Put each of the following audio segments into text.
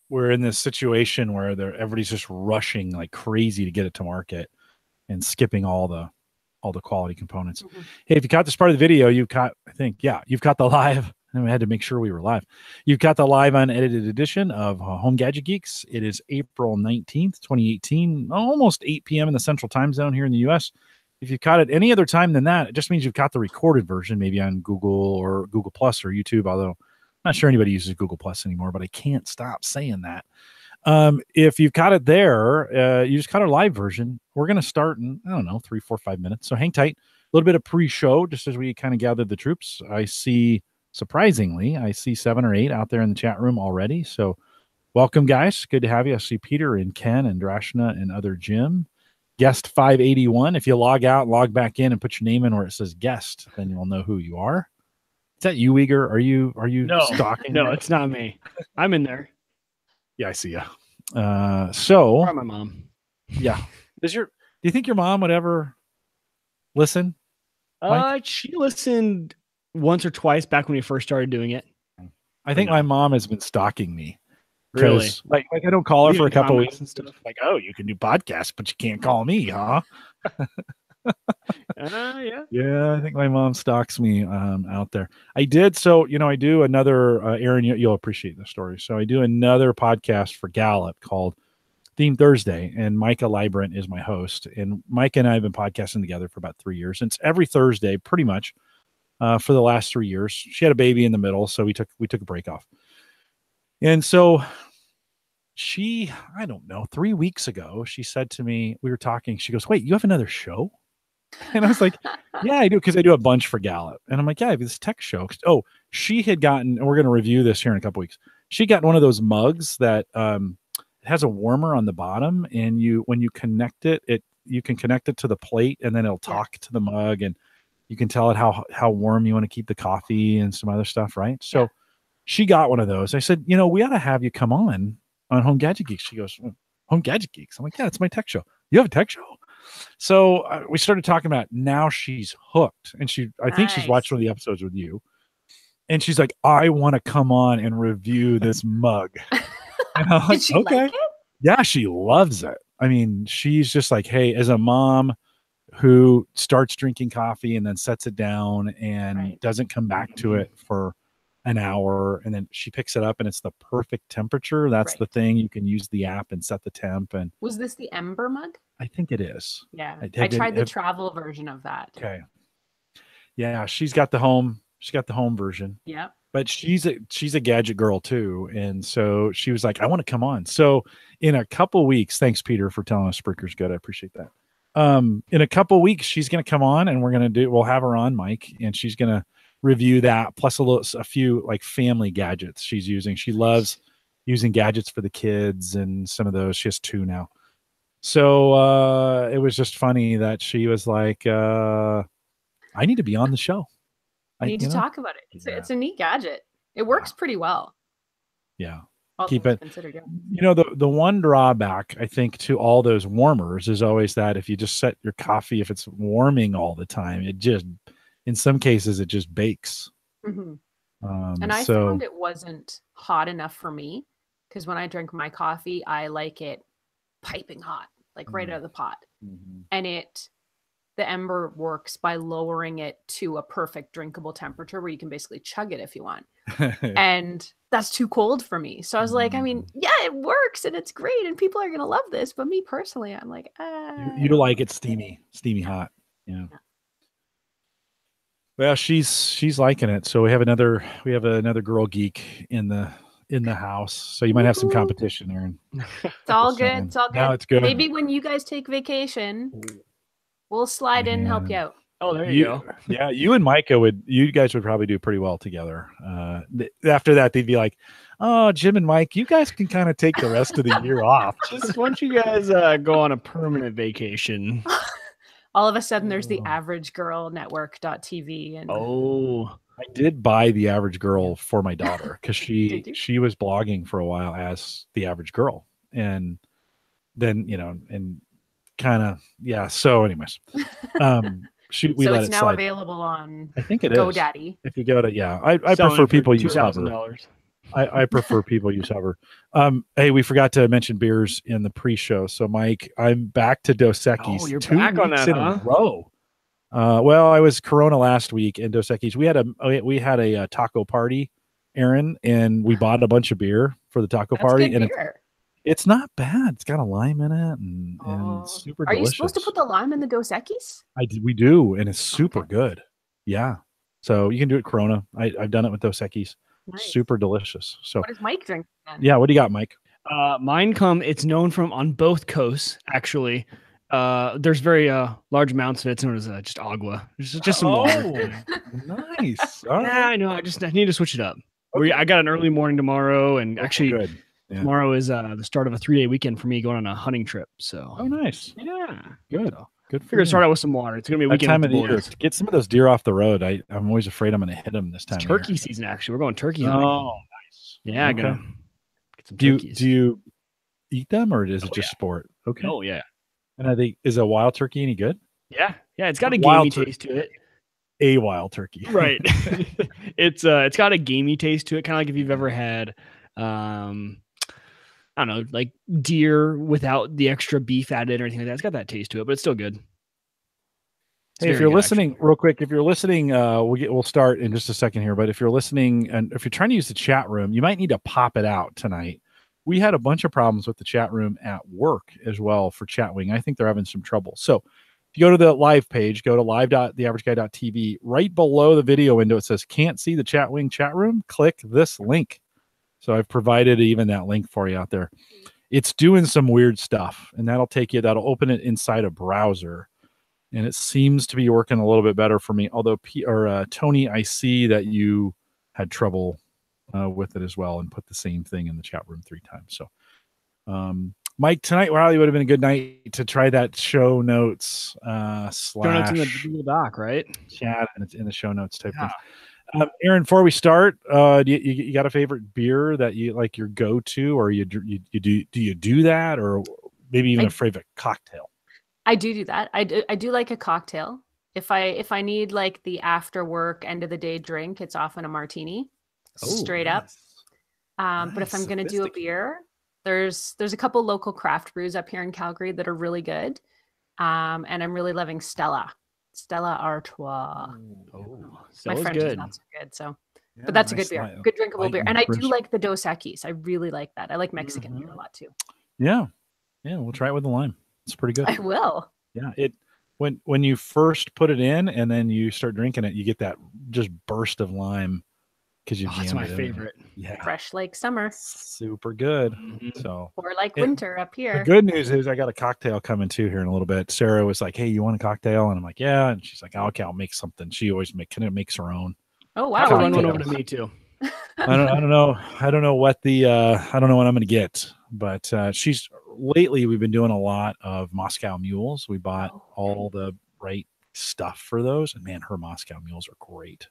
we're in this situation where everybody's just rushing like crazy to get it to market and skipping all the quality components. Hey, if you caught this part of the video, you've caught the live. And we had to make sure we were live. You've got the live unedited edition of Home Gadget Geeks. It is April 19th, 2018, almost 8 p.m. in the Central Time Zone here in the U.S. If you caught it any other time than that, it just means you've got the recorded version, maybe on Google or Google Plus or YouTube, although I'm not sure anybody uses Google Plus anymore, but I can't stop saying that. If you've got it there, you just caught our live version. We're going to start in, 3, 4, 5 minutes. So hang tight. A little bit of pre-show just as we kind of gather the troops. Surprisingly, I see 7 or 8 out there in the chat room already. So welcome, guys. Good to have you. I see Peter and Ken and Drashna and other Jim. Guest 581. If you log out, log back in and put your name in where it says guest, then you'll know who you are. Is that you, Uyghur? Are you stalking? No, it's not me. I'm in there. Yeah, I see you. So my mom. Yeah. Do you think your mom would ever listen? She listened once or twice back when we first started doing it. I think my mom has been stalking me. Really? Like I don't call her for a couple of weeks and stuff. Like, oh, you can do podcasts, but you can't call me, huh? Yeah. Yeah, I think my mom stalks me out there. I did. So, I do another, Aaron, you'll appreciate the story. So I do another podcast for Gallup called Theme Thursday, and Micah Librant is my host. And Micah and I have been podcasting together for about 3 years. And it's every Thursday, pretty much, for the last 3 years. She had a baby in the middle, so we took a break off. And so she, I don't know, 3 weeks ago, she said to me, we were talking, she goes, "Wait, you have another show?" And I was like, "Yeah, I do," because I do a bunch for Gallup. And I'm like, "Yeah, I have this tech show." Oh, she had gotten, and we're going to review this here in a couple weeks. She got one of those mugs that has a warmer on the bottom, and when you connect it, you can connect it to the plate, and then it'll talk to the mug, and you can tell it how warm you want to keep the coffee and some other stuff, right? So she got one of those. I said, we ought to have you come on Home Gadget Geeks. She goes, "Home Gadget Geeks?" I'm like, "Yeah, it's my tech show." "You have a tech show?" So we started talking about it. Now she's hooked, and I think she's watched one of the episodes with you, and she's like, "I want to come on and review this mug." And I'm like, Did she okay. like it? Yeah, she loves it. I mean, she's just like, hey, as a mom who starts drinking coffee and then sets it down and doesn't come back to it for an hour, and then she picks it up and it's the perfect temperature. That's the thing. You can use the app and set the temp. And was this the Ember mug? I think it is. Yeah, I tried the travel version of that. Okay. Yeah, she's got the home version. Yeah. But she's a gadget girl too. And so she was like, "I want to come on." So in a couple weeks, thanks Peter for telling us Spreaker's good. I appreciate that. In a couple weeks, she's going to come on and we'll have her on, Mike, and she's going to review that plus a few like family gadgets she's using. She loves using gadgets for the kids and some of those. She has 2 now. So it was just funny that she was like, "I need to be on the show. I need to talk about it. It's a neat gadget. It works pretty well." Yeah. Keep it considered. The one drawback I think to all those warmers is always that if you just set your coffee, if it's warming all the time, it just, in some cases, it just bakes. Mm-hmm. And I found it wasn't hot enough for me, because when I drink my coffee, I like it piping hot, like right out of the pot. Mm-hmm. And the Ember works by lowering it to a perfect drinkable temperature where you can basically chug it if you want. And that's too cold for me. So I was like, I mean, yeah, it works and it's great and people are going to love this. But me personally, I'm like, you don't like it steamy hot. Yeah. Well, she's liking it. So we have another girl geek in the house. So you might have some competition, Aaron. It's all good. It's all good. Now it's good. Maybe when you guys take vacation, we'll slide in and help you out. Oh, there you go. Yeah, you and Micah you guys would probably do pretty well together. After that, they'd be like, "Oh, Jim and Mike, you guys can kind of take the rest of the year off." Just once you guys go on a permanent vacation. All of a sudden, there's the Average Girl Network.tv. And I did buy the Average Girl for my daughter because she was blogging for a while as the Average Girl, and then and kind of So, anyways, we so let it's it now slide. available on I think it GoDaddy. If you go to I prefer people use $2,000. I prefer people use hover. Hey, we forgot to mention beers in the pre-show. So, Mike, I'm back to Dos Equis. Oh, you're 2 back on weeks that, in huh? a row. Well, I was Corona last week in Dos Equis. We had a taco party, Aaron, and we bought a bunch of beer for the taco party. Good and beer. it's not bad. It's got a lime in it and super delicious. Are you supposed to put the lime in the Dos Equis? We do, and it's super good. Yeah. So you can do it Corona. I've done it with Dos Equis. Nice. Super delicious. So what does Mike drink then? Yeah, what do you got, Mike? Mine it's known from on both coasts, actually. There's very large amounts of it. It's known as just agua. Just some water. Nice. Right. Yeah, I know. I need to switch it up. Okay. I got an early morning tomorrow, and actually good. Yeah. Tomorrow is the start of a 3-day weekend for me going on a hunting trip. So nice. Yeah. Good. So, good. Figure to start out with some water. It's gonna be a weekend time of the year. Get some of those deer off the road. I'm always afraid I'm gonna hit them this time. It's turkey season. Actually, we're going turkey hunting. Oh, nice. Yeah, I'm gonna get some turkeys. Do you eat them, or is it just sport? Okay. Oh yeah. And is a wild turkey any good? Yeah. It's got a gamey taste to it. A wild turkey, right? It's got a gamey taste to it, kind of like if you've ever had, I don't know, like deer without the extra beef added or anything like that. It's got that taste to it, but it's still good. Hey, if you're listening, real quick, if you're listening, we'll start in just a second here. But if you're listening and if you're trying to use the chat room, you might need to pop it out tonight. We had a bunch of problems with the chat room at work as well for Chatwing. I think they're having some trouble. So if you go to the live page, go to live.theaverageguy.tv. Right below the video window, it says can't see the Chatwing chat room. Click this link. So I've provided even that link for you out there. It's doing some weird stuff, and that'll open it inside a browser. And it seems to be working a little bit better for me. Although, Tony, I see that you had trouble with it as well and put the same thing in the chat room 3 times. So, Mike, tonight probably would have been a good night to try that show notes / show notes in the Google Doc, right? Chat and it's in the show notes type thing. Aaron, before we start, do you got a favorite beer that you like your go-to, or you do you do that, or maybe even a favorite cocktail? I do that. I do like a cocktail. If I need like the after work end of the day drink, it's often a martini, straight up. But if I'm gonna do a beer, there's a couple local craft brews up here in Calgary that are really good, and I'm really loving Stella Artois. My French is not so good, so but that's a good beer, good drinkable beer, and I do like the Dos Equis. I really like that. I like Mexican beer a lot too. Yeah, we'll try it with the lime. It's pretty good. I will. Yeah, when you first put it in and then you start drinking it, you get that just burst of lime because you. That's my favorite. Yeah, fresh like summer. Super good. So or like winter up here. The good news is I got a cocktail coming too here in a little bit. Sarah was like, "Hey, you want a cocktail?" And I'm like, "Yeah." And she's like, "Oh, okay, I'll make something." She always makes her own. Oh wow! Run one over to me too. I don't know. I don't know what I don't know what I'm going to get, but lately we've been doing a lot of Moscow mules. We bought all the right stuff for those, and man, her Moscow mules are great.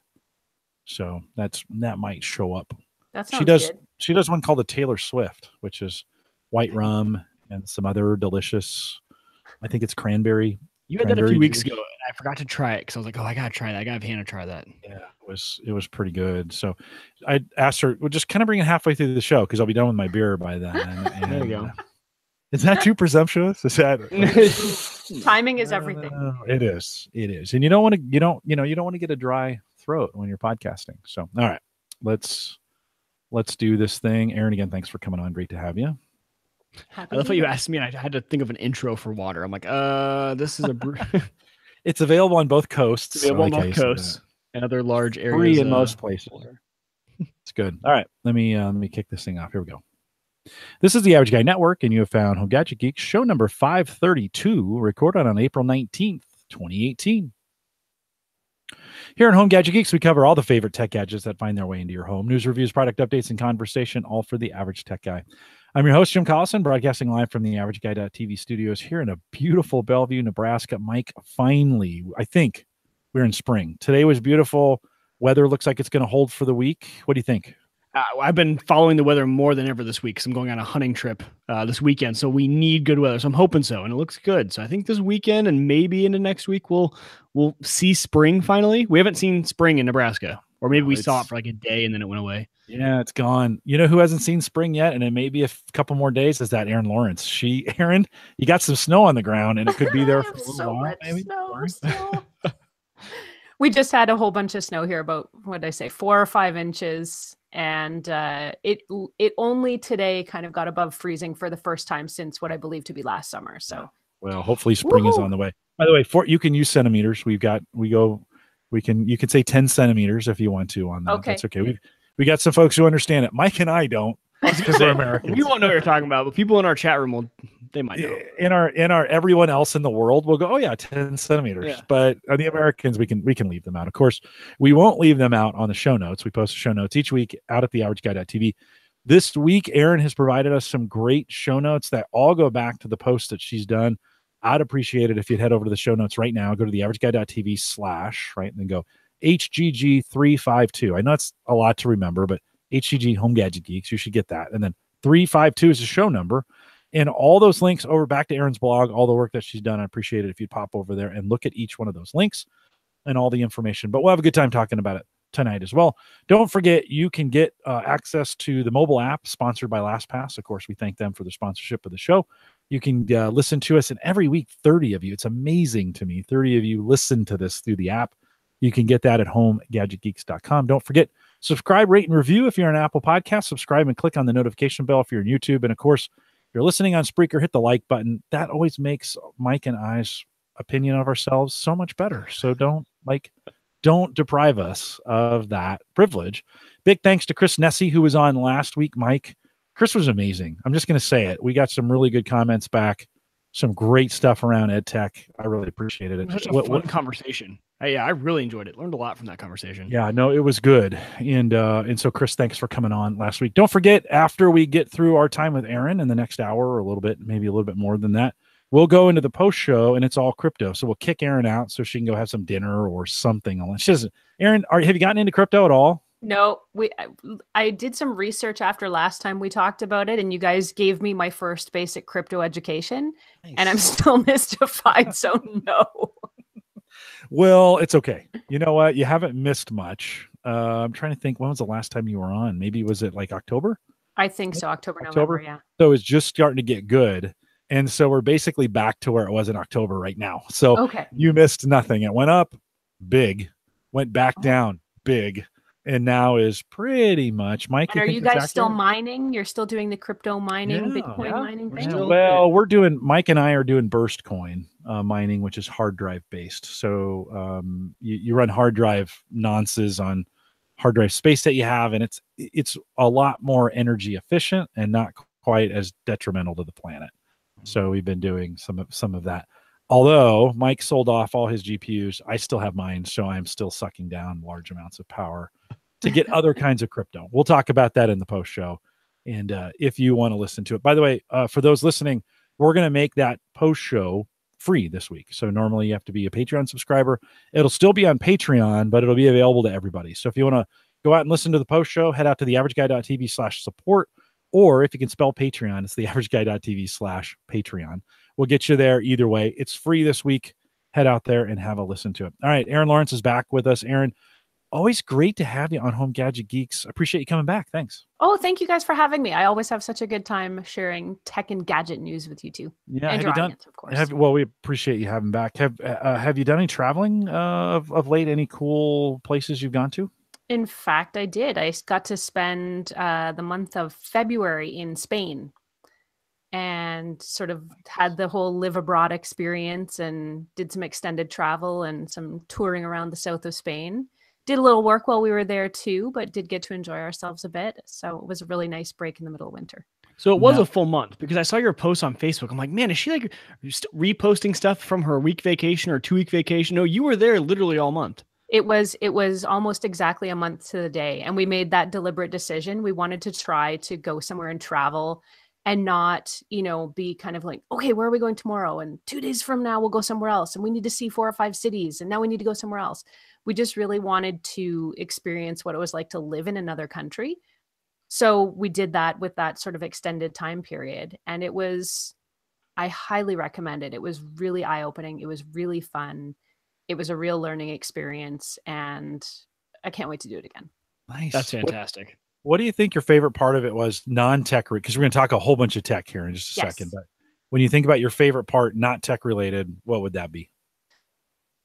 So that might show up. That sounds good. She does one called the Taylor Swift, which is white rum and some other delicious. I think it's cranberry. You had that a few weeks ago, and I forgot to try it because I was like, "Oh, I gotta try that. I gotta have Hannah try that." Yeah, it was pretty good. So I asked her, "Well, just kind of bring it halfway through the show because I'll be done with my beer by then." And, there you go. Is that too presumptuous? Is that timing is everything? It is, and you don't want to get a dry throat when you're podcasting. So, all right, let's do this thing. Aaron, again, thanks for coming on. Great to have you. I love how you asked me, and I had to think of an intro for water. I'm like, this is a brew. It's available on both coasts. It's available on both coasts and other large areas. Free in most places. It's good. All right, let me kick this thing off. Here we go. This is the Average Guy Network, and you have found Home Gadget Geeks, show number 532, recorded on April 19th, 2018. Here on Home Gadget Geeks, we cover all the favorite tech gadgets that find their way into your home. News, reviews, product updates, and conversation, all for the average tech guy. I'm your host, Jim Collison, broadcasting live from the AverageGuy.tv studios here in a beautiful Bellevue, Nebraska. Mike, finally, I think we're in spring. Today was beautiful. Weather looks like it's going to hold for the week. What do you think? I've been following the weather more than ever this week because I'm going on a hunting trip this weekend. So we need good weather. So I'm hoping so. And it looks good. So I think this weekend and maybe into next week, we'll see spring finally. We haven't seen spring in Nebraska. Or maybe we saw it for like a day and then it went away. Yeah, it's gone. You know who hasn't seen spring yet? And it may be a couple more days is that Aaron Lawrence. Aaron, you got some snow on the ground and it could be there for a little while. Maybe. Snow. We just had a whole bunch of snow here, about, what did I say, 4 or 5 inches. And it only today kind of got above freezing for the first time since what I believe to be last summer. So, well, hopefully spring is on the way. By the way, you can use centimeters. You can say 10 centimeters if you want to on that. Okay. That's okay. We got some folks who understand it. Mike and I don't, because we're Americans. We won't know what you're talking about, but people in our chat room they might know. In our everyone else in the world will go, oh yeah, 10 centimeters. Yeah. But the Americans, we can leave them out. Of course, we won't leave them out on the show notes. We post show notes each week out at theaverageguy.tv. This week, Erin has provided us some great show notes that all go back to the post that she's done. I'd appreciate it if you'd head over to the show notes right now. Go to theaverageguy.tv/ right, and then go HGG352. I know it's a lot to remember, but HGG Home Gadget Geeks, you should get that. And then 352 is a show number. And all those links over back to Erin's blog, all the work that she's done. I appreciate it if you'd pop over there and look at each one of those links and all the information. But we'll have a good time talking about it tonight as well. Don't forget, you can get access to the mobile app sponsored by LastPass. Of course, we thank them for the sponsorship of the show. You can listen to us, and every week, 30 of you, it's amazing to me, 30 of you listen to this through the app. You can get that at homegadgetgeeks.com. Don't forget, subscribe, rate, and review if you're on Apple Podcasts. Subscribe and click on the notification bell if you're on YouTube. And of course, if you're listening on Spreaker, hit the like button. That always makes Mike and I's opinion of ourselves so much better. So don't deprive us of that privilege. Big thanks to Chris Nessie, who was on last week. Mike, Chris was amazing. I'm just going to say it. We got some really good comments back, some great stuff around ed tech. I really appreciated it. Such a fun conversation. Yeah, I really enjoyed it. Learned a lot from that conversation. Yeah, no, it was good. And so Chris, thanks for coming on last week. Don't forget, after we get through our time with Erin in the next hour or a little bit, maybe a little bit more than that, we'll go into the post show and it's all crypto. So we'll kick Erin out so she can go have some dinner or something. She doesn't. Erin, have you gotten into crypto at all? No, I did some research after last time we talked about it, and you guys gave me my first basic crypto education, and I'm still mystified. So no. Well, it's okay. You know what? You haven't missed much. I'm trying to think. When was the last time you were on? Maybe was it like October? I think so. October. November. Yeah. So it's just starting to get good. And so we're basically back to where it was in October right now. So You missed nothing. It went up big, went back down big, and now is pretty much. Mike, and are you guys still mining? You're still doing the crypto mining, Bitcoin mining thing? Well, Mike and I are doing burst coin mining, which is hard drive based. So you run hard drive nonces on hard drive space that you have, and it's a lot more energy efficient and not quite as detrimental to the planet. So we've been doing some of that. Although Mike sold off all his GPUs, I still have mine, so I'm still sucking down large amounts of power to get other kinds of crypto. We'll talk about that in the post show. And if you want to listen to it, by the way, for those listening, we're going to make that post show free this week. So normally you have to be a Patreon subscriber. It'll still be on Patreon, but it'll be available to everybody. So if you want to go out and listen to the post show, head out to theaverageguy.tv/support. Or if you can spell Patreon, it's theaverageguy.tv/Patreon. We'll get you there either way. It's free this week. Head out there and have a listen to it. All right, Erin Lawrence is back with us. Erin, always great to have you on Home Gadget Geeks. Appreciate you coming back. Thanks. Oh, thank you guys for having me. I always have such a good time sharing tech and gadget news with you too. Yeah, and have you done? Of course. Well, we appreciate you having back. Have you done any traveling of late? Any cool places you've gone to? In fact, I did. I got to spend the month of February in Spain and sort of had the whole live abroad experience and did some extended travel and some touring around the south of Spain. Did a little work while we were there too, but did get to enjoy ourselves a bit. So it was a really nice break in the middle of winter. So it was a full month, because I saw your post on Facebook. I'm like, man, is she like reposting stuff from her week vacation or 2-week vacation? No, you were there literally all month. It was almost exactly a month to the day. And we made that deliberate decision. We wanted to try to go somewhere and travel and not, be kind of like, okay, where are we going tomorrow? And 2 days from now, we'll go somewhere else. And we need to see 4 or 5 cities. And now we need to go somewhere else. We just really wanted to experience what it was like to live in another country. So we did that with that sort of extended time period. And I highly recommend it. It was really eye-opening. It was really fun. It was a real learning experience, and I can't wait to do it again. Nice. That's fantastic. What do you think your favorite part of it was, non-tech? Because we're going to talk a whole bunch of tech here in just a second. But when you think about your favorite part, not tech related, what would that be?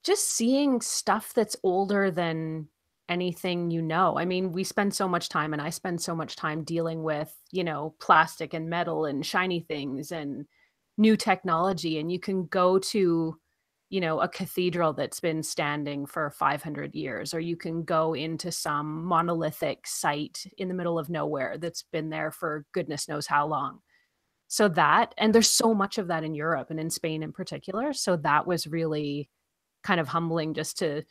Just seeing stuff that's older than anything, you know. I mean, we spend so much time, and I spend so much time dealing with, you know, plastic and metal and shiny things and new technology. And you can go to, you know, a cathedral that's been standing for 500 years, or you can go into some monolithic site in the middle of nowhere that's been there for goodness knows how long. So that, and there's so much of that in Europe and in Spain in particular. So that was really kind of humbling, just to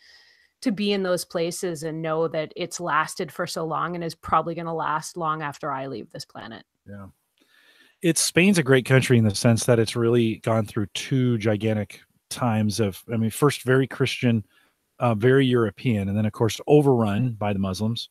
be in those places and know that it's lasted for so long and is probably going to last long after I leave this planet. Yeah. Spain's a great country in the sense that it's really gone through two gigantic times of, I mean, first very Christian, very European, and then of course overrun by the Muslims.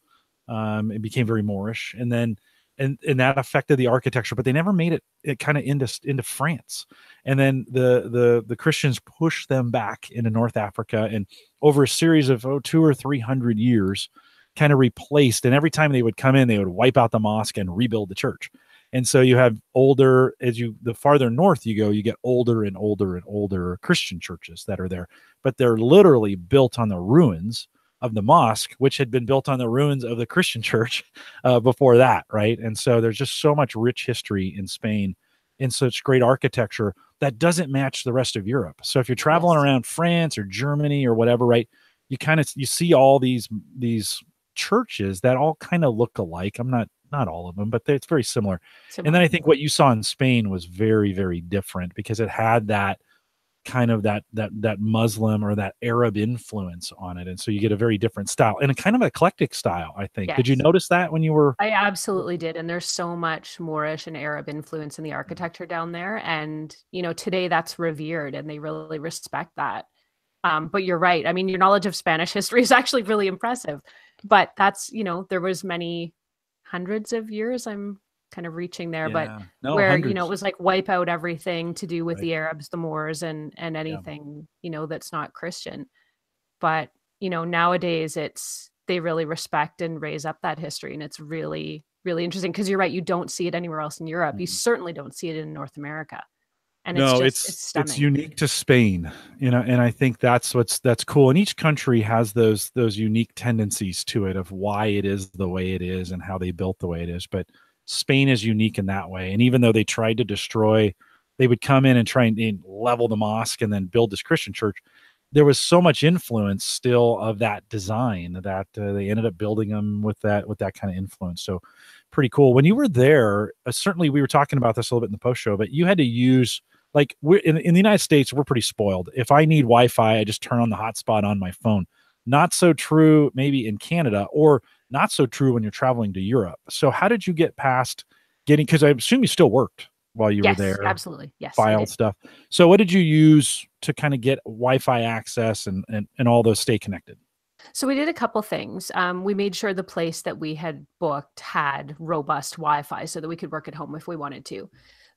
It became very Moorish, and then and that affected the architecture, but they never made it kind of into France. And then the Christians pushed them back into North Africa, and over a series of 200 or 300 years, kind of replaced. And every time they would come in, they would wipe out the mosque and rebuild the church. And so you have older, the farther north you go, you get older and older and older Christian churches that are there, but they're literally built on the ruins of the mosque, which had been built on the ruins of the Christian church before that, right? And so there's just so much rich history in Spain, in such great architecture that doesn't match the rest of Europe. So if you're traveling around France or Germany or whatever, right, you see all these churches that all kind of look alike. Not all of them, but it's very similar. And then I think what you saw in Spain was very, very different because it had that kind of that Muslim or that Arab influence on it. And so you get a very different style and a kind of eclectic style, I think. Yes. Did you notice that when you were? I absolutely did. And there's so much Moorish and Arab influence in the architecture down there. And, you know, today that's revered and they really respect that. But you're right. I mean, your knowledge of Spanish history is actually really impressive. But that's, you know, there was many hundreds of years, I'm kind of reaching there, but where, hundreds. You know, it was like wipe out everything to do with the Arabs, the Moors, and anything, you know, that's not Christian. But, you know, nowadays they really respect and raise up that history. And it's really, really interesting because you're right. You don't see it anywhere else in Europe. You certainly don't see it in North America. And it's unique to Spain, you know, and I think that's cool. And each country has those unique tendencies to it of why it is the way it is and how they built the way it is. But Spain is unique in that way. And even though they tried to destroy, they would come in and try and level the mosque and then build this Christian church. There was so much influence still of that design that they ended up building them with that kind of influence. So pretty cool. When you were there, certainly we were talking about this a little bit in the post show, but you had to use, like, we're in the United States, we're pretty spoiled. If I need Wi-Fi, I just turn on the hotspot on my phone. Not so true maybe in Canada, or not so true when you're traveling to Europe. So how did you get past getting, because I assume you still worked while you were there. Absolutely. Yes. Filed stuff. So what did you use to kind of get Wi-Fi access and all those stay connected? So we did a couple things. We made sure the place that we had booked had robust Wi-Fi so that we could work at home if we wanted to.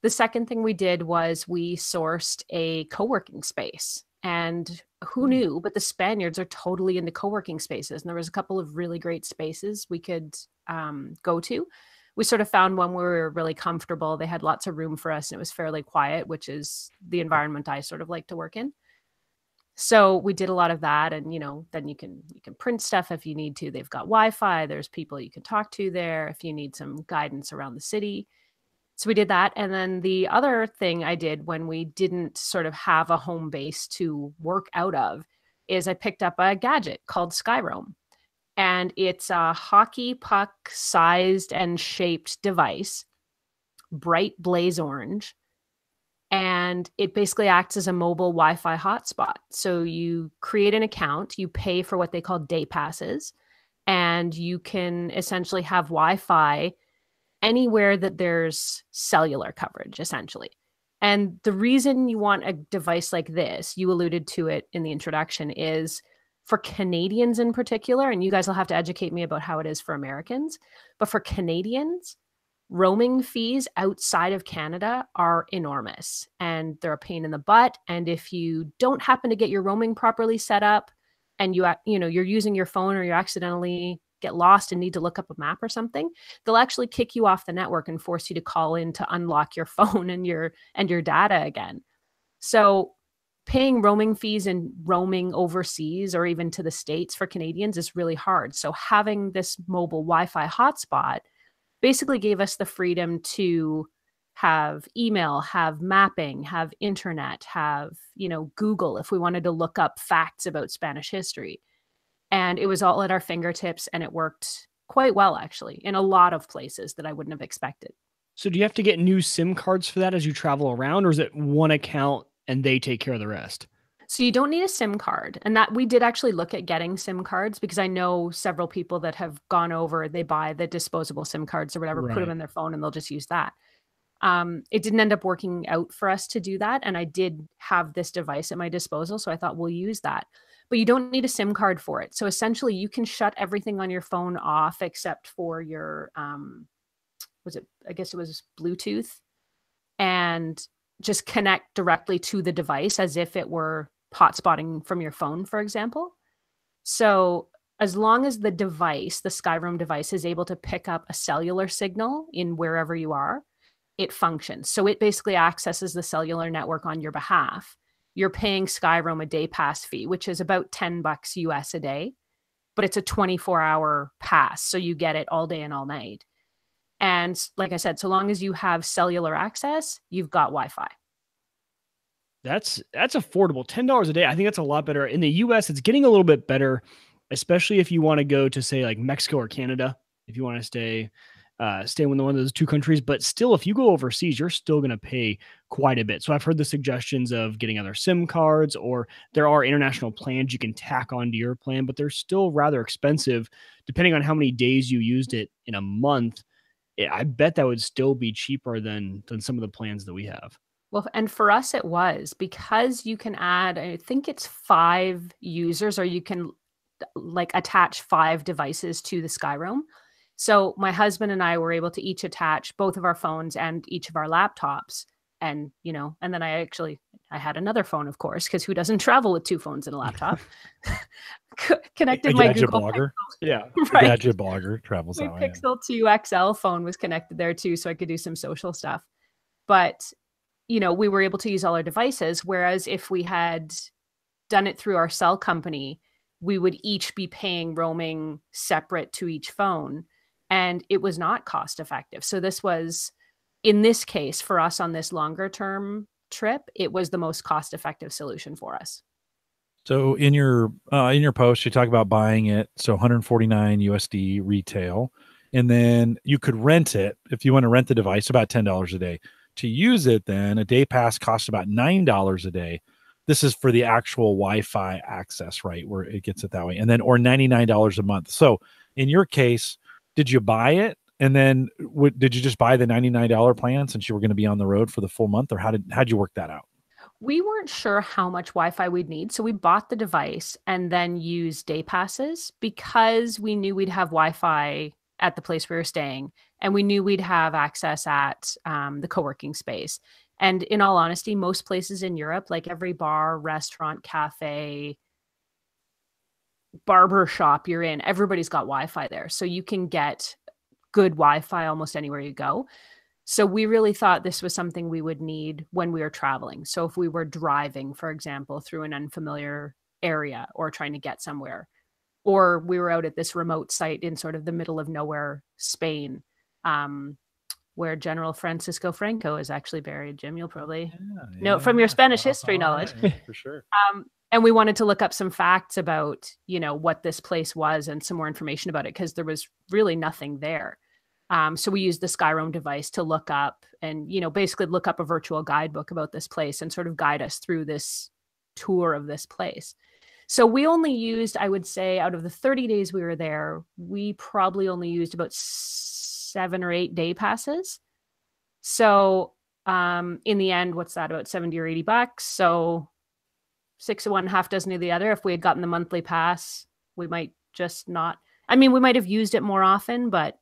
The second thing we did was we sourced a co-working space. And who knew, but the Spaniards are totally into co-working spaces. And there was a couple of really great spaces we could go to. We sort of found one where we were really comfortable. They had lots of room for us and it was fairly quiet, which is the environment I sort of like to work in. So we did a lot of that. And, you know, then you can print stuff if you need to. They've got Wi-Fi. There's people you can talk to there if you need some guidance around the city. So we did that. And then the other thing I did when we didn't sort of have a home base to work out of is I picked up a gadget called Skyroam. And it's a hockey puck sized and shaped device, bright blaze orange. And it basically acts as a mobile Wi-Fi hotspot. So you create an account, you pay for what they call day passes, and you can essentially have Wi-Fi anywhere that there's cellular coverage, essentially. And the reason you want a device like this, you alluded to it in the introduction, is for Canadians in particular, and you guys will have to educate me about how it is for Americans, but for Canadians, roaming fees outside of Canada are enormous and they're a pain in the butt. And if you don't happen to get your roaming properly set up, and you're using your phone, or you accidentally get lost and need to look up a map or something, they'll actually kick you off the network and force you to call in to unlock your phone and your data again. So paying roaming fees and roaming overseas or even to the States for Canadians is really hard. So having this mobile Wi-Fi hotspot basically gave us the freedom to have email, have mapping, have internet, have, Google if we wanted to look up facts about Spanish history. And it was all at our fingertips, and it worked quite well, actually, in a lot of places that I wouldn't have expected. So do you have to get new SIM cards for that as you travel around, or is it one account and they take care of the rest? So you don't need a SIM card. And that we did actually look at getting SIM cards, because I know several people that have gone over, they buy the disposable SIM cards or whatever, put them in their phone, and they'll just use that. It didn't end up working out for us to do that. And I did have this device at my disposal, so I thought we'll use that. But you don't need a SIM card for it. So essentially you can shut everything on your phone off except for your, I guess it was Bluetooth, and just connect directly to the device as if it were hotspotting from your phone, for example. So as long as the device, the Skyroam device, is able to pick up a cellular signal in wherever you are, it functions. So it basically accesses the cellular network on your behalf. You're paying Skyroam a day pass fee, which is about $10 US a day, but it's a 24-hour pass. So you get it all day and all night. And like I said, so long as you have cellular access, you've got Wi-Fi. That's affordable. $10 a day. I think that's a lot better. In the US, it's getting a little bit better, especially if you want to go to, say, like Mexico or Canada, if you want to stay in one of those two countries. But still, if you go overseas, you're still going to pay quite a bit. So I've heard the suggestions of getting other SIM cards, or there are international plans you can tack onto your plan, but they're still rather expensive depending on how many days you used it in a month. I bet that would still be cheaper than some of the plans that we have. Well, and for us, it was, because you can add, I think it's 5 users, or you can like attach 5 devices to the Skyroam. So my husband and I were able to each attach both of our phones and each of our laptops. And, and then I had another phone, of course, because who doesn't travel with 2 phones and a laptop? Connected my Google blogger. Yeah. Right. Gadget blogger travels my that way. Pixel 2 XL phone was connected there too, so I could do some social stuff. But, we were able to use all our devices. Whereas if we had done it through our cell company, we would each be paying roaming separate to each phone. And it was not cost effective. So this was, in this case, for us on this longer term trip, it was the most cost effective solution for us. So in your post, you talk about buying it. So 149 USD retail. And then you could rent it if you want to rent the device, about $10 a day. To use it, then a day pass costs about $9 a day. This is for the actual Wi-Fi access, right, where it gets it that way. And then, or $99 a month. So in your case, did you buy it? And then did you just buy the $99 plan since you were going to be on the road for the full month? Or how'd you work that out? We weren't sure how much Wi-Fi we'd need. So we bought the device and then used day passes, because we knew we'd have Wi-Fi at the place we were staying. And we knew we'd have access at the co-working space. And in all honesty, most places in Europe, like every bar, restaurant, cafe, barber shop you're in, everybody's got Wi-Fi there. So you can get good Wi-Fi almost anywhere you go. So we really thought this was something we would need when we were traveling. So if we were driving, for example, through an unfamiliar area or trying to get somewhere, or we were out at this remote site in sort of the middle of nowhere, Spain, where General Francisco Franco is actually buried. Jim, you'll probably know from your Spanish history knowledge. For sure. And we wanted to look up some facts about, what this place was and some more information about it, because there was really nothing there. So we used the Skyroam device to look up and, basically look up a virtual guidebook about this place and sort of guide us through this tour of this place. So we only used, I would say, out of the 30 days we were there, we probably only used about 7 or 8 day passes. So in the end, what's that, about 70 or $80? So 6 of one, half dozen of the other. If we had gotten the monthly pass, we might just not, we might have used it more often, but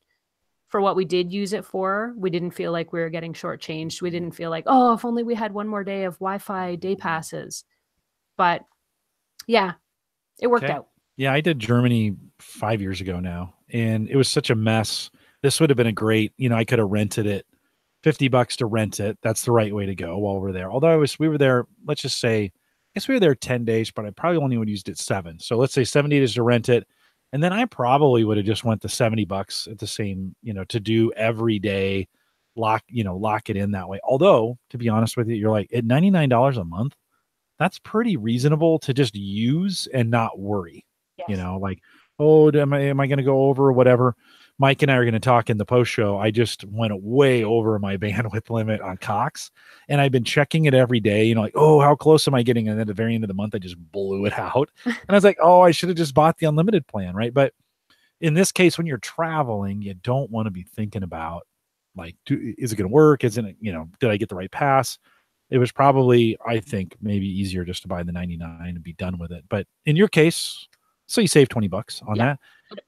for what we did use it for, we didn't feel like we were getting shortchanged. We didn't feel like, oh, if only we had one more day of Wi-Fi day passes. But yeah, It worked out. Yeah, I did Germany 5 years ago now, and it was such a mess. This would have been a great, I could have rented it, $50 to rent it. That's the right way to go while we're there. Although we were there, let's just say, I guess we were there 10 days, but I probably only would have used it 7. So let's say 70 days to rent it. And then I probably would have just went to $70 at the same, to do every day, lock it in that way. Although, to be honest with you, you're like at $99 a month, that's pretty reasonable to just use and not worry. Yes. Like, oh, am I going to go over or whatever? Mike and I are going to talk in the post show. I just went way over my bandwidth limit on Cox, and I've been checking it every day, like, oh, how close am I getting? And then at the very end of the month, I just blew it out. And I was like, oh, I should have just bought the unlimited plan, right? But in this case, when you're traveling, you don't want to be thinking about, like, is it going to work? Isn't it, did I get the right pass? It was probably, I think, maybe easier just to buy the 99 and be done with it. But in your case, so you save $20 on that.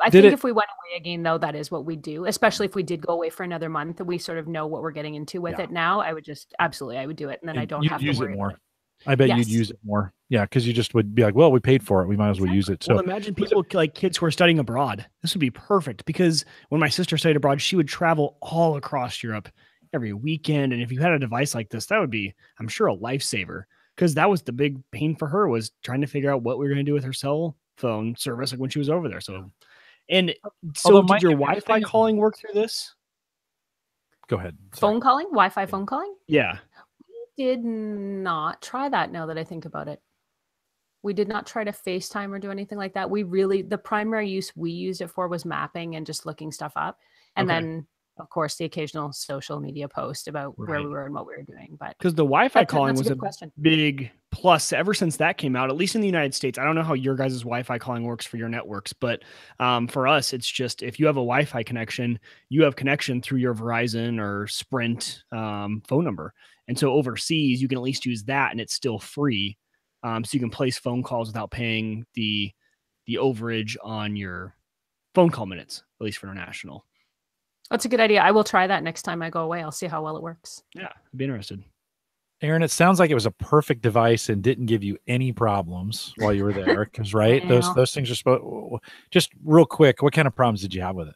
I think if we went away again, though, that is what we do, especially if we did go away for another month and we sort of know what we're getting into with it now. I would just I would do it. And then I don't have to use worry it more. about it. I bet you'd use it more. Yeah, because you just would be like, well, we paid for it. We might as well use it. So imagine people like kids who are studying abroad. This would be perfect, because when my sister studied abroad, she would travel all across Europe every weekend. And if you had a device like this, that would be, I'm sure, a lifesaver, because that was the big pain for her, was trying to figure out what we were going to do with her cell phone service, like when she was over there. So, did your Wi-Fi calling work through this? Go ahead. Phone calling? Wi-Fi phone calling? Yeah. We did not try that, now that I think about it. We did not try to FaceTime or do anything like that. The primary use we used it for was mapping and just looking stuff up. And then, of course, the occasional social media post about where we were and what we were doing. But because the Wi-Fi calling was a big plus ever since that came out, at least in the United States. I don't know how your guys' Wi-Fi calling works for your networks, but for us, it's just, if you have a Wi-Fi connection, you have connection through your Verizon or Sprint phone number. And so overseas, you can at least use that, and it's still free. So you can place phone calls without paying the overage on your phone call minutes, at least for international. That's a good idea. I will try that next time I go away. I'll see how well it works. Yeah, I'd be interested. Aaron, it sounds like it was a perfect device and didn't give you any problems while you were there. Because, right, those things are supposed. Just real quick, what kind of problems did you have with it?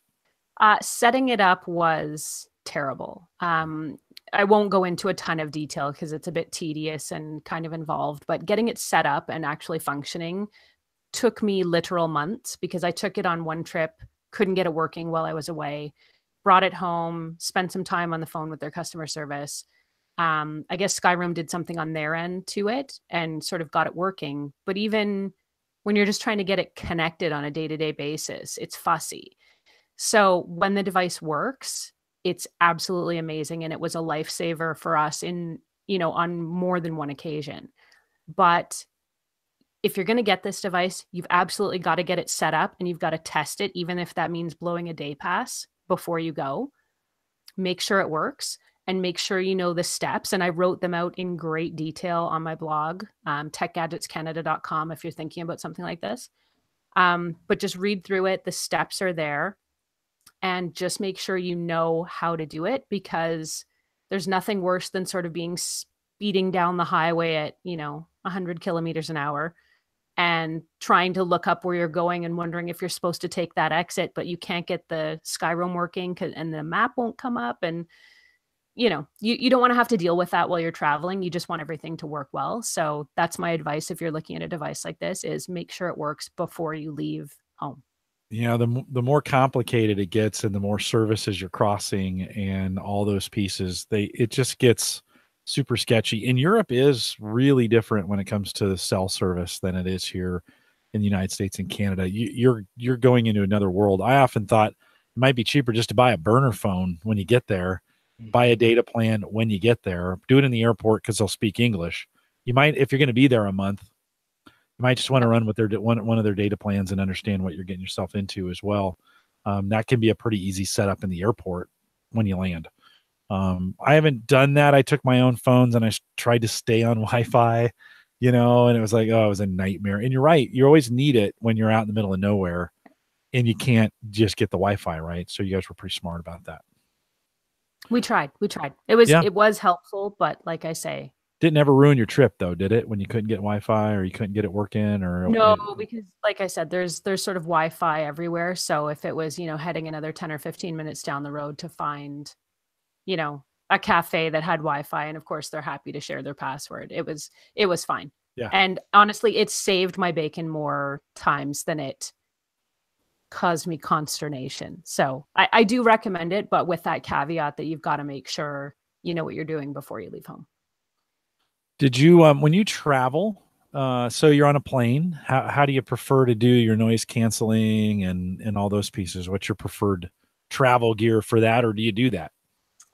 Setting it up was terrible. I won't go into a ton of detail because it's a bit tedious and kind of involved, but getting it set up and actually functioning took me literal months, because I took it on one trip, couldn't get it working while I was away, brought it home, spent some time on the phone with their customer service. I guess Skyroom did something on their end to it and sort of got it working. But even when you're just trying to get it connected on a day-to-day basis, it's fussy. So when the device works, it's absolutely amazing. And it was a lifesaver for us on more than one occasion. But if you're going to get this device, you've absolutely got to get it set up, and you've got to test it, even if that means blowing a day pass before you go. Make sure it works, and make sure you know the steps. And I wrote them out in great detail on my blog, techgadgetscanada.com, if you're thinking about something like this. But just read through it. The steps are there. And just make sure you know how to do it, because there's nothing worse than sort of speeding down the highway at, 100 kilometers an hour and trying to look up where you're going and wondering if you're supposed to take that exit, but you can't get the Skyroam working and the map won't come up. And, you don't want to have to deal with that while you're traveling. You just want everything to work well. So that's my advice. If you're looking at a device like this, is make sure it works before you leave home. Yeah, the more complicated it gets and the more services you're crossing and all those pieces, it just gets super sketchy. And Europe is really different when it comes to cell service than it is here in the United States and Canada. You're going into another world. I often thought it might be cheaper just to buy a burner phone when you get there, buy a data plan when you get there, do it in the airport because they'll speak English. You might, if you're going to be there a month, you might just want to run with one of their data plans and understand what you're getting yourself into as well. That can be a pretty easy setup in the airport when you land. I haven't done that. I took my own phones and I tried to stay on Wi-Fi, and it was like, oh, it was a nightmare. And you're right. You always need it when you're out in the middle of nowhere and you can't just get the Wi-Fi, right? So you guys were pretty smart about that. We tried. It was helpful, but like I say, Didn't ever ruin your trip though, did it? When you couldn't get Wi-Fi or you couldn't get it working, or no, because like I said, there's sort of Wi-Fi everywhere. So if it was, heading another 10 or 15 minutes down the road to find, a cafe that had Wi-Fi, and of course they're happy to share their password, it was fine. Yeah. And honestly, it saved my bacon more times than it caused me consternation. So I do recommend it, but with that caveat that you've got to make sure you know what you're doing before you leave home. Did you, when you travel, so you're on a plane, how do you prefer to do your noise canceling and all those pieces? What's your preferred travel gear for that, or do you do that?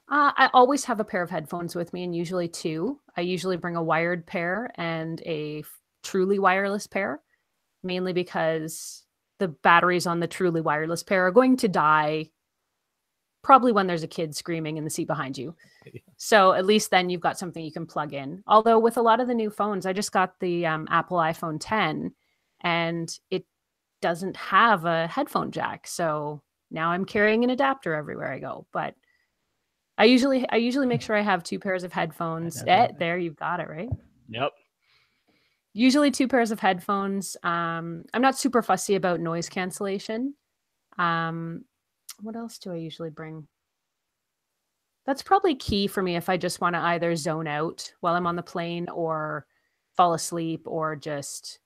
I always have a pair of headphones with me, and usually two. I usually bring a wired pair and a truly wireless pair, mainly because the batteries on the truly wireless pair are going to die probably when there's a kid screaming in the seat behind you. So at least then you've got something you can plug in. Although with a lot of the new phones, I just got the Apple iPhone 10 and it doesn't have a headphone jack. So now I'm carrying an adapter everywhere I go. But I usually make sure I have two pairs of headphones. There, you've got it, right? Yep. Usually two pairs of headphones. I'm not super fussy about noise cancellation. What else do I usually bring? That's probably key for me if I just want to either zone out while I'm on the plane or fall asleep or just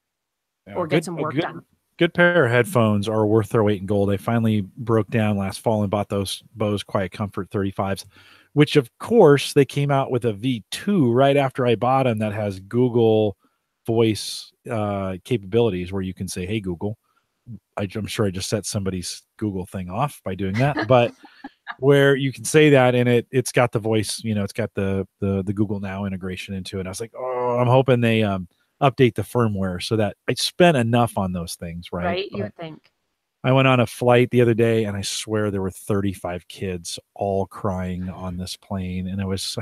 get some work done. Good pair of headphones are worth their weight in gold. I finally broke down last fall and bought those Bose Quiet Comfort 35s, which of course they came out with a V2 right after I bought them that has Google voice capabilities where you can say, "Hey Google." I'm sure I just set somebody's Google thing off by doing that, but where you can say that and it's got the voice, it's got the Google Now integration into it. And I was like, oh, I'm hoping they update the firmware so that I spent enough on those things, right? Right, you would think. I went on a flight the other day and I swear there were 35 kids all crying on this plane, and it was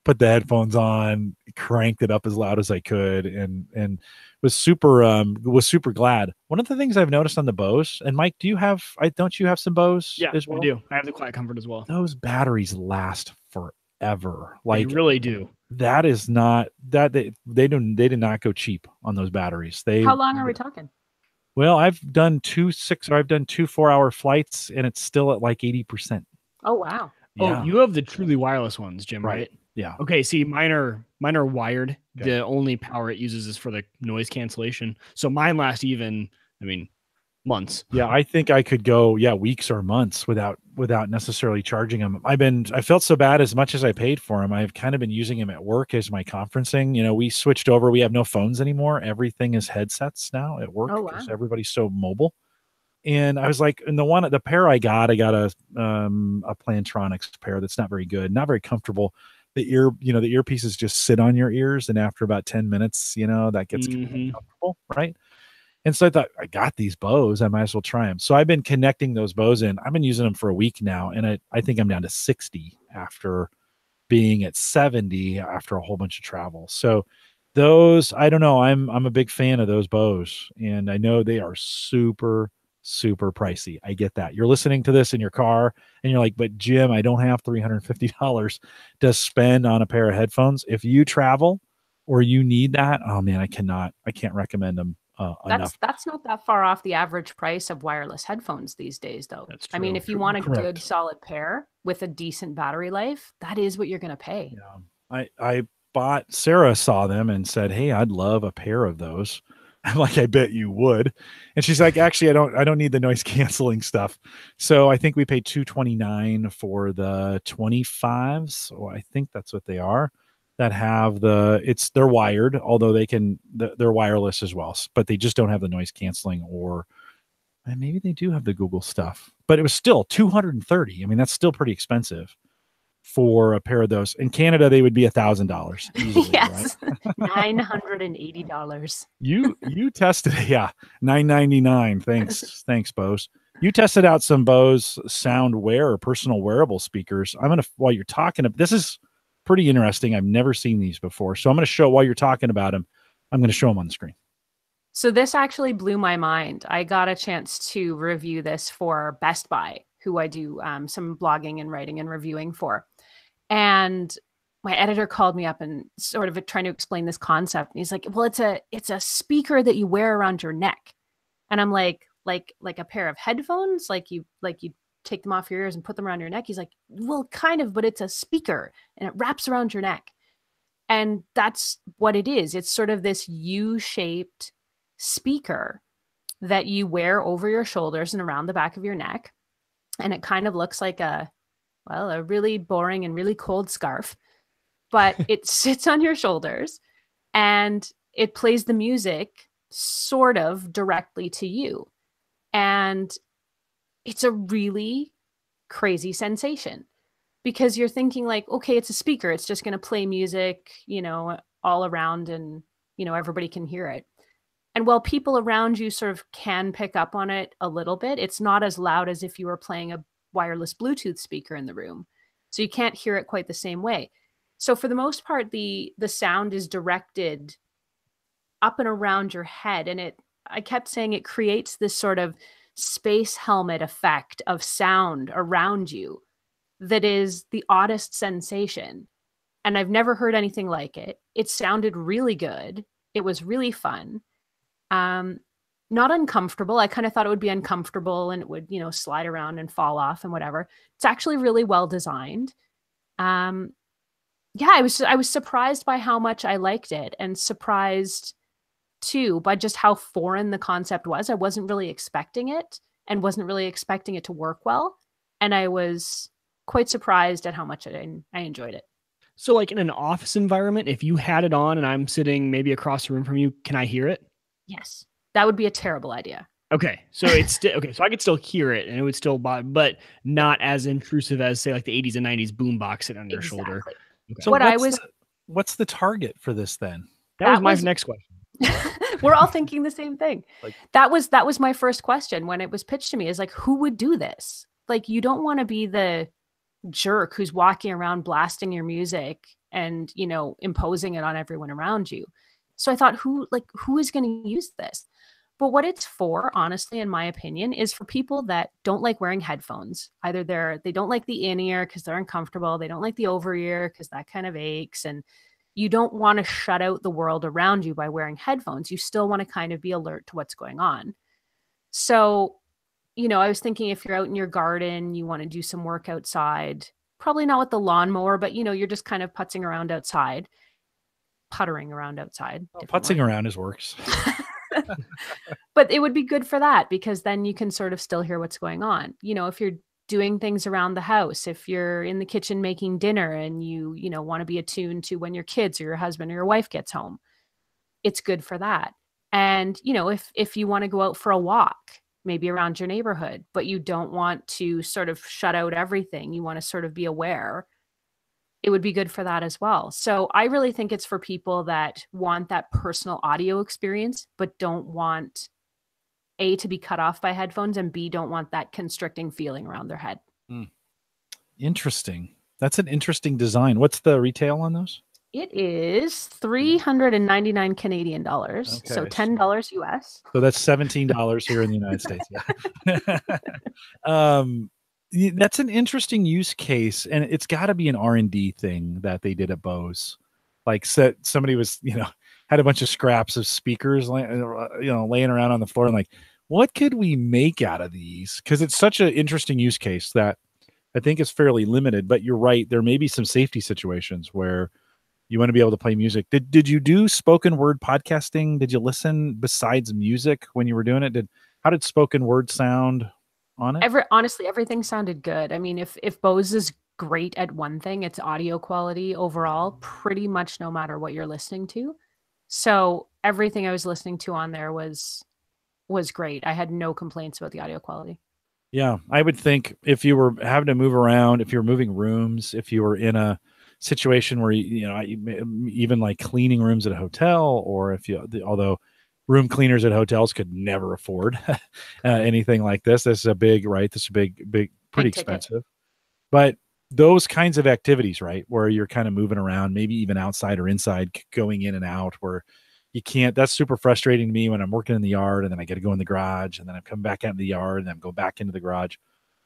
put the headphones on, cranked it up as loud as I could, and was super glad. One of the things I've noticed on the Bose, and Mike, don't you have some Bose? Yeah, as well? I do. I have the Quiet Comfort as well. Those batteries last forever. They really do. That is not that they did not go cheap on those batteries. How long are we talking? Well, I've done 2 4-hour flights and it's still at like 80%. Oh wow. Yeah. Oh, you have the truly wireless ones, Jim, right? Yeah. Okay. See, mine are wired. Okay. The only power it uses is for the noise cancellation. So mine last months. Yeah, I think I could go weeks or months without necessarily charging them. I felt so bad as much as I paid for them. I've kind of been using them at work as my conferencing. We switched over. We have no phones anymore. Everything is headsets now at work because everybody's so mobile. And I was like, and the pair I got a Plantronics pair that's not very good, not very comfortable. The earpieces just sit on your ears, and after about 10 minutes, that gets kind of uncomfortable, right? And so I thought, I got these Bose, I might as well try them. So I've been connecting those Bose in. I've been using them for a week now, and I think I'm down to 60 after being at 70 after a whole bunch of travel. So those, I don't know, I'm a big fan of those Bose, and I know they are super pricey. I get that. You're listening to this in your car and you're like, but Jim, I don't have $350 to spend on a pair of headphones. If you travel or you need that, oh man, I can't recommend them enough. That's not that far off the average price of wireless headphones these days, though. That's true. I mean, if you want a good solid pair with a decent battery life, that is what you're going to pay. Yeah. Sarah saw them and said, hey, I'd love a pair of those. I'm like, I bet you would. And she's like, actually, I don't need the noise canceling stuff. So I think we paid $229 for the 25s. So I think that's what they are, that have they're wired, although they're wireless as well, but they just don't have the noise canceling, or maybe they do have the Google stuff, but it was still $230. I mean, that's still pretty expensive for a pair of those. In Canada, they would be $1,000 easily. Yes, right? $980. You tested it, yeah, $999. Thanks, Bose. You tested out some Bose SoundWear or personal wearable speakers. While you're talking, this is pretty interesting. I've never seen these before, so I'm going to show while you're talking about them. I'm going to show them on the screen. So this actually blew my mind. I got a chance to review this for Best Buy, who I do some blogging and writing and reviewing for. And my editor called me up and sort of trying to explain this concept. And he's like, well, it's a speaker that you wear around your neck. And I'm like a pair of headphones, like you take them off your ears and put them around your neck. He's like, well, kind of, but it's a speaker and it wraps around your neck. And that's what it is. It's sort of this U-shaped speaker that you wear over your shoulders and around the back of your neck. And it kind of looks like a really boring and really cold scarf, but it sits on your shoulders and it plays the music sort of directly to you. And it's a really crazy sensation because you're thinking like, okay, it's a speaker. It's just going to play music, all around and, everybody can hear it. And while people around you sort of can pick up on it a little bit, it's not as loud as if you were playing a wireless Bluetooth speaker in the room. So you can't hear it quite the same way. So for the most part, the sound is directed up and around your head. And I kept saying it creates this sort of space helmet effect of sound around you that is the oddest sensation. And I've never heard anything like it. It sounded really good. It was really fun. Not uncomfortable. I kind of thought it would be uncomfortable and it would, slide around and fall off and whatever. It's actually really well designed. I was surprised by how much I liked it and surprised too by just how foreign the concept was. I wasn't really expecting it and wasn't really expecting it to work well. And I was quite surprised at how much I enjoyed it. So like in an office environment, if you had it on and I'm sitting maybe across the room from you, can I hear it? Yes. That would be a terrible idea. Okay. So it's okay. So I could still hear it and it would still but not as intrusive as say like the 80s and 90s boombox sitting on your shoulder. Okay. So what's the target for this then? That was my next question. We're all thinking the same thing. That was my first question when it was pitched to me, is like, who would do this? Like, you don't want to be the jerk who's walking around blasting your music and, imposing it on everyone around you. So I thought, who is going to use this? But what it's for, honestly, in my opinion, is for people that don't like wearing headphones. Either they don't like the in-ear because they're uncomfortable. They don't like the over-ear because that kind of aches. And you don't want to shut out the world around you by wearing headphones. You still want to kind of be alert to what's going on. So, I was thinking if you're out in your garden, you want to do some work outside, probably not with the lawnmower, but, you're just kind of puttering around outside. Putzing around works. But it would be good for that because then you can sort of still hear what's going on. If you're doing things around the house, if you're in the kitchen making dinner and you want to be attuned to when your kids or your husband or your wife gets home, it's good for that. And, if you want to go out for a walk, maybe around your neighborhood, but you don't want to sort of shut out everything, you want to sort of be aware, it would be good for that as well. So I really think it's for people that want that personal audio experience, but don't want A, to be cut off by headphones, and B, don't want that constricting feeling around their head. Interesting. That's an interesting design. What's the retail on those? It is $399 Canadian dollars. Okay, so $10 US. So that's $17 here in the United States. That's an interesting use case, and it's got to be an R&D thing that they did at Bose. Like somebody was, had a bunch of scraps of speakers, laying around on the floor, and like, what could we make out of these? Because it's such an interesting use case that I think is fairly limited. But you're right, there may be some safety situations where you want to be able to play music. Did you do spoken word podcasting? Did you listen besides music when you were doing it? How did spoken word sound on it? Honestly, everything sounded good. I mean, if Bose is great at one thing, it's audio quality overall, pretty much no matter what you're listening to. So everything I was listening to on there was great. I had no complaints about the audio quality. Yeah, I would think if you were having to move around, if you're moving rooms, if you were in a situation where even like cleaning rooms at a hotel, or although room cleaners at hotels could never afford anything like this. This is a big, pretty expensive. But those kinds of activities, right, where you're kind of moving around, maybe even outside or inside, going in and out, where you can't. That's super frustrating to me when I'm working in the yard and then I got to go in the garage and then I'm coming back out into the yard and then go back into the garage,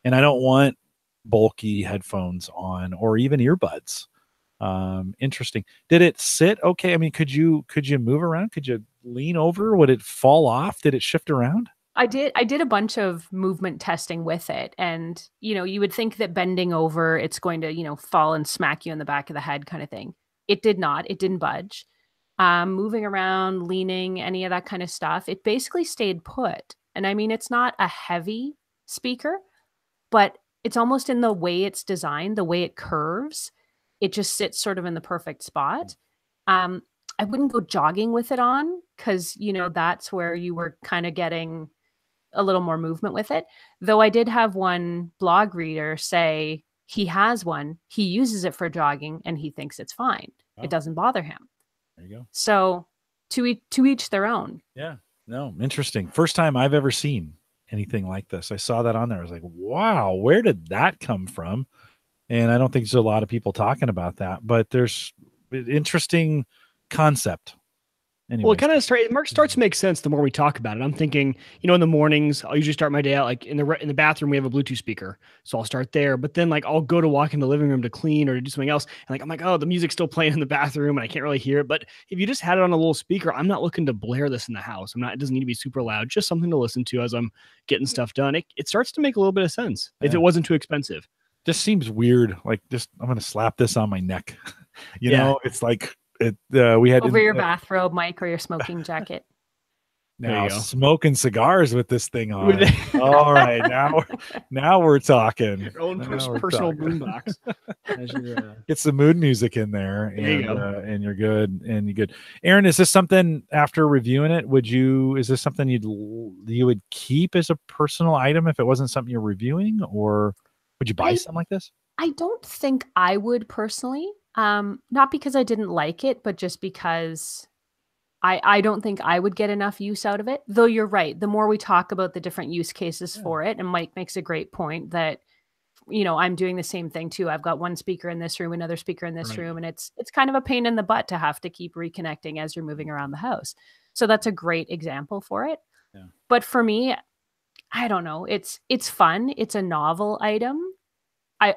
and I don't want bulky headphones on or even earbuds. Interesting. Did it sit okay? I mean, could you move around? Could you lean over? Would it fall off? Did it shift around? I did a bunch of movement testing with it. And, you would think that bending over, it's going to, fall and smack you in the back of the head kind of thing. It did not. It didn't budge. Moving around, leaning, any of that kind of stuff, it basically stayed put. And I mean, it's not a heavy speaker, but it's almost in the way it's designed, the way it curves. It just sits sort of in the perfect spot. I wouldn't go jogging with it on because, that's where you were kind of getting a little more movement with it. Though I did have one blog reader say he has one, he uses it for jogging and he thinks it's fine. Oh. It doesn't bother him. There you go. So to each their own. Yeah. No, interesting. First time I've ever seen anything like this. I saw that on there. I was like, wow, where did that come from? And I don't think there's a lot of people talking about that, but there's an interesting concept. Anyways. Well, it kind of starts to make sense the more we talk about it. I'm thinking, in the mornings, I'll usually start my day out like in the bathroom. We have a Bluetooth speaker, so I'll start there. But then like I'll go to walk in the living room to clean or to do something else, and I'm like, oh, the music's still playing in the bathroom, and I can't really hear it. But if you just had it on a little speaker, I'm not looking to blare this in the house. It doesn't need to be super loud. Just something to listen to as I'm getting stuff done. It starts to make a little bit of sense if it wasn't too expensive. Just seems weird. Like I'm going to slap this on my neck. You know, it's like. We had over your bathrobe, Mike, or your smoking jacket. Now smoking cigars with this thing on. All right, now we're talking. Your own personal boombox. Get some mood music in there, and you're good. And you're good. Aaron, is this something after reviewing it? Is this something you would keep as a personal item if it wasn't something you're reviewing, or would you buy something like this? I don't think I would personally. Not because I didn't like it, but just because I don't think I would get enough use out of it. Though you're right. The more we talk about the different use cases for it, and Mike makes a great point that, I'm doing the same thing too. I've got one speaker in this room, another speaker in this room, and it's kind of a pain in the butt to have to keep reconnecting as you're moving around the house. So that's a great example for it. Yeah. But for me, I don't know. It's fun. It's a novel item.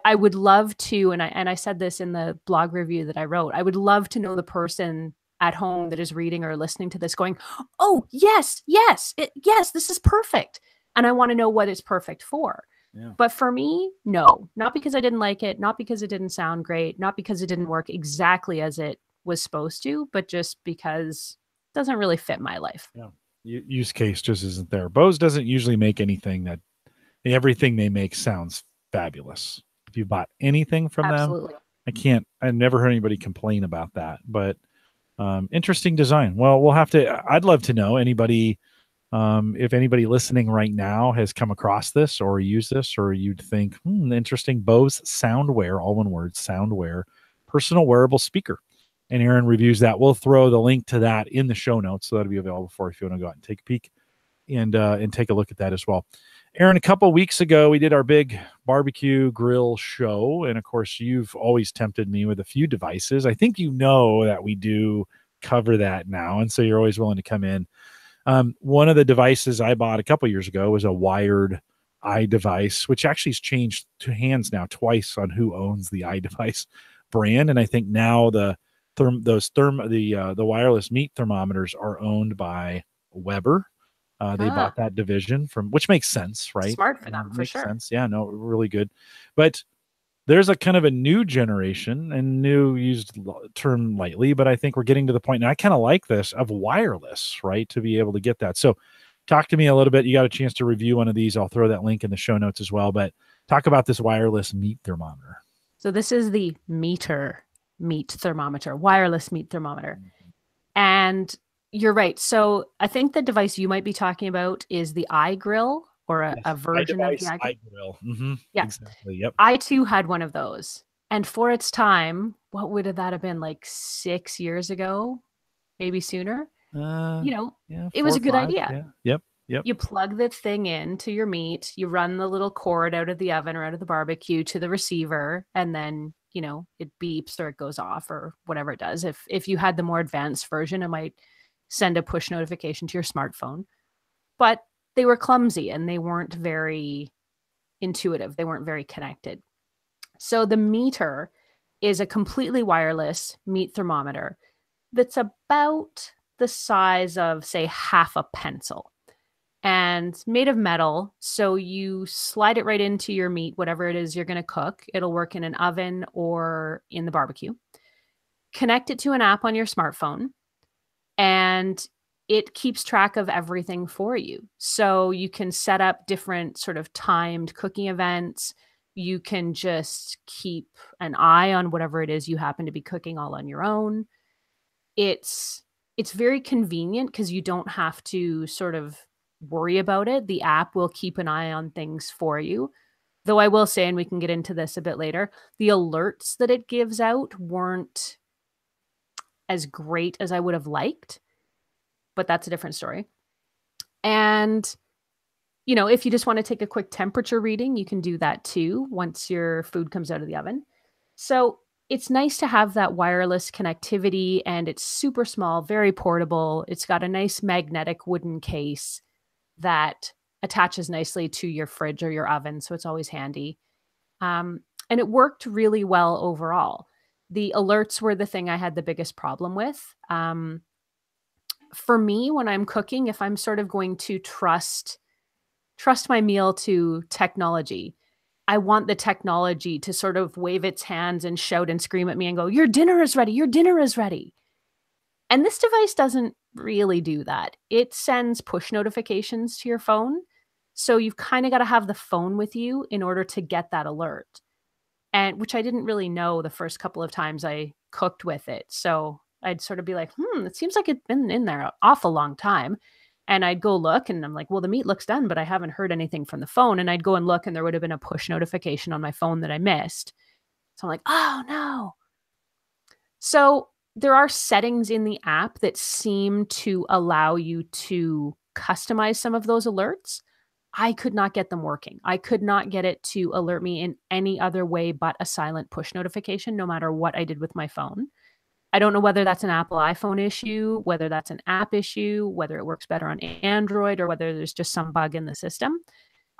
I would love to, and I said this in the blog review that I wrote, I would love to know the person at home that is reading or listening to this going, oh, yes, this is perfect. And I want to know what it's perfect for. Yeah. But for me, no, not because I didn't like it, not because it didn't sound great, not because it didn't work exactly as it was supposed to, but just because it doesn't really fit my life. Yeah. Use case just isn't there. Bose doesn't usually make everything they make sounds fabulous. If you bought anything from them, I never heard anybody complain about that, but interesting design. Well, I'd love to know anybody, if anybody listening right now has come across this or used this, or you'd think, interesting. Bose Soundwear, all one word, Soundwear, personal wearable speaker. And Aaron reviews that. We'll throw the link to that in the show notes, so that'll be available for if you want to go out and take a peek and take a look at that as well. Aaron, a couple of weeks ago, we did our big barbecue grill show. And of course, you've always tempted me with a few devices. I think you know that we do cover that now. And so you're always willing to come in. One of the devices I bought a couple of years ago was a wired iDevice, which actually has changed to hands now twice on who owns the iDevice brand. And I think now the wireless meat thermometers are owned by Weber. They bought that division which makes sense, right? Smart for them, for sure. Sense. Yeah, no, really good. But there's a kind of a new generation, and new used term lightly, but I think we're getting to the point, and I kind of like this, of wireless, right? To be able to get that. So talk to me a little bit. You got a chance to review one of these. I'll throw that link in the show notes as well, but talk about this wireless meat thermometer. So this is the meat thermometer, wireless meat thermometer. And you're right. So I think the device you might be talking about is the iGrill, or a version of the iGrill. Mm-hmm. Yeah, exactly. Yep. I too had one of those, and for its time, what would that have been, like 6 years ago, maybe sooner? It was a good idea. Yeah. Yep. You plug the thing into your meat, you run the little cord out of the oven or out of the barbecue to the receiver, and then it beeps or it goes off or whatever it does. If you had the more advanced version, it might send a push notification to your smartphone. But they were clumsy and they weren't very intuitive. They weren't very connected. So the meter is a completely wireless meat thermometer that's about the size of, say, half a pencil and made of metal. So you slide it right into your meat, whatever it is you're going to cook. It'll work in an oven or in the barbecue. Connect it to an app on your smartphone, and it keeps track of everything for you. So you can set up different sort of timed cooking events. You can just keep an eye on whatever it is you happen to be cooking all on your own. It's very convenient because you don't have to sort of worry about it. The app will keep an eye on things for you. Though I will say, and we can get into this a bit later, the alerts that it gives out weren't as great as I would have liked, but that's a different story. And, if you just want to take a quick temperature reading, you can do that too once your food comes out of the oven. So it's nice to have that wireless connectivity, and it's super small, very portable. It's got a nice magnetic wooden case that attaches nicely to your fridge or your oven, so it's always handy. And it worked really well overall. The alerts were the thing I had the biggest problem with. For me, when I'm cooking, if I'm sort of going to trust my meal to technology, I want the technology to sort of wave its hands and shout and scream at me and go, "Your dinner is ready. Your dinner is ready." And this device doesn't really do that. It sends push notifications to your phone. So you've kind of got to have the phone with you in order to get that alert. And which I didn't really know the first couple of times I cooked with it. So I'd sort of be like, it seems like it's been in there an awful long time. And I'd go look and I'm like, well, the meat looks done, but I haven't heard anything from the phone. And I'd go and look and there would have been a push notification on my phone that I missed. So I'm like, oh no. So there are settings in the app that seem to allow you to customize some of those alerts. I could not get them working. I could not get it to alert me in any other way but a silent push notification, no matter what I did with my phone. I don't know whether that's an Apple iPhone issue, whether that's an app issue, whether it works better on Android, or whether there's just some bug in the system.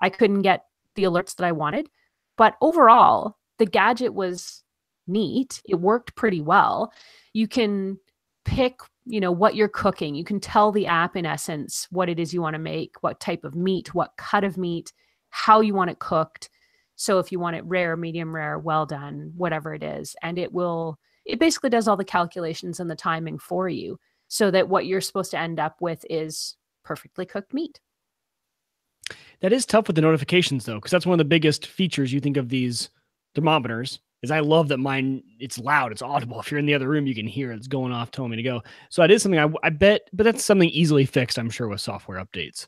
I couldn't get the alerts that I wanted. But overall, the gadget was neat. It worked pretty well. You can pick, what you're cooking. You can tell the app, in essence, what it is you want to make, what type of meat, what cut of meat, how you want it cooked. So if you want it rare, medium rare, well done, whatever it is, and it basically does all the calculations and the timing for you so that what you're supposed to end up with is perfectly cooked meat. That is tough with the notifications, though, because that's one of the biggest features you think of these thermometers. Is I love that mine, it's loud, it's audible. If you're in the other room, you can hear it's going off, telling me to go. So that is something I bet, but that's something easily fixed, I'm sure, with software updates.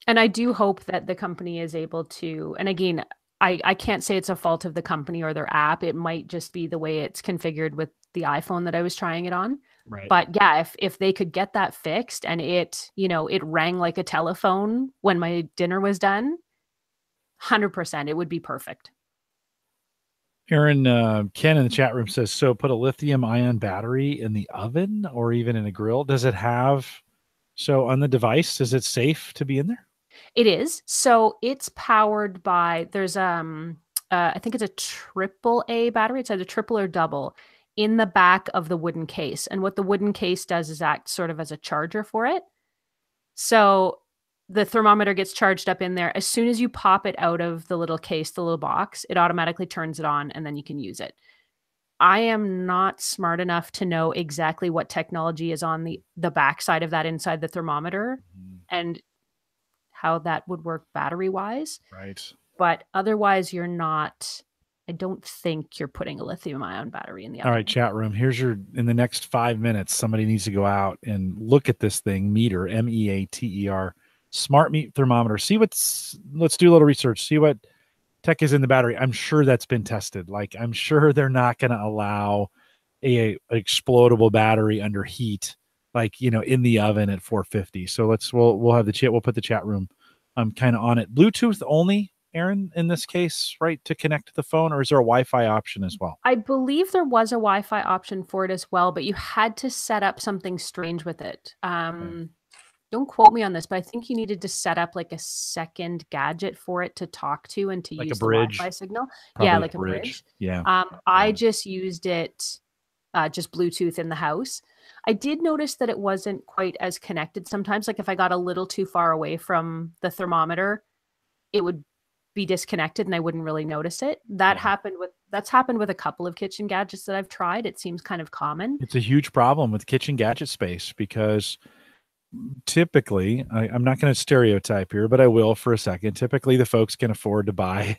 And I do hope that the company is able to, and again, I can't say it's a fault of the company or their app. It might just be the way it's configured with the iPhone that I was trying it on. Right. But yeah, if they could get that fixed and it rang like a telephone when my dinner was done, 100%, it would be perfect. Aaron, Ken in the chat room says, so put a lithium ion battery in the oven or even in a grill. Does it have, so on the device, is it safe to be in there? It is. So it's powered by, there's, I think it's a AAA battery. It's either triple or double in the back of the wooden case. And what the wooden case does is act sort of as a charger for it. So the thermometer gets charged up in there. As soon as you pop it out of the little case, the little box, it automatically turns it on and then you can use it. I am not smart enough to know exactly what technology is on the back side of that inside the thermometer and how that would work battery wise. Right. But otherwise I don't think you're putting a lithium ion battery in the oven. All right, chat room. In the next 5 minutes, somebody needs to go out and look at this thing, Meter, MEATER, smart meat thermometer. Let's do a little research. See what tech is in the battery. I'm sure that's been tested. Like, I'm sure they're not going to allow a explodable battery under heat, like, in the oven at 450. So we'll have the chat. We'll put the chat room kind of on it. Bluetooth only, Aaron, in this case, right, to connect to the phone, or is there a Wi-Fi option as well? I believe there was a Wi-Fi option for it as well, but you had to set up something strange with it. Okay. don't quote me on this, but I think you needed to set up like a second gadget for it to talk to and to like use a bridge. the Wi-Fi signal. Probably Yeah, like a bridge. Yeah. I just used it just Bluetooth in the house. I did notice that it wasn't quite as connected sometimes. Like if I got a little too far away from the thermometer, it would be disconnected and I wouldn't really notice it. That's happened with a couple of kitchen gadgets that I've tried. It seems kind of common. It's a huge problem with kitchen gadget space because typically, I'm not going to stereotype here, but I will for a second. Typically, the folks can afford to buy,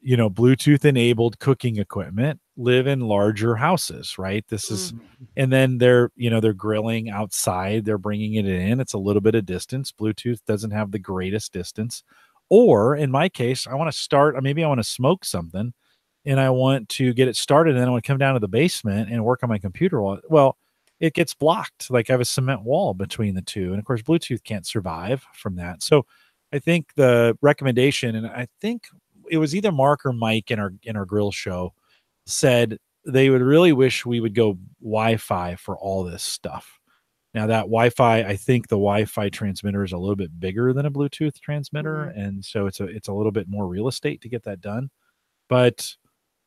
Bluetooth enabled cooking equipment, live in larger houses, right? This is, and then they're grilling outside, they're bringing it in. It's a little bit of distance. Bluetooth doesn't have the greatest distance. Or in my case, I want to start, maybe I want to smoke something and I want to get it started. And then I want to come down to the basement and work on my computer. Well, it gets blocked. Like I have a cement wall between the two. And of course, Bluetooth can't survive from that. So I think the recommendation, and I think it was either Mark or Mike in our grill show, said they would really wish we would go Wi-Fi for all this stuff. Now that Wi-Fi, I think the Wi-Fi transmitter is a little bit bigger than a Bluetooth transmitter. And so it's a little bit more real estate to get that done. But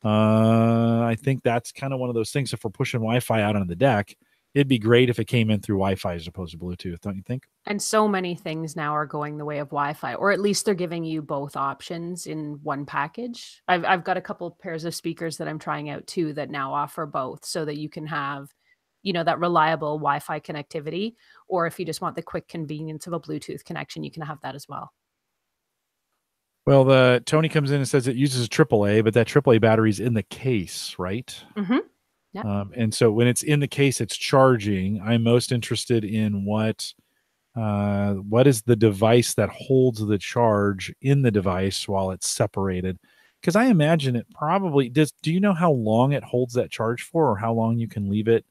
I think that's kind of one of those things. If we're pushing Wi-Fi out on the deck, it'd be great if it came in through Wi-Fi as opposed to Bluetooth, don't you think? And so many things now are going the way of Wi-Fi, or at least they're giving you both options in one package. I've got a couple pairs of speakers that I'm trying out too that now offer both, so that you can have, that reliable Wi-Fi connectivity, or if you just want the quick convenience of a Bluetooth connection, you can have that as well. Well, Tony comes in and says it uses AAA, but that AAA battery is in the case, right? Mm-hmm. Yeah. And so when it's in the case, it's charging. I'm most interested in what is the device that holds the charge in the device while it's separated? Because I imagine it probably does. Do you know how long it holds that charge for, or how long you can leave it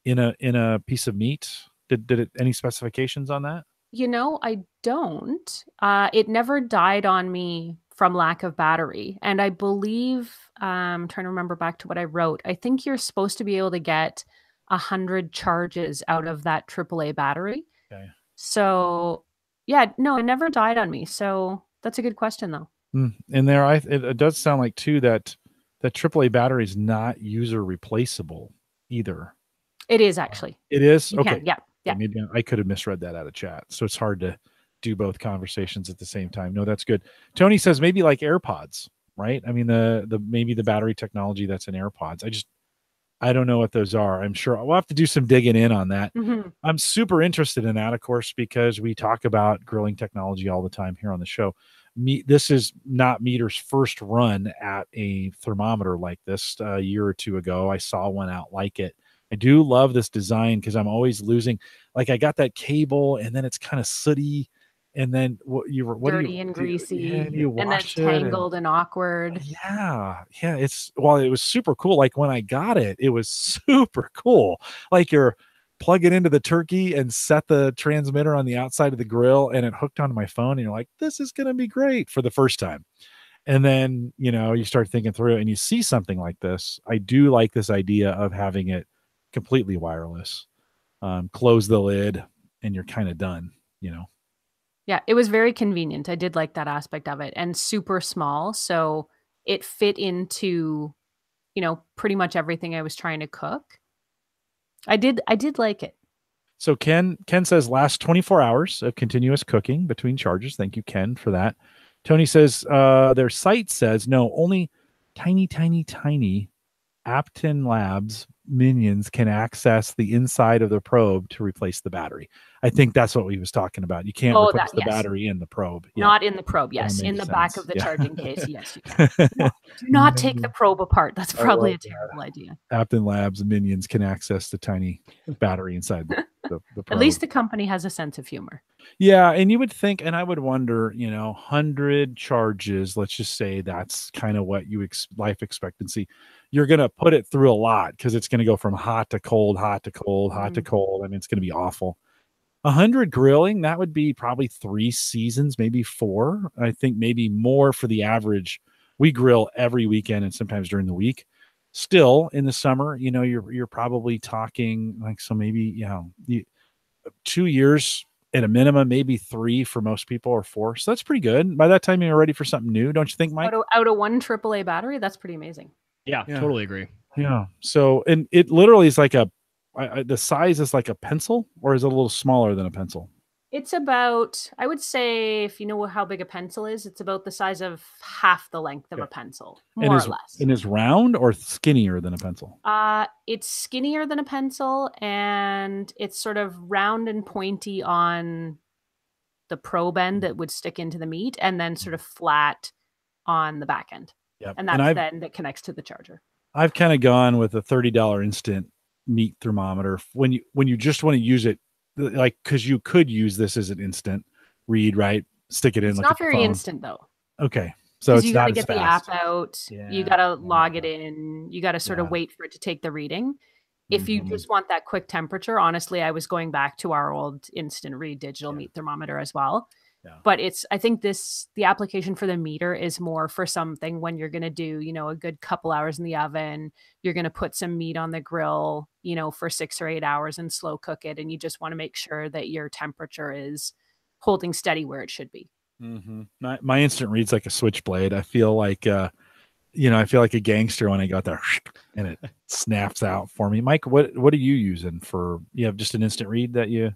in a piece of meat? Did it any specifications on that? I don't. It never died on me from lack of battery. And I believe, I'm trying to remember back to what I wrote. I think you're supposed to be able to get 100 charges out of that AAA battery. Okay. So, yeah, no, it never died on me. So that's a good question, though. And it does sound like too that AAA battery is not user replaceable either. It is actually. It is? You okay. Can, yeah. Yeah. Maybe I could have misread that out of chat. So it's hard to do both conversations at the same time. No, that's good. Tony says maybe like AirPods, right? I mean, maybe the battery technology that's in AirPods. I don't know what those are. I'm sure we'll have to do some digging in on that. Mm-hmm. I'm super interested in that, of course, because we talk about grilling technology all the time here on the show. This is not Meter's first run at a thermometer like this. A year or two ago, I saw one out like it. I do love this design because I'm always losing. Like I got that cable and then it's kind of sooty, and then dirty and greasy, and you and then tangled and awkward. Yeah. It was super cool. Like when I got it, it was super cool. Like you're plug it into the turkey and set the transmitter on the outside of the grill, and it hooked onto my phone. And you're like, this is going to be great for the first time. And then, you start thinking through it and you see something like this. I do like this idea of having it completely wireless. Close the lid and you're kind of done, Yeah, it was very convenient. I did like that aspect of it, and super small. So it fit into, pretty much everything I was trying to cook. I did like it. So Ken says last 24 hours of continuous cooking between charges. Thank you, Ken, for that. Tony says their site says no, only tiny Apton Labs minions can access the inside of the probe to replace the battery. I think that's what we was talking about. You can't replace the battery in the probe. Not in the probe, yes. In the back of the charging case, yes, you can. No, do not take the probe apart. That's probably a terrible idea. Apton Labs minions can access the tiny battery inside the probe. At least the company has a sense of humor. Yeah, and you would think, and I would wonder, 100 charges, let's just say that's kind of what life expectancy. You're going to put it through a lot because it's going to go from hot to cold, hot to cold, hot to cold. I mean, it's going to be awful. 100 grilling, that would be probably 3 seasons, maybe 4. I think maybe more for the average. We grill every weekend and sometimes during the week. Still in the summer, you're probably talking like, so maybe, 2 years at a minimum, maybe 3 for most people, or 4. So that's pretty good. By that time, you're ready for something new, don't you think, Mike? Out of one AAA battery, that's pretty amazing. Yeah, totally agree. Yeah. So, and it literally is like the size is like a pencil, or is it a little smaller than a pencil? It's about, I would say, if you know how big a pencil is, it's about the size of half the length of a pencil, more or less. And is round or skinnier than a pencil? It's skinnier than a pencil, and it's sort of round and pointy on the probe end that would stick into the meat, and then sort of flat on the back end. Yep. And that's then that connects to the charger. I've kind of gone with a $30 instant meat thermometer when you just want to use it, like, because you could use this as an instant read, right? Stick it in. It's not very instant though. Okay. So it's you got to get the app out. Yeah. You got to log it in. You got to sort of wait for it to take the reading. If you just want that quick temperature, honestly, I was going back to our old instant read digital meat thermometer as well. Yeah. But I think the application for the meter is more for something when you're going to do, a good couple hours in the oven, you're going to put some meat on the grill, for 6 or 8 hours and slow cook it. And you just want to make sure that your temperature is holding steady where it should be. Mm-hmm. My instant read's like a switchblade. I feel like, I feel like a gangster when I got there and it snaps out for me. Mike, what are you using for, you have just an instant read that you?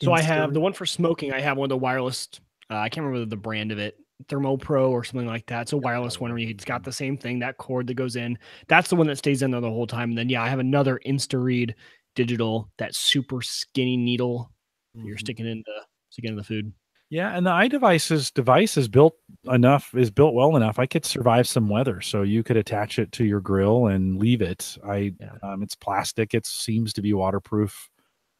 So I have the one for smoking. I have one of the wireless. I can't remember the brand of it, ThermoPro or something like that. It's a wireless one where it's got the same thing, that cord that goes in. That's the one that stays in there the whole time. And then I have another InstaRead digital, that super skinny needle you're sticking in the food. Yeah, and the iDevices device is built well enough. I could survive some weather, so you could attach it to your grill and leave it. It's plastic. It seems to be waterproof.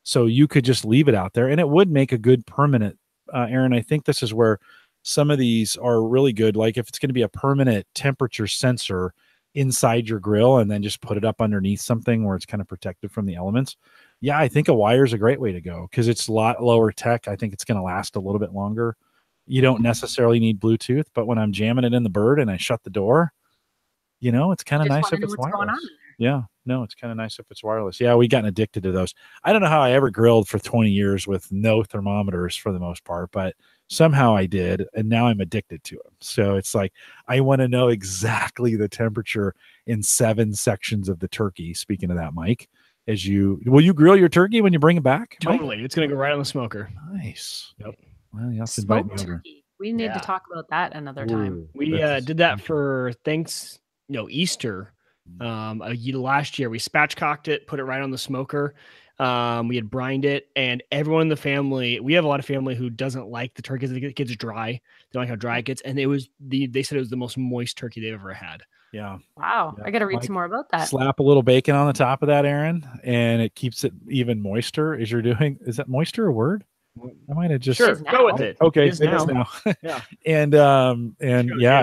So you could just leave it out there, and it would make a good permanent. Aaron, I think this is where some of these are really good. Like if it's going to be a permanent temperature sensor inside your grill, and then just put it up underneath something where it's kind of protected from the elements. Yeah, I think a wire is a great way to go because it's a lot lower tech. I think it's going to last a little bit longer. You don't necessarily need Bluetooth, but when I'm jamming it in the bird and I shut the door, it's kind of nice if it's wireless. Yeah, no, it's kind of nice if it's wireless. Yeah, we gotten addicted to those. I don't know how I ever grilled for 20 years with no thermometers for the most part, but somehow I did, and now I'm addicted to them. So it's like I want to know exactly the temperature in 7 sections of the turkey. Speaking of that, Mike, will you grill your turkey when you bring it back? Totally, Mike? It's gonna go right on the smoker. Nice. Yep. Well, you have to invite me over. We need to talk about that another time. We did that for Easter. Last year we spatchcocked it, put it right on the smoker. We had brined it, and everyone in the family, we have a lot of family who doesn't like the turkey. It gets dry. They don't like how dry it gets. And they said it was the most moist turkey they've ever had. Yeah. Wow. Yeah. I got to read some more about that. Slap a little bacon on the top of that, Aaron, and it keeps it even moister as you're doing. Is that moisture a word? I might have just go with it. Okay. It is now. Yeah. and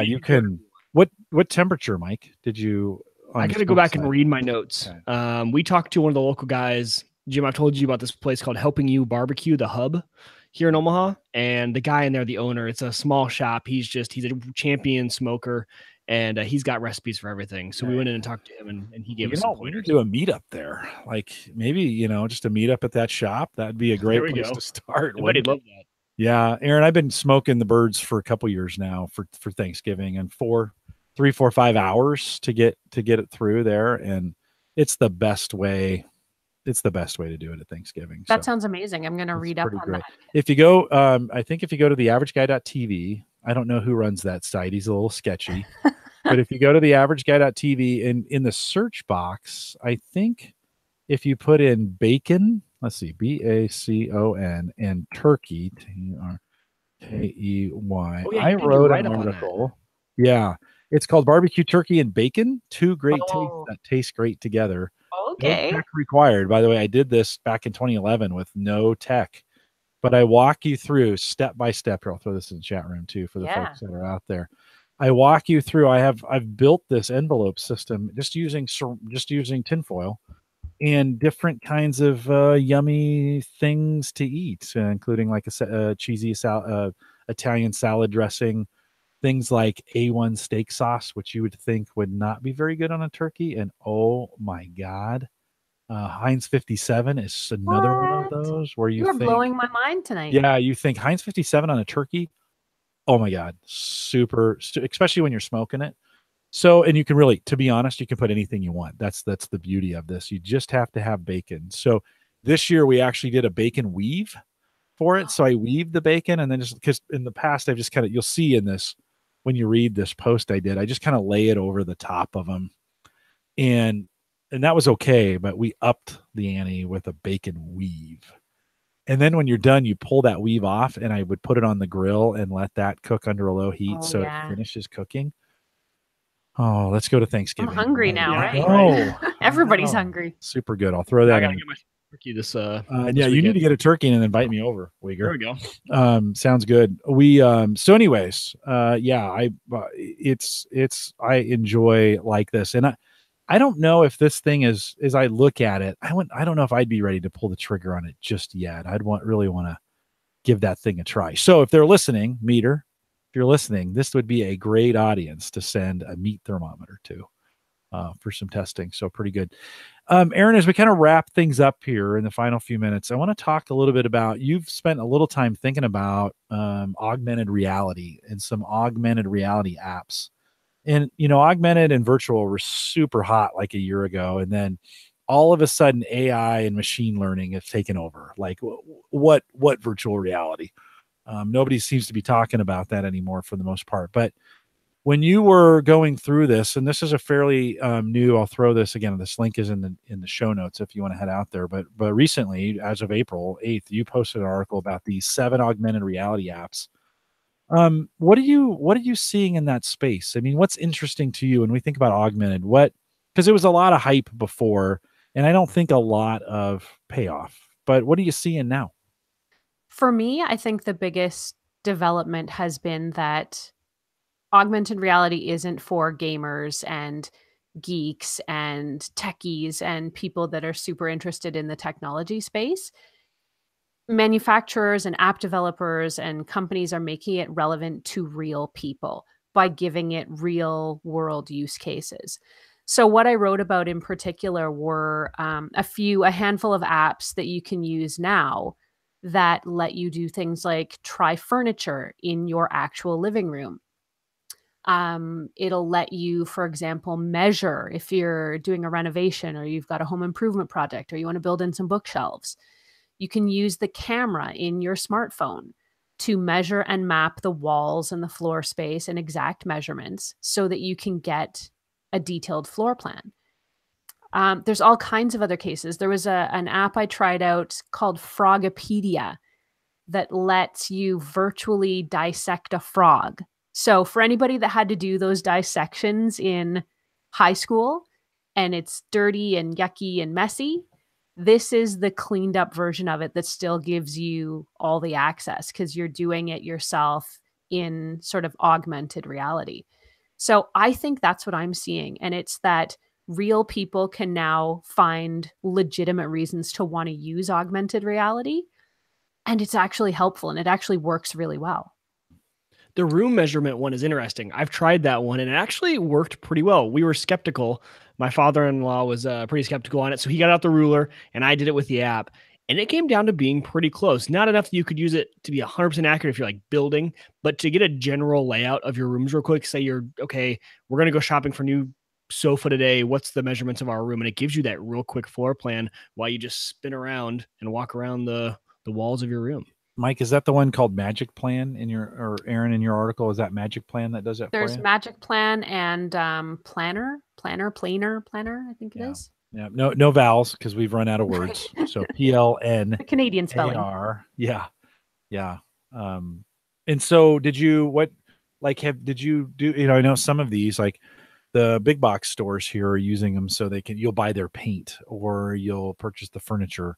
you can, what temperature, Mike, did you? I got to go back and read my notes. Okay. We talked to one of the local guys, Jim. I told you about this place called Helping You Barbecue, the Hub here in Omaha. And the guy in there, the owner, it's a small shop. He's a champion smoker, and he's got recipes for everything. So we went in and talked to him, and he gave us some pointers. We need to do a meetup there. Like maybe, just a meetup at that shop. That'd be a great place to start. Everybody'd love that. Yeah. Aaron, I've been smoking the birds for a couple years now for Thanksgiving, and 3, 4, 5 hours to get it through there. And it's the best way. It's the best way to do it at Thanksgiving. That sounds amazing. I'm going to read up on that. If you go, I think if you go to theaverageguy.tv, I don't know who runs that site. He's a little sketchy, but if you go to theaverageguy.tv and in the search box, I think if you put in bacon, let's see, BACON and turkey, TRKEY. I wrote an article. Yeah. It's called Barbecue Turkey and Bacon. 2 great tastes that taste great together. Okay. No tech required. By the way, I did this back in 2011 with no tech, but I walk you through step by step. Here, I'll throw this in the chat room too for the folks that are out there. I walk you through. I've built this envelope system just using tinfoil and different kinds of yummy things to eat, including like a cheesy Italian salad dressing. Things like A1 steak sauce, which you would think would not be very good on a turkey. And oh my God, Heinz 57 is another one of those where you are think, blowing my mind tonight. Yeah, you think Heinz 57 on a turkey. Oh my God, especially when you're smoking it. So, and you can really, to be honest, you can put anything you want. That's the beauty of this. You just have to have bacon. So this year we actually did a bacon weave for it. So I weaved the bacon, and then just because in the past I've just kind of, you'll see in this when you read this post I did, I just kind of lay it over the top of them, and that was okay. But we upped the ante with a bacon weave. And then when you're done, you pull that weave off, and I would put it on the grill and let that cook under a low heat so it finishes cooking. Oh, let's go to Thanksgiving. I'm hungry now, right? Oh, everybody's hungry. Super good. I'll throw that I gotta in. get my turkey this. Yeah, you need to get a turkey and invite me over, Uyghur. There we go. Sounds good. We so anyways, yeah, I enjoy like this, and I don't know if this thing is, as I look at it, I don't know if I'd be ready to pull the trigger on it just yet. Really want to give that thing a try. So if they're listening, Meter, if you're listening, this would be a great audience to send a meat thermometer to for some testing. So pretty good. Aaron, as we kind of wrap things up here in the final few minutes, I want to talk a little bit about, you've spent a little time thinking about augmented reality and some augmented reality apps. And, augmented and virtual were super hot like a year ago. And then all of a sudden AI and machine learning have taken over. Like what virtual reality? Nobody seems to be talking about that anymore for the most part. But when you were going through this, and this is a fairly new, I'll throw this again. This link is in the show notes if you want to head out there. But recently, as of April 8th, you posted an article about these 7 augmented reality apps. What are you seeing in that space? I mean, what's interesting to you when we think about augmented? Because it was a lot of hype before, and I don't think a lot of payoff. But what are you seeing now? For me, I think the biggest development has been that augmented reality isn't for gamers and geeks and techies and people that are super interested in the technology space. Manufacturers and app developers and companies are making it relevant to real people by giving it real world use cases. So what I wrote about in particular were a handful of apps that you can use now that let you do things like try furniture in your actual living room. It'll let you, for example, measure if you're doing a renovation or you've got a home improvement project or you want to build in some bookshelves. You can use the camera in your smartphone to measure and map the walls and the floor space and exact measurements so that you can get a detailed floor plan. There's all kinds of other cases. There was an app I tried out called Frogopedia that lets you virtually dissect a frog. So for anybody that had to do those dissections in high school and it's dirty and yucky and messy, this is the cleaned up version of it that still gives you all the access because you're doing it yourself in sort of augmented reality. So I think that's what I'm seeing. And it's that real people can now find legitimate reasons to want to use augmented reality. And it's actually helpful and it actually works really well. The room measurement one is interesting. I've tried that one and it actually worked pretty well. We were skeptical. My father-in-law was pretty skeptical on it. So he got out the ruler and I did it with the app. And it came down to being pretty close. Not enough that you could use it to be 100% accurate if you're like building, but to get a general layout of your rooms real quick, say we're going to go shopping for new sofa today. What's the measurements of our room? And it gives you that real quick floor plan while you just spin around and walk around the walls of your room. Mike, is that the one called Magic Plan or Aaron in your article? Is that Magic Plan that does that for you? There's Magic Plan and Planner, I think it is. Yeah, no vowels because we've run out of words. So PLN. The Canadian spelling. AR. Yeah. And so did you do, I know some of these, like the big box stores here are using them so you'll buy their paint or you'll purchase the furniture.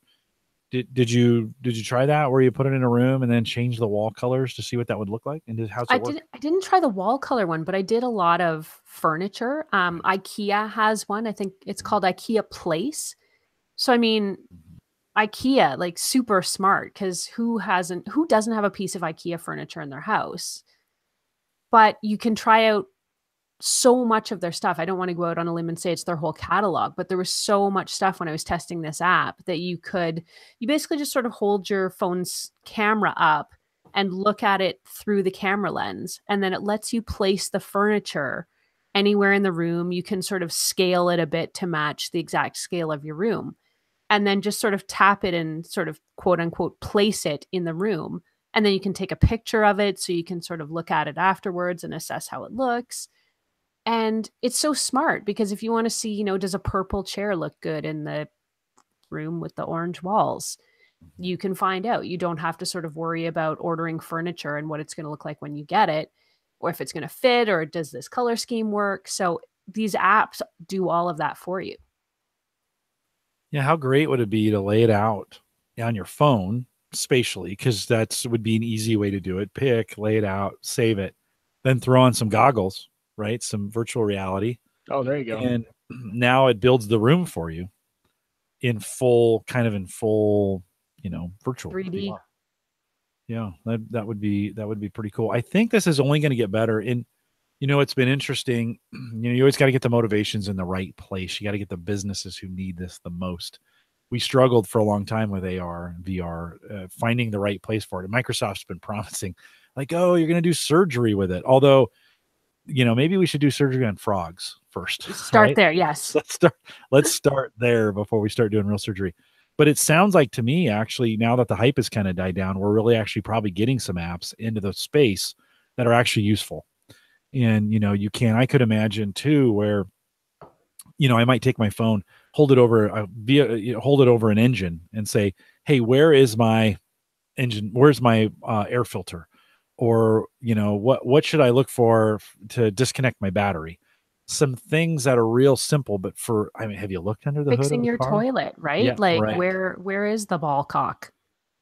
Did you try that where you put it in a room and then change the wall colors to see what that would look like? And how's it work? I didn't try the wall color one, but I did a lot of furniture. IKEA has one. I think it's called IKEA Place. So I mean, IKEA, like super smart, because who doesn't have a piece of IKEA furniture in their house? But you can try out so much of their stuff. I don't want to go out on a limb and say it's their whole catalog, but there was so much stuff when I was testing this app that you basically just sort of hold your phone's camera up and look at it through the camera lens. And then it lets you place the furniture anywhere in the room. You can sort of scale it a bit to match the exact scale of your room. And then just sort of tap it and sort of quote unquote place it in the room. And then you can take a picture of it so you can sort of look at it afterwards and assess how it looks. And it's so smart because if you want to see, does a purple chair look good in the room with the orange walls? You can find out. You don't have to sort of worry about ordering furniture and what it's going to look like when you get it, or if it's going to fit, or does this color scheme work? So these apps do all of that for you. Yeah, how great would it be to lay it out on your phone spatially? Because would be an easy way to do it. Pick, lay it out, save it, then throw on some goggles, right? Some virtual reality. Oh, there you go. And now it builds the room for you in full, virtual 3D. VR. Yeah, that would be pretty cool. I think this is only going to get better. And it's been interesting. You always got to get the motivations in the right place. You got to get the businesses who need this the most. We struggled for a long time with AR and VR, finding the right place for it. And Microsoft's been promising, like, oh, you're going to do surgery with it. Although, maybe we should do surgery on frogs first. Start right? there, yes. Let's start there before we start doing real surgery. But it sounds like to me, actually, now that the hype has kind of died down, we're really actually probably getting some apps into the space that are actually useful. And, I could imagine too, where, I might take my phone, hold it over an engine and say, hey, where is my engine? Where's my air filter? Or, what should I look for to disconnect my battery? Some things that are real simple, but have you looked under the hood of Fixing the your car? toilet, right? Yeah, like right. where is the ball cock?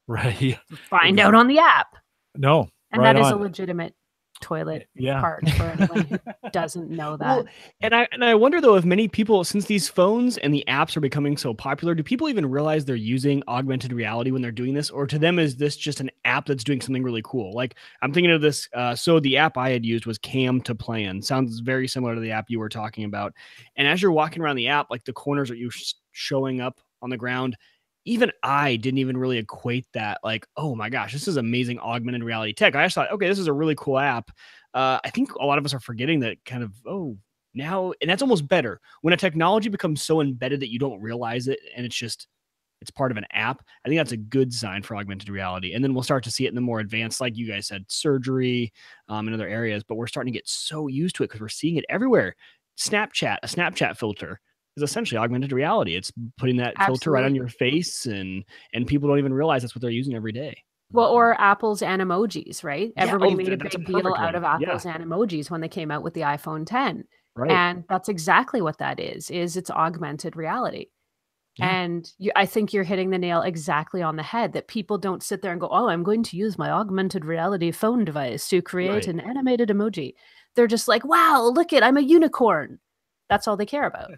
Right. Find out on the app. No. And right that is on. a legitimate toilet Yeah. part for anyone who doesn't know that. Well, and I wonder though, if many people, since these phones and the apps are becoming so popular, do people even realize they're using augmented reality when they're doing this? Or to them, is this just an app that's doing something really cool? Like I'm thinking of this. So the app I had used was Cam to Plan. Sounds very similar to the app you were talking about. And as you're walking around the app, like the corners are you showing up on the ground. Even I didn't even really equate that, like, oh my gosh, this is amazing augmented reality tech. I just thought, okay, this is a really cool app. I think a lot of us are forgetting that kind of, now, and that's almost better. When a technology becomes so embedded that you don't realize it and it's part of an app, I think that's a good sign for augmented reality. And then we'll start to see it in the more advanced, like you guys said, surgery and other areas, but we're starting to get so used to it because we're seeing it everywhere. A Snapchat filter is essentially augmented reality. It's putting that filter right on your face, and people don't even realize that's what they're using every day. Well, or Apple's Animojis, right? Yeah, Everybody made a big deal out of Apple's Animojis when they came out with the iPhone 10. Right. And that's exactly what that is it's augmented reality. Yeah. And I think you're hitting the nail exactly on the head, that people don't sit there and go, oh, I'm going to use my augmented reality phone device to create an animated emoji. They're just like, wow, look it, I'm a unicorn. That's all they care about.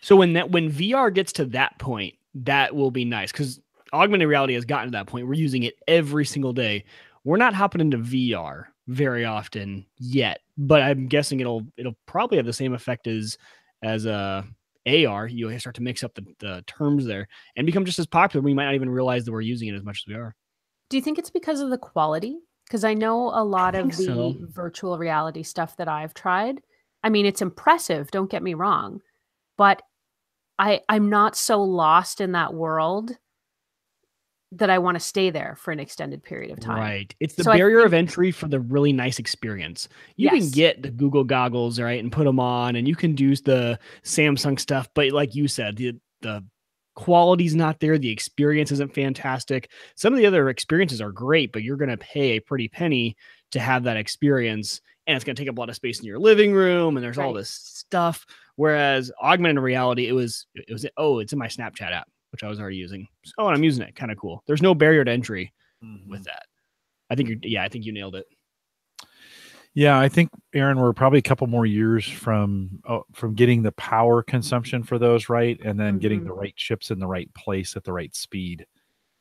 So when VR gets to that point, that will be nice, because augmented reality has gotten to that point. We're using it every single day. We're not hopping into VR very often yet, but I'm guessing it'll probably have the same effect as AR. You start to mix up the terms there and become just as popular. We might not even realize that we're using it as much as we are. Do you think it's because of the quality? Because I know a lot of the virtual reality stuff that I've tried. I mean, it's impressive, don't get me wrong, but I'm not so lost in that world that I want to stay there for an extended period of time. Right. It's the barrier of entry for the really nice experience. You can get the Google goggles, right, and put them on, and you can do the Samsung stuff. But like you said, the quality's not there. The experience isn't fantastic. Some of the other experiences are great, but you're going to pay a pretty penny to have that experience. And it's going to take up a lot of space in your living room. And there's all this stuff. Whereas augmented reality, it was, it's in my Snapchat app, which I was already using. So I'm using it. Kind of cool. There's no barrier to entry with that. I think you nailed it. Yeah, I think, Aaron, we're probably a couple more years from getting the power consumption for those right, and then getting the right chips in the right place at the right speed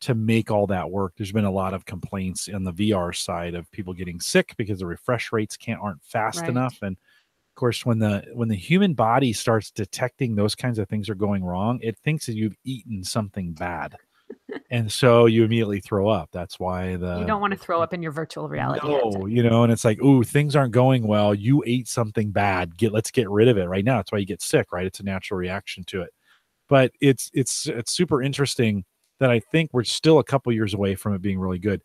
to make all that work. There's been a lot of complaints on the VR side of people getting sick because the refresh rates aren't fast enough. And of course, when the human body starts detecting those kinds of things are going wrong, it thinks that you've eaten something bad. And so you immediately throw up. That's why you don't want to throw up in your virtual reality headset. And it's like, ooh, things aren't going well. You ate something bad. Let's get rid of it right now. That's why you get sick, right? It's a natural reaction to it. But it's super interesting that I think we're still a couple years away from it being really good.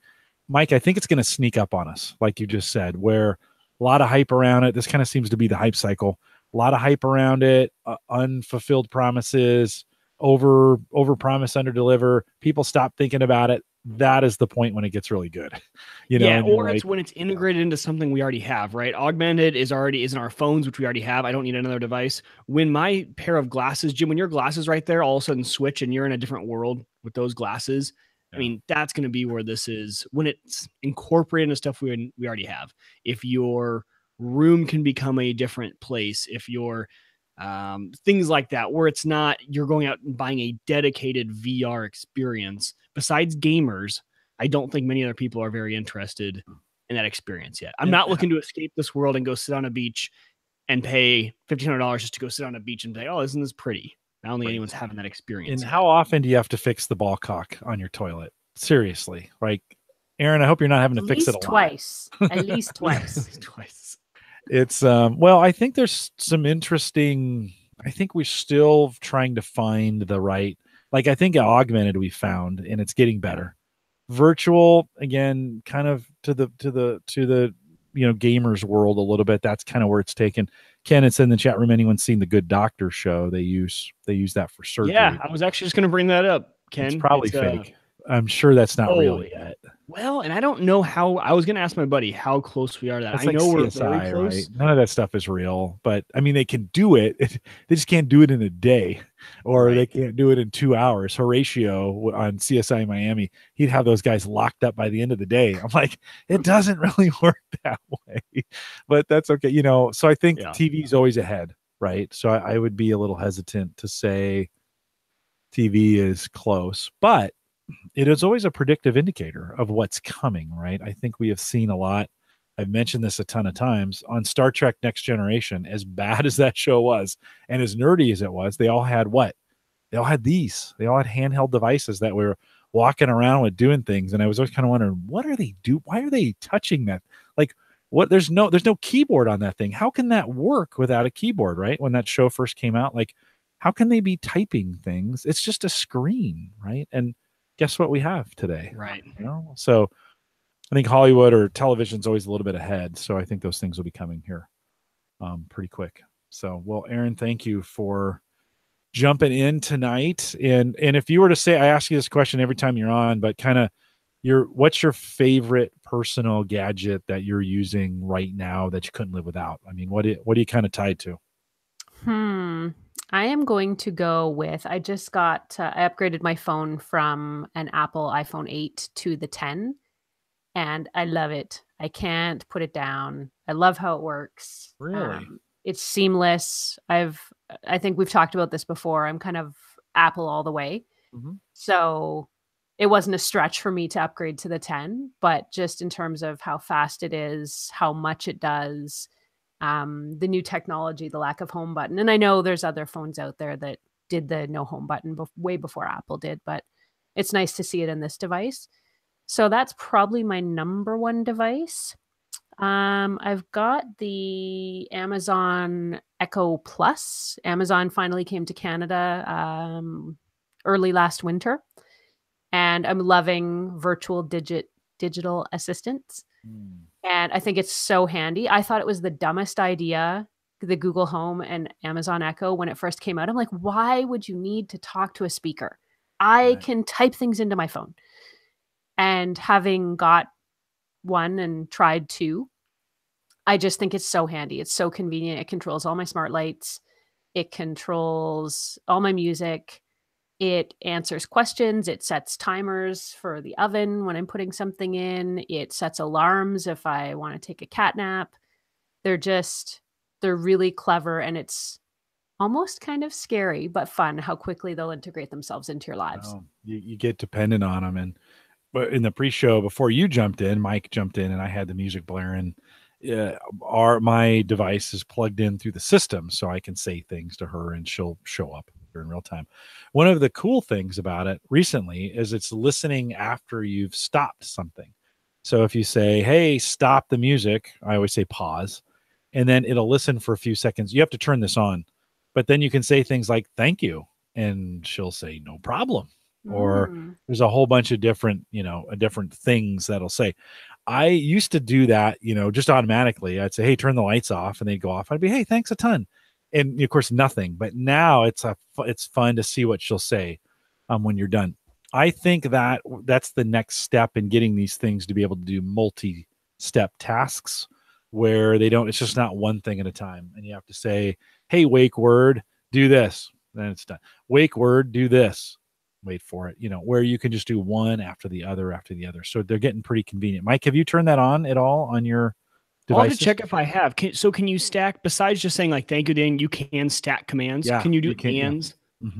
Mike, I think it's going to sneak up on us, like you just said, where a lot of hype around it. This kind of seems to be the hype cycle. A lot of hype around it, unfulfilled promises, over promise, under deliver. People stop thinking about it. That is the point when it gets really good. Or it's when it's integrated into something we already have, right? Augmented is in our phones, which we already have. I don't need another device. When my pair of glasses, Jim, when your glasses right there all of a sudden switch and you're in a different world with those glasses, I mean, that's going to be where this is when it's incorporated into stuff we already have. If your room can become a different place, if your things like that, where it's not you're going out and buying a dedicated VR experience. Besides gamers, I don't think many other people are very interested in that experience yet. I'm not looking to escape this world and go sit on a beach and pay $1,500 just to go sit on a beach and say, oh, isn't this pretty? I don't think anyone's having that experience. And how often do you have to fix the ball cock on your toilet? Seriously, like, Aaron, I hope you're not having to fix it twice. At least twice. Twice. It's well, I think there's some interesting. I think we're still trying to find the right. Like, I think augmented we found, and it's getting better. Virtual, again, kind of to the gamers world a little bit. That's kind of where it's taken. Ken, it's in the chat room. Anyone seen the Good Doctor show? They use that for surgery. Yeah, I was actually just going to bring that up, Ken. It's probably fake. I'm sure that's not real yet. Well, and I don't know how. I was going to ask my buddy how close we are to that. That's I know CSI, we're very close. Right? None of that stuff is real, but I mean, they can do it. They just can't do it in a day, or they can't do it in 2 hours. Horatio on CSI Miami, he'd have those guys locked up by the end of the day. I'm like, it doesn't really work that way, but that's okay. So I think TV is always ahead, right? So I would be a little hesitant to say TV is close, but it is always a predictive indicator of what's coming, right? I think we have seen a lot. I've mentioned this a ton of times on Star Trek Next Generation. As bad as that show was, and as nerdy as it was, they all had what? They all had these. They all had handheld devices that were walking around with doing things. And I was always kind of wondering, what are they do? Why are they touching that? Like, what? There's no keyboard on that thing. How can that work without a keyboard, right? When that show first came out, like, how can they be typing things? It's just a screen, right? And guess what we have today? Right. So I think Hollywood or television's always a little bit ahead. So I think those things will be coming here pretty quick. So, well, Aaron, thank you for jumping in tonight. And if you were to say, I ask you this question every time you're on, but kind of what's your favorite personal gadget that you're using right now that you couldn't live without? I mean, what are you kind of tied to? I am going to go with, I just got, I upgraded my phone from an Apple iPhone 8 to the 10, and I love it. I can't put it down. I love how it works. Really? It's seamless. I think we've talked about this before. I'm kind of Apple all the way. Mm-hmm. So it wasn't a stretch for me to upgrade to the 10, but just in terms of how fast it is, how much it does, the new technology, the lack of home button. And I know there's other phones out there that did the no home button way before Apple did, but it's nice to see it in this device. So that's probably my number one device. I've got the Amazon Echo Plus. Amazon finally came to Canada early last winter, and I'm loving virtual digital assistants. And I think it's so handy. I thought it was the dumbest idea, the Google Home and Amazon Echo, when it first came out. I'm like, why would you need to talk to a speaker? I can type things into my phone. And having got one and tried two, I just think it's so handy. It's so convenient. It controls all my smart lights. It controls all my music. It answers questions. It sets timers for the oven when I'm putting something in. It sets alarms if I want to take a cat nap. They're really clever, and it's almost kind of scary, but fun how quickly they'll integrate themselves into your lives. You get dependent on them. But in the pre-show, before you jumped in, Mike jumped in, and I had the music blaring. my device is plugged in through the system, so I can say things to her and she'll show up in real time. One of the cool things about it recently is it's listening after you've stopped something. So if you say, hey, stop the music, I always say pause, and then it'll listen for a few seconds. You have to turn this on, but then you can say things like thank you, and she'll say no problem. Or there's a whole bunch of different, different things that'll say. I used to do that, just automatically. I'd say, hey, turn the lights off, and they'd go off. I'd be, hey, thanks a ton. And of course, nothing. But now it's fun to see what she'll say when you're done. I think that's the next step in getting these things to be able to do multi-step tasks where it's just not one thing at a time. And you have to say, hey, wake word, do this. Then it's done. Wake word, do this. Wait for it, where you can just do one after the other. So they're getting pretty convenient. Mike, have you turned that on at all on your devices? I'll have to check if I have. Can you stack, besides just saying like thank you, Dan, you can stack commands? Yeah, can you do ands? Yeah.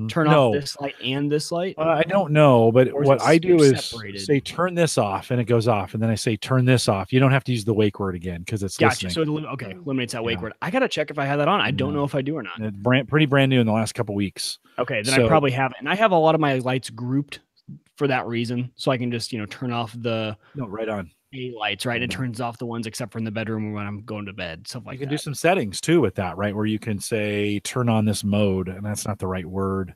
Turn No. off this light and this light? I don't know, but what I do is separated? Say turn this off, and it goes off, and then I say turn this off. You don't have to use the wake word again because it's gotcha. listening. So eliminates that wake word. I gotta check if I have that on. I don't know if I do or not. It's pretty brand new in the last couple weeks. Okay, then I probably have it, and I have a lot of my lights grouped for that reason, so I can just turn off the right on A lights, right? And it turns off the ones except for in the bedroom when I'm going to bed, stuff like that. You can do some settings too with that, right? Where you can say turn on this mode, and that's not the right word,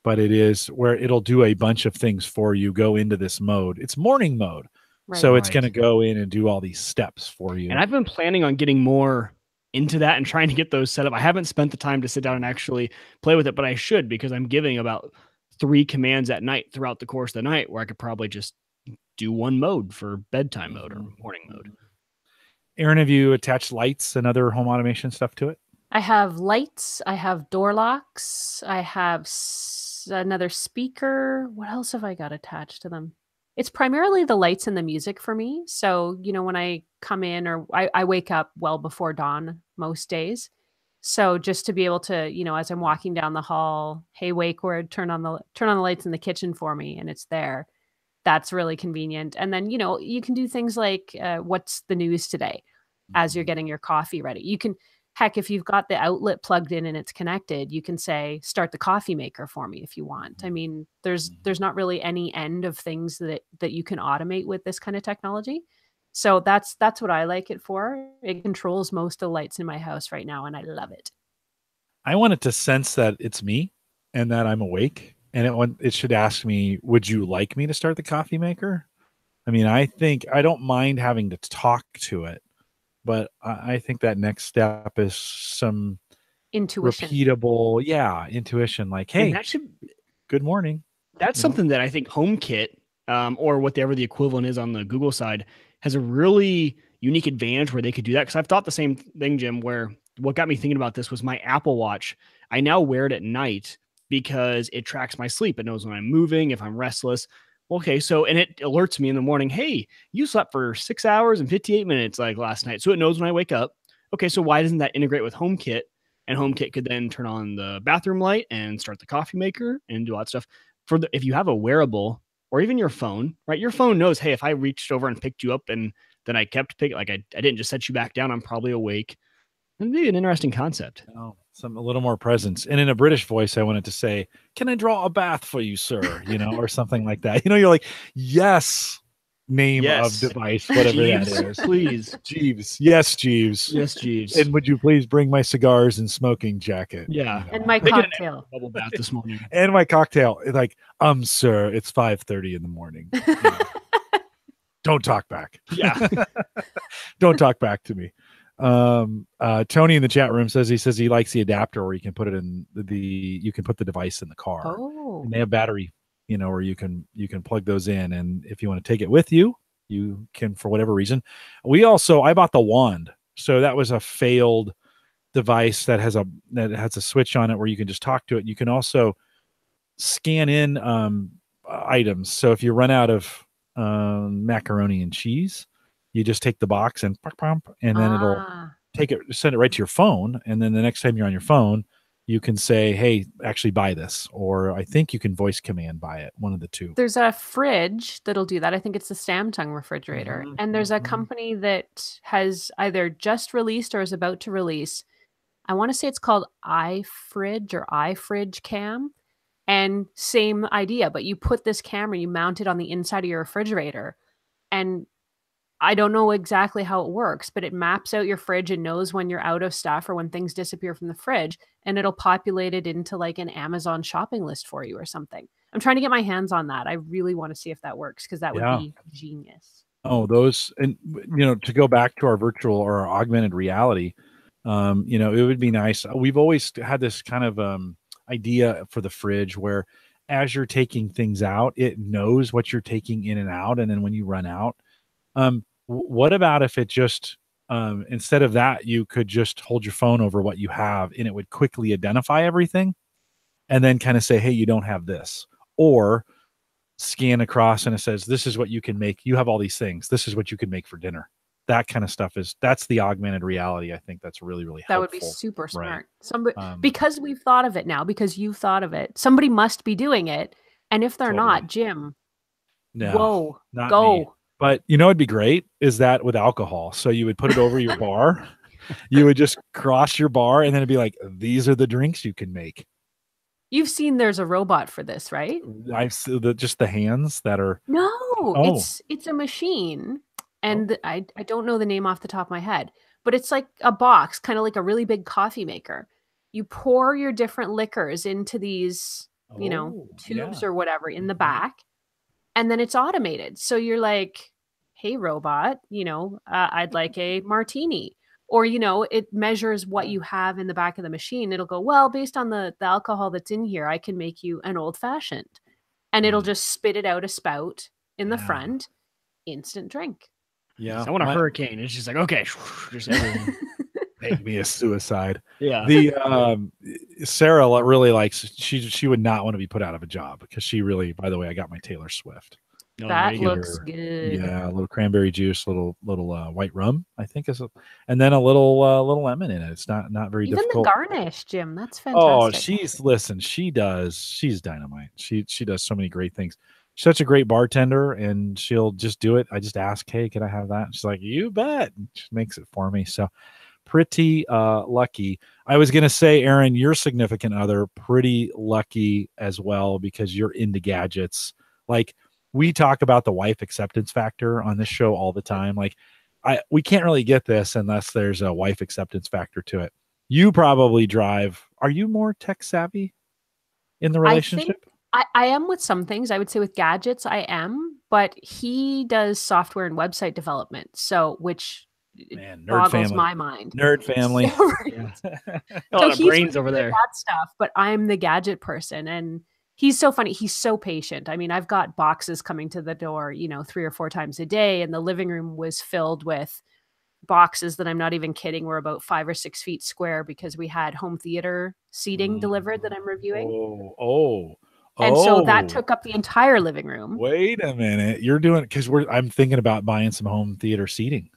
but it is where it'll do a bunch of things for you. Go into this mode. It's morning mode. Right, so it's going to go in and do all these steps for you. And I've been planning on getting more into that and trying to get those set up. I haven't spent the time to sit down and actually play with it, but I should, because I'm giving about 3 commands at night throughout the course of the night where I could probably just do one mode for bedtime mode or morning mode. Aaron, have you attached lights and other home automation stuff to it? I have lights. I have door locks. I have another speaker. What else have I got attached to them? It's primarily the lights and the music for me. So, when I come in, or I wake up well before dawn most days. So just to be able to, as I'm walking down the hall, hey, wake word, turn on the lights in the kitchen for me, and it's there. That's really convenient. And then, you can do things like what's the news today as you're getting your coffee ready. You can, heck, if you've got the outlet plugged in and it's connected, you can say, start the coffee maker for me if you want. I mean, there's not really any end of things that you can automate with this kind of technology. So that's what I like it for. It controls most of the lights in my house right now, and I love it. I want it to sense that it's me and that I'm awake. And it should ask me, would you like me to start the coffee maker? I mean, I think I don't mind having to talk to it, but I think that next step is some intuition. Repeatable, intuition. Like, hey, good morning. That's something that I think HomeKit, or whatever the equivalent is on the Google side, has a really unique advantage where they could do that. Because I've thought the same thing, Jim, where what got me thinking about this was my Apple Watch. I now wear it at night because it tracks my sleep. It knows when I'm moving, if I'm restless. Okay, and it alerts me in the morning, hey, you slept for 6 hours and 58 minutes like last night. So it knows when I wake up. Okay, so why doesn't that integrate with HomeKit? And HomeKit could then turn on the bathroom light and start the coffee maker and do all that stuff. If you have a wearable or even your phone, right? Your phone knows, hey, if I reached over and picked you up and then I kept picking, like I didn't just set you back down, I'm probably awake. It'd be an interesting concept. Oh, a little more presence. And in a British voice, I wanted to say, can I draw a bath for you, sir? Or something like that. You're like, yes, name of device, whatever Jeeves, that is. Please. Jeeves. Yes, Jeeves. Yes, Jeeves. And would you please bring my cigars and smoking jacket? Yeah. And my cocktail. Bubble bath this morning. And my cocktail. Like, sir, it's 5:30 in the morning. Don't talk back. Yeah. Don't talk back to me. Tony in the chat room says he likes the adapter where you can put it in you can put the device in the car. Oh. And they have battery, where you can plug those in, and if you want to take it with you, you can, for whatever reason. I bought the wand. So that was a failed device that has a switch on it where you can just talk to it. You can also scan in items. So if you run out of macaroni and cheese, you just take the box and then it'll send it right to your phone. And then the next time you're on your phone, you can say, hey, actually buy this, or I think you can voice command buy it, one of the two. There's a fridge that'll do that. I think it's the Samsung refrigerator. And there's a company that has either just released or is about to release. I want to say it's called iFridge or iFridge Cam. And same idea, but you put this camera, you mount it on the inside of your refrigerator. And I don't know exactly how it works, but it maps out your fridge and knows when you're out of stuff or when things disappear from the fridge, and it'll populate it into like an Amazon shopping list for you or something. I'm trying to get my hands on that. I really want to see if that works because that would be genius. Oh, those, and to go back to our virtual or our augmented reality, it would be nice. We've always had this kind of idea for the fridge where as you're taking things out, it knows what you're taking in and out. And then when you run out, what about if it just, instead of that, you could just hold your phone over what you have and it would quickly identify everything and then kind of say, hey, you don't have this, or scan across and it says, this is what you can make. You have all these things. This is what you can make for dinner. That kind of stuff that's the augmented reality. I think that's really, really helpful. That would be super smart. Right. Somebody, because we've thought of it now, because you've thought of it, somebody must be doing it. And if they're not, Jim, go. Me. But it'd be great is that with alcohol. So you would put it over your bar, you would just cross your bar and then it'd be like, these are the drinks you can make. You've seen there's a robot for this, right? I've seen just the hands that are. No, it's a machine. And I don't know the name off the top of my head, but it's like a box, kind of like a really big coffee maker. You pour your different liquors into these, tubes or whatever in the back, and then it's automated. So you're like, hey, robot, I'd like a martini. Or, it measures what you have in the back of the machine. It'll go, well, based on the alcohol that's in here, I can make you an old fashioned. And it'll just spit it out a spout in the front, instant drink. Yeah. So I want a hurricane. It's just like, okay, just everything. Make me a suicide. Yeah. The Sarah really likes, she would not want to be put out of a job because she really, by the way, I got my Taylor Swift. That looks good. Yeah, a little cranberry juice, little white rum, I think and then a little lemon in it. It's not very difficult. Even the garnish, Jim, that's fantastic. Oh, she's dynamite. She does so many great things. She's such a great bartender, and she'll just do it. I just ask, hey, can I have that? And she's like, you bet. And she makes it for me. So pretty lucky. I was gonna say, Aaron, your significant other, pretty lucky as well because you're into gadgets. Like, we talk about the wife acceptance factor on this show all the time. Like, we can't really get this unless there's a wife acceptance factor to it. You probably drive. Are you more tech savvy in the relationship? I am with some things. I would say with gadgets, I am, but he does software and website development. So, which boggles my mind. Nerd family. So, a lot of brains over there. That stuff, but I'm the gadget person, and he's so funny. He's so patient. I mean, I've got boxes coming to the door, 3 or 4 times a day, and the living room was filled with boxes that I'm not even kidding were about 5 or 6 feet square because we had home theater seating delivered that I'm reviewing. And so that took up the entire living room. Wait a minute. You're doing it because I'm thinking about buying some home theater seating.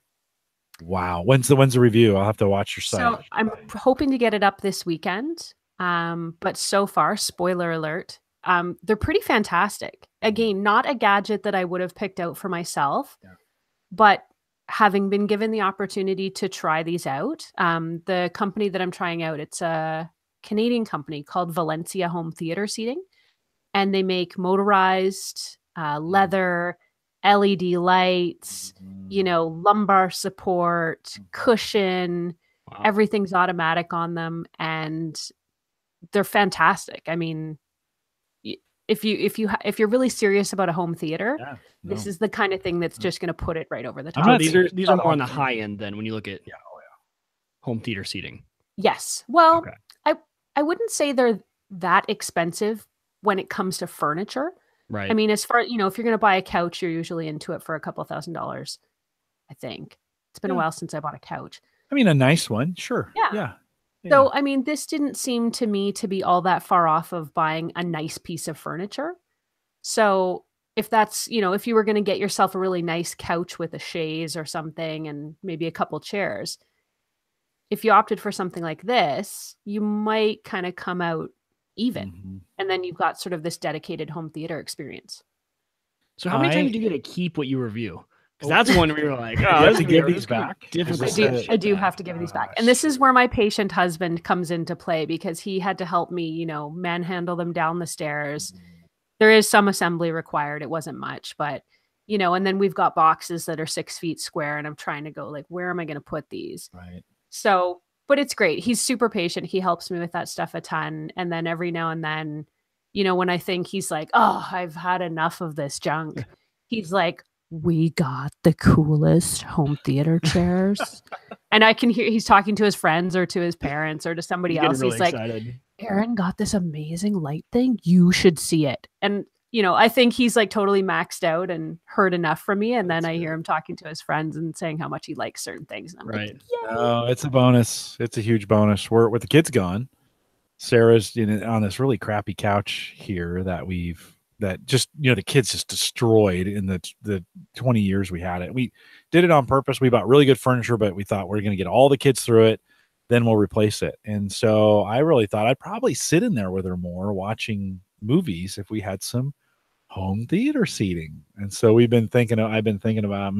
Wow. When's the review? I'll have to watch your site. So I'm hoping to get it up this weekend. But so far, spoiler alert, they're pretty fantastic. Again, not a gadget that I would have picked out for myself, but having been given the opportunity to try these out, the company that I'm trying out, it's a Canadian company called Valencia Home Theater Seating. And they make motorized leather, LED lights, lumbar support, cushion. Wow. Everything's automatic on them, and they're fantastic. I mean, if you're really serious about a home theater, this is the kind of thing that's just going to put it right over the top. These are more on the high end then when you look at home theater seating. Yes. Well, I wouldn't say they're that expensive when it comes to furniture. Right. I mean, as far, if you're going to buy a couch, you're usually into it for a couple $1,000s, I think. It's been a while since I bought a couch. I mean, a nice one. Sure. Yeah. So, I mean, this didn't seem to me to be all that far off of buying a nice piece of furniture. So if that's, if you were going to get yourself a really nice couch with a chaise or something and maybe a couple chairs, if you opted for something like this, you might kind of come out even. And then you've got sort of this dedicated home theater experience. So how many times do you get to keep what you review? Because that's one where you're like, oh, you have to give these back. I do have to give these back. And this is where my patient husband comes into play, because he had to help me, you know, manhandle them down the stairs. There is some assembly required. It wasn't much, but, you know, and then we've got boxes that are 6 feet square, and I'm trying to go like, where am I going to put these? Right. So, but it's great. He's super patient. He helps me with that stuff a ton. And then every now and then, you know, when I think he's like, oh, I've had enough of this junk, he's like, we got the coolest home theater chairs. And I can hear he's talking to his friends or to his parents or to somebody else. Really he's excited. Like, Aaron got this amazing light thing. You should see it. And, you know, I think he's like totally maxed out and heard enough from me. And then I hear him talking to his friends and saying how much he likes certain things. And I'm like, yay. Oh, it's a bonus. It's a huge bonus. We're with the kids gone. Sarah's on this really crappy couch here that just, you know, the kids just destroyed in the 20 years we had it. We did it on purpose. We bought really good furniture, but we thought we're going to get all the kids through it, then we'll replace it. And so I really thought I'd probably sit in there with her more watching movies if we had some home theater seating. And so I've been thinking about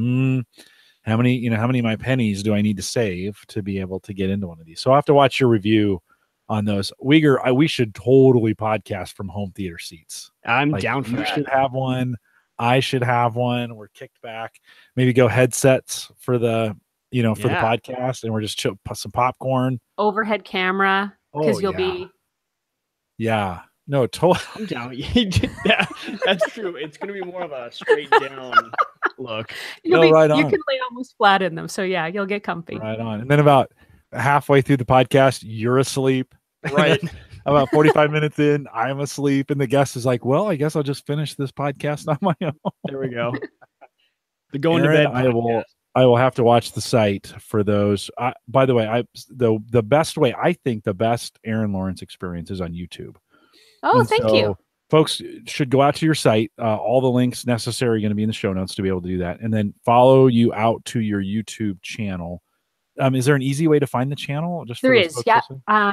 how many of my pennies do I need to save to be able to get into one of these? So I'll have to watch your review on those. Uyghur, we should totally podcast from home theater seats. I'm down for that. You should have one. I should have one. We're kicked back. Maybe go headsets for the podcast, and we're just put some popcorn. Overhead camera, because you'll be. Yeah. No, totally. I'm down. Yeah, that's true. It's going to be more of a straight down look. You can lay almost flat in them. So yeah, you'll get comfy. Right on. And then about halfway through the podcast, you're asleep. Right. About 45 minutes in, I'm asleep. And the guest is like, well, I guess I'll just finish this podcast on my own. There we go. The going to bed podcast. I will have to watch the site for those. By the way, the best way, I think the best Aaron Lawrence experience is on YouTube. Oh, thank you. Folks should go out to your site. All the links necessary are going to be in the show notes to be able to do that. And then follow you out to your YouTube channel. Is there an easy way to find the channel? There is, yeah.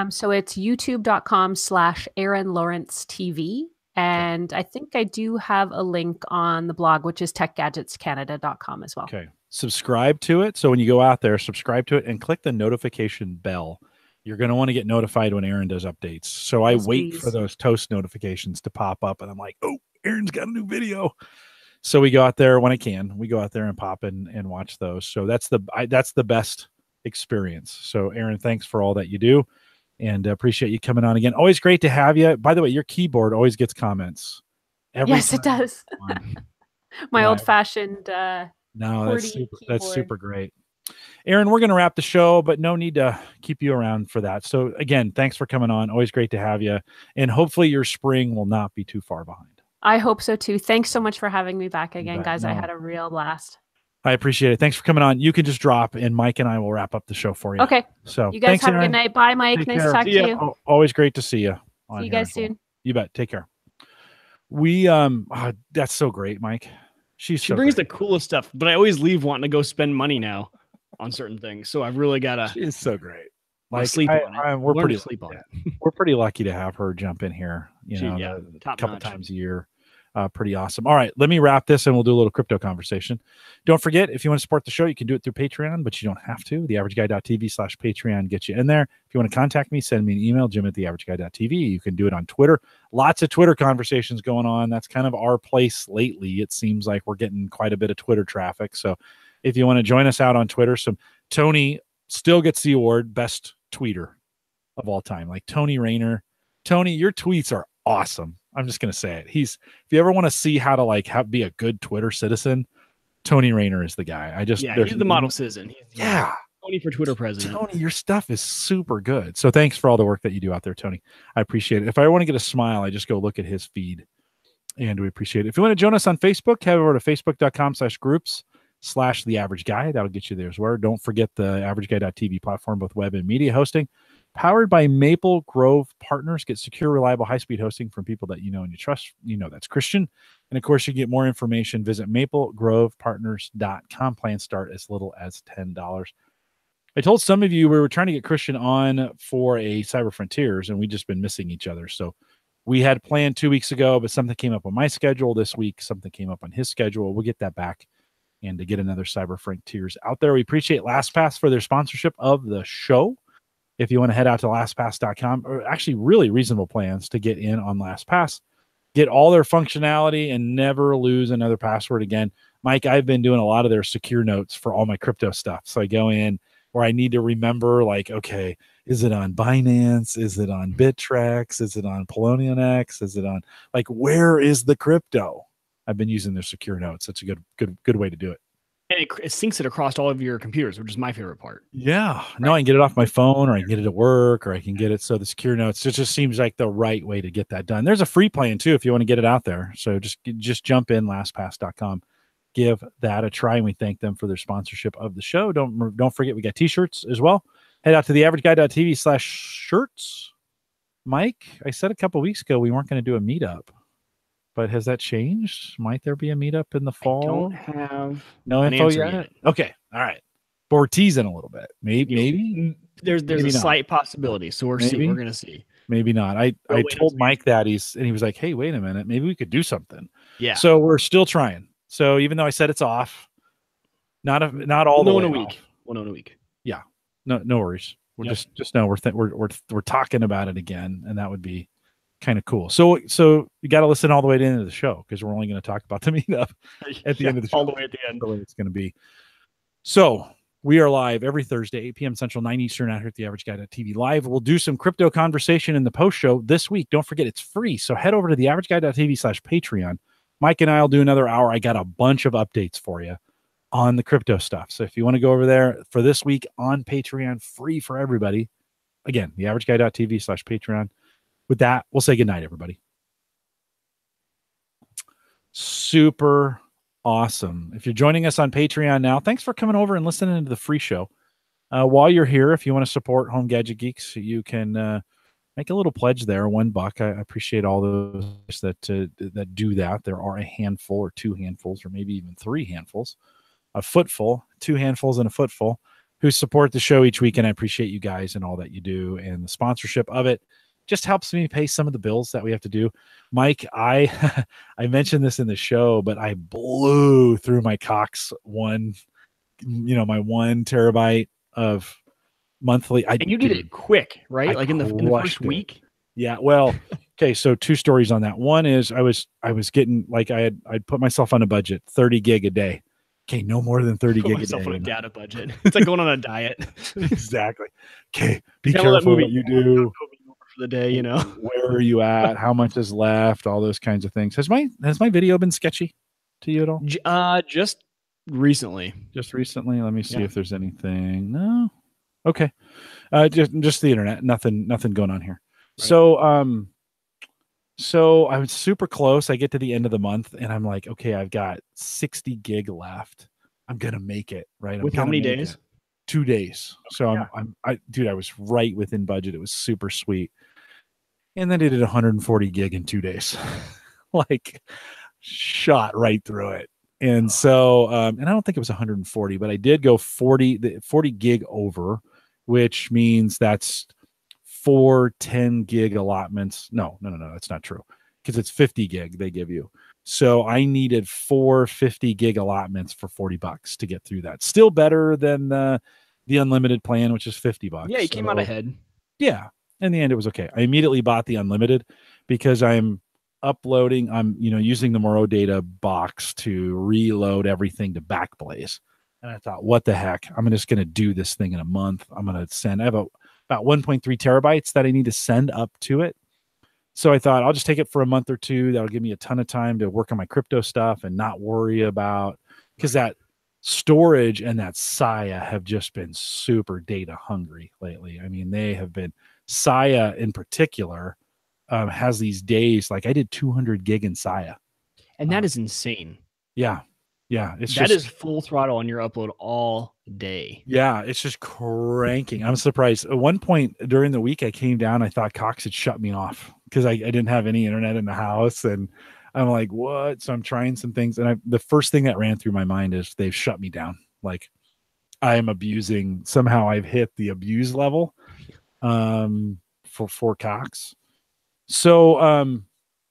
So it's youtube.com/Aaron Lawrence TV. And I think I do have a link on the blog, which is techgadgetscanada.com as well. Okay. Subscribe to it. So when you go out there, subscribe to it and click the notification bell. You're going to want to get notified when Aaron does updates. So I wait for those toast notifications to pop up, and I'm like, oh, Aaron's got a new video. So we go out there when I can. We go out there and pop in and watch those. So that's the best experience. So Aaron, thanks for all that you do, and appreciate you coming on again. Always great to have you. By the way, your keyboard always gets comments. Yes, it does. My old-fashioned no, that's super great. Aaron, we're going to wrap the show, but no need to keep you around for that. So again, thanks for coming on. Always great to have you. And hopefully your spring will not be too far behind. I hope so too. Thanks so much for having me back again, guys. No. I had a real blast. I appreciate it. Thanks for coming on. You can just drop, and Mike and I will wrap up the show for you. Okay. So you guys thanks, have Aaron. a good night. Bye, Mike. Nice to talk to you. Always great to see you. See you guys soon. You bet. Take care. We that's so great, Mike. She brings the coolest stuff, but I always leave wanting to go spend money now on certain things. So I've really got to. She is so great. Like sleep on it. We're pretty sleep on it. We're pretty lucky to have her jump in here. A couple times a year. Pretty awesome. All right, let me wrap this and we'll do a little crypto conversation. Don't forget, if you want to support the show, you can do it through Patreon, but you don't have to. TheAverageGuy.tv/Patreon gets you in there. If you want to contact me, send me an email, jim@TheAverageGuy.tv. You can do it on Twitter. Lots of Twitter conversations going on. That's kind of our place lately. It seems like we're getting quite a bit of Twitter traffic. So if you want to join us out on Twitter, Tony still gets the award, best tweeter of all time. Like Tony Rayner. Tony, your tweets are awesome. I'm just going to say it. If you ever want to see how to be a good Twitter citizen, Tony Rayner is the guy. He's the model citizen. Tony for Twitter president. Tony, your stuff is super good. So thanks for all the work that you do out there, Tony. I appreciate it. If I want to get a smile, I just go look at his feed, and we appreciate it. If you want to join us on Facebook, head over to facebook.com/groups/The Average Guy. That'll get you there as well. Don't forget the AverageGuy.tv platform, both web and media hosting. Powered by Maple Grove Partners. Get secure, reliable, high-speed hosting from people that you know and you trust. You know that's Christian. And, of course, you get more information. Visit maplegrovepartners.com. Plans start as little as $10. I told some of you we were trying to get Christian on for a Cyber Frontiers, and we just been missing each other. So we had planned 2 weeks ago, but something came up on my schedule this week. Something came up on his schedule. We'll get that back and to get another Cyber Frontiers out there. We appreciate LastPass for their sponsorship of the show. If you want to head out to lastpass.com, or actually really reasonable plans to get in on LastPass, get all their functionality and never lose another password again. Mike, I've been doing a lot of their secure notes for all my crypto stuff. So I go in where I need to remember, like, okay, is it on Binance? Is it on Bittrex? Is it on Poloniex? Is it on, like, where is the crypto? I've been using their secure notes. That's a good way to do it. And it syncs it across all of your computers, which is my favorite part. Yeah. No, I can get it off my phone, or I can get it at work, or I can get it. So the secure notes, it just seems like the right way to get that done. There's a free plan too, if you want to get it out there. So just jump in lastpass.com, give that a try. And we thank them for their sponsorship of the show. Don't forget, we got t-shirts as well. Head out to theaverageguy.tv/shirts. Mike, I said a couple weeks ago, we weren't going to do a meetup. But has that changed? Might there be a meetup in the fall? I don't have no info yet. Okay, all right. But we're teasing a little bit. Maybe there's a slight possibility. So we're gonna see. Maybe not. I told Mike that he was like, hey, wait a minute, maybe we could do something. Yeah. So we're still trying. So even though I said it's off, not all the way in a week. Off. We'll know in a week. Yeah. No worries. We're just know we're talking about it again, and that would be kind of cool. So you got to listen all the way to the end of the show, because we're only going to talk about the meetup at the end of the show. All the way at the end. The way it's going to be. So we are live every Thursday, 8 p.m. Central, 9 Eastern, out here at theaverageguy.tv live. We'll do some crypto conversation in the post show this week. Don't forget, it's free. So head over to theaverageguy.tv/Patreon. Mike and I will do another hour. I got a bunch of updates for you on the crypto stuff. So if you want to go over there for this week on Patreon, free for everybody. Again, theaverageguy.tv/Patreon. With that, we'll say goodnight, everybody. Super awesome. If you're joining us on Patreon now, thanks for coming over and listening to the free show. While you're here, if you want to support Home Gadget Geeks, you can make a little pledge there, $1. I appreciate all those that do that. There are a handful, or two handfuls, or maybe even three handfuls, a footful, two handfuls and a footful, who support the show each week. And I appreciate you guys and all that you do, and the sponsorship of it just helps me pay some of the bills that we have to do. Mike, I mentioned this in the show, but I blew through my Cox my 1 terabyte of monthly. And you did it quick, right? Like in the first week. Yeah. Well, okay. So 2 stories on that. One is I was getting, like, I'd put myself on a budget, 30 gig a day. Okay, no more than 30 gig a day. On a data budget. It's like going on a diet. Exactly. Okay, be careful what you do for the day. Where are you at? How much is left? All those kinds of things. Has my video been sketchy to you at all? Just recently. Just recently. Let me see if there's anything. No. Okay. Just the internet. Nothing going on here. Right. So I was super close. I get to the end of the month and I'm like, okay, I've got 60 gig left. I'm going to make it, right? With how many days? 2 days. So I was right within budget. It was super sweet. And then I did 140 gig in 2 days, like shot right through it. And so, and I don't think it was 140, but I did go 40 gig over, which means that's 4 10 gig allotments. No, that's not true, because it's 50 gig they give you. So I needed 4 50 gig allotments for $40 to get through that. Still better than the unlimited plan, which is $50. Yeah, you came out ahead. Yeah. In the end, it was okay. I immediately bought the unlimited because I'm uploading. I'm using the Moro data box to reload everything to Backblaze. And I thought, what the heck? I'm just going to do this thing in a month. I'm going to send. I have about 1.3 terabytes that I need to send up to it. So I thought I'll just take it for a month or two. That'll give me a ton of time to work on my crypto stuff and not worry about, because that storage and that Saya have just been super data hungry lately. I mean, they have been. Saya in particular has these days, like I did 200 gig in Saya. And that is insane. Yeah. Yeah. That is full throttle on your upload all day. Yeah. It's just cranking. I'm surprised. At one point during the week, I came down, I thought Cox had shut me off because I didn't have any internet in the house. And I'm like, what? So I'm trying some things. And the first thing that ran through my mind is they've shut me down. Like, I'm abusing. Somehow I've hit the abuse level for Cox. So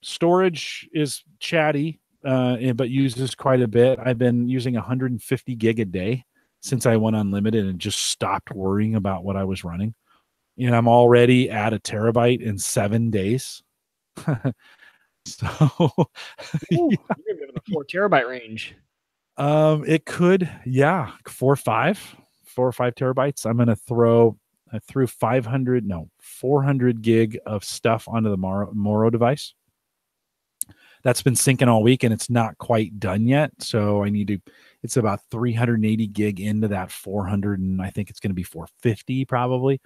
storage is chatty, but uses quite a bit. I've been using 150 gig a day since I went unlimited and just stopped worrying about what I was running. And I'm already at a terabyte in 7 days. So Ooh, you're in the 4 terabyte range. It could, 4 or 5 terabytes. I'm going to I threw 400 gig of stuff onto the Moro device. That's been syncing all week and it's not quite done yet. So it's about 380 gig into that 400. And I think it's going to be 450 probably.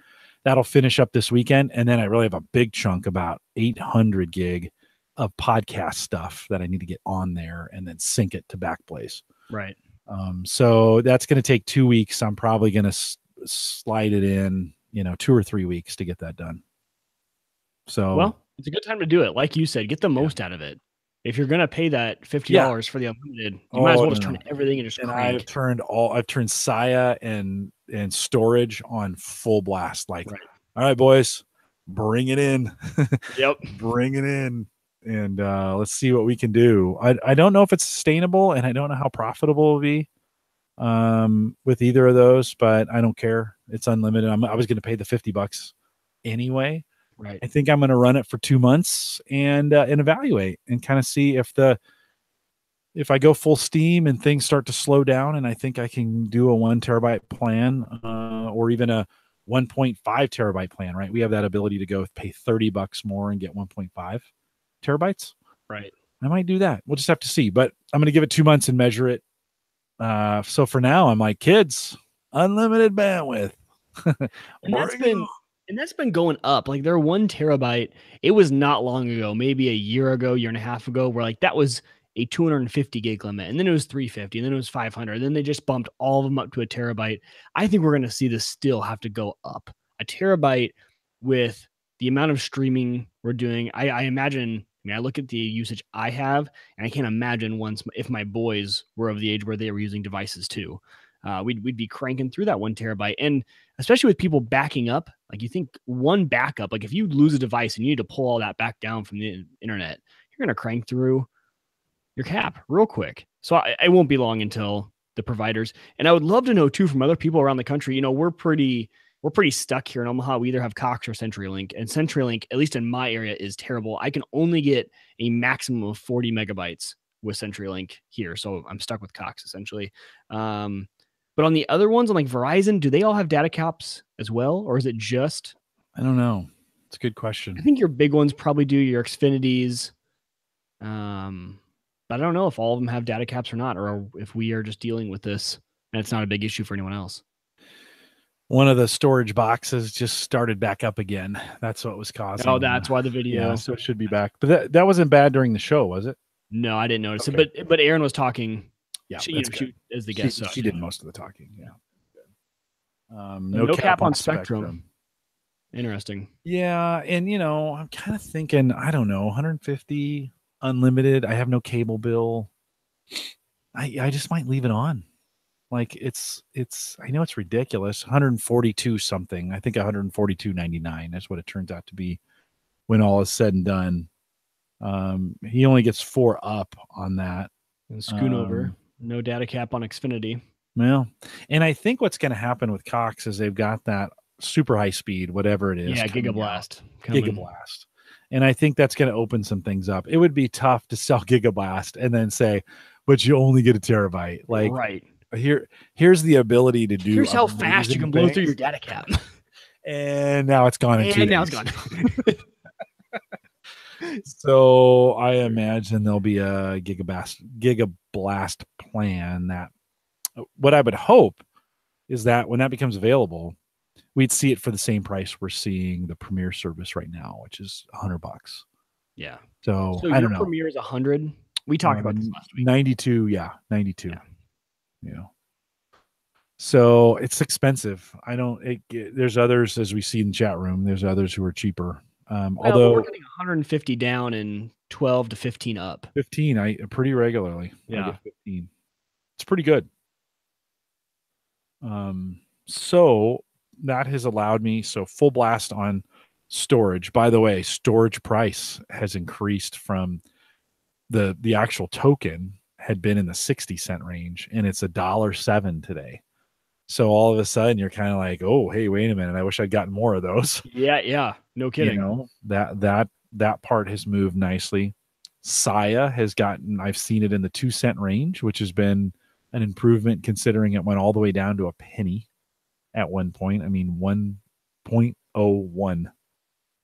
That'll finish up this weekend. And then I really have a big chunk, about 800 gig of podcast stuff that I need to get on there and then sync it to Backblaze. Right. So that's going to take 2 weeks. I'm probably going to slide it in, 2 or 3 weeks to get that done. So, well, it's a good time to do it. Like you said, get the most out of it. If you're going to pay that $50 for the unlimited, you might as well just turn everything and just crank. I've turned Saya and storage on full blast. Like, all right, boys, bring it in. Yep. Bring it in. And let's see what we can do. I don't know if it's sustainable, and I don't know how profitable it'll be with either of those, but I don't care. It's unlimited. I was going to pay the $50 anyway. Right. I think I'm going to run it for 2 months and evaluate and kind of see if I go full steam and things start to slow down, and I think I can do a 1 terabyte plan or even a 1.5 terabyte plan. Right. We have that ability to go pay $30 more and get 1.5 terabytes. Right. I might do that. We'll just have to see, but I'm going to give it 2 months and measure it. So for now, I'm like, kids, unlimited bandwidth. And that's been going up. Like their 1 terabyte, it was not long ago, maybe a year and a half ago, where like that was a 250 gig limit, and then it was 350, and then it was 500. And then they just bumped all of them up to a terabyte. I think we're going to see this still have to go up. A terabyte with the amount of streaming we're doing. I imagine, I look at the usage I have, and I can't imagine if my boys were of the age where they were using devices too. We'd be cranking through that 1 terabyte. And especially with people backing up, like you think one backup, like if you lose a device and you need to pull all that back down from the internet, you're going to crank through your cap real quick. So I won't be long until the providers. And I would love to know too, from other people around the country, we're pretty stuck here in Omaha. We either have Cox or CenturyLink, and CenturyLink, at least in my area, is terrible. I can only get a maximum of 40 megabytes with CenturyLink here. So I'm stuck with Cox essentially. But on the other ones, on like Verizon, do they all have data caps as well? Or is it just? I don't know. It's a good question. I think your big ones probably do, your Xfinities. But I don't know if all of them have data caps or not, or if we are just dealing with this and it's not a big issue for anyone else. One of the storage boxes just started back up again. That's what was causing. Oh, that's why the video. Yeah, so it should be back. But that wasn't bad during the show, was it? No, I didn't notice it. But Aaron was talking. Yeah, she as the guest. She did most of the talking. Yeah. No cap on Spectrum. Interesting. Yeah, and I'm kind of thinking, I don't know, 150 unlimited. I have no cable bill. I just might leave it on. Like it's I know it's ridiculous. 142 something. I think 142.99 is what it turns out to be when all is said and done. He only gets 4 up on that. And Schoonover. No data cap on Xfinity. Well, and I think what's going to happen with Cox is they've got that super high speed, whatever it is. Yeah, Gigablast. Gigablast. And I think that's going to open some things up. It would be tough to sell Gigablast and then say, but you only get a terabyte. Like, right. Here's the ability to do. Here's how fast you can blow through your data cap. And now it's gone. And now it's gone. So I imagine there'll be a Gigablast plan that what I would hope is that when that becomes available, we'd see it for the same price we're seeing the Premier service right now, which is $100. Yeah. So I don't know. Premier is 100. We talked about this last week. 92. Yeah. 92. Yeah. So it's expensive. There's others, as we see in the chat room, there's others who are cheaper. Although we're getting 150 down and 12 to 15 up. 15, pretty regularly. Yeah. I get 15. It's pretty good. So that has allowed me, so full blast on storage. By the way, storage price has increased from the actual token had been in the 60-cent range, and it's $1.07 today. So all of a sudden you're kind of like, oh, hey, wait a minute. I wish I'd gotten more of those. Yeah. No kidding. You know, that part has moved nicely. Saya has gotten, I've seen it in the 2-cent range, which has been an improvement considering it went all the way down to a penny at one point. I mean, 1.01.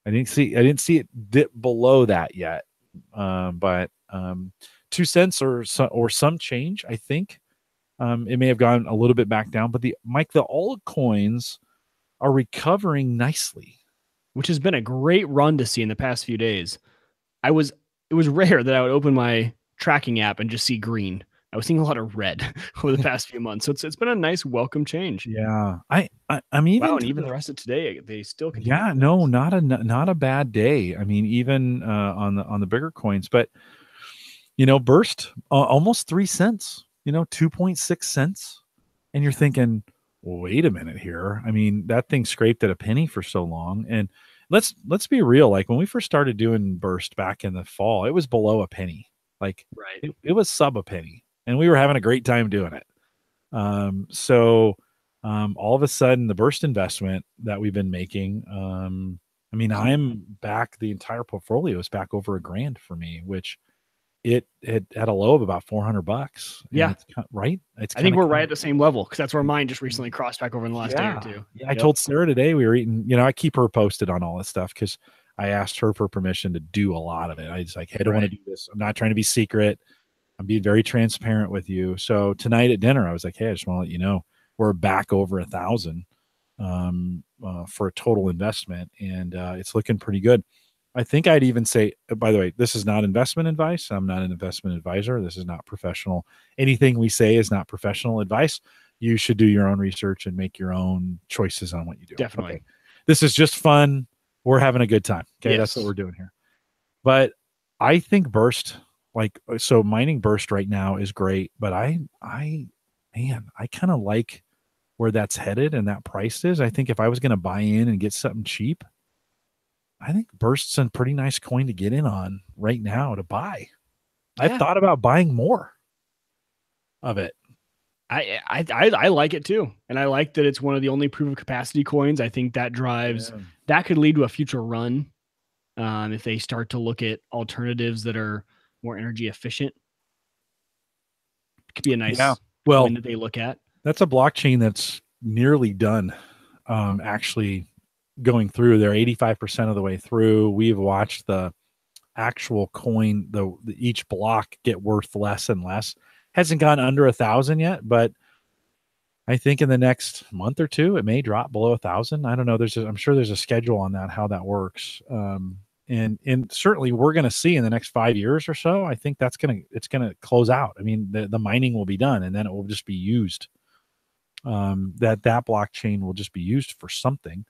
I didn't see it dip below that yet. But 2 cents or some change, I think. It may have gone a little bit back down, but the altcoins are recovering nicely, which has been a great run to see in the past few days. It was rare that I would open my tracking app and just see green. I was seeing a lot of red over the past few months. So it's been a nice welcome change. Yeah. I'm even, wow, and even the rest of today, they still continue. Yeah, no, not a bad day. I mean, even on the bigger coins, but Burst almost 3 cents, 2.6 cents. And you're thinking, well, wait a minute here. I mean, that thing scraped at a penny for so long. And let's be real. Like when we first started doing Burst back in the fall, it was below a penny. Like right. It was sub a penny, and we were having a great time doing it. So all of a sudden the Burst investment that we've been making, I mean, I'm back, the entire portfolio is back over $1,000 for me, which it had a low of about $400. Yeah. Right. I think we're right at the same level, because that's where mine just recently crossed back over in the last day or two. Yeah. I told Sarah today we were eating, I keep her posted on all this stuff because I asked her for permission to do a lot of it. I was like, hey, I don't want to do this. I'm not trying to be secret. I'm being very transparent with you. So tonight at dinner, I was like, hey, I just want to let you know we're back over 1,000 for a total investment, and it's looking pretty good. I think I'd even say, by the way, this is not investment advice. I'm not an investment advisor. This is not professional. Anything we say is not professional advice. You should do your own research and make your own choices on what you do. Definitely. Okay. This is just fun. We're having a good time. Okay. Yes. That's what we're doing here. But I think Burst, so mining Burst right now is great, but I kind of like where that's headed and that price is. I think if I was going to buy in and get something cheap, I think Burst's a pretty nice coin to get in on right now to buy. Yeah. I've thought about buying more of it. I like it too. And I like that it's one of the only proof of capacity coins. I think that drives, that could lead to a future run. If they start to look at alternatives that are more energy efficient, it could be a nice coin that they look at. That's a blockchain that's nearly done. Actually going through, they're 85% of the way through. We've watched the actual coin, the each block get worth less and less. Hasn't gone under 1,000 yet, but I think in the next month or two, it may drop below 1,000. I don't know. I'm sure there's a schedule on that, how that works. And certainly we're going to see in the next 5 years or so, I think it's going to close out. I mean, the mining will be done, and then it will just be used. That blockchain will just be used for something.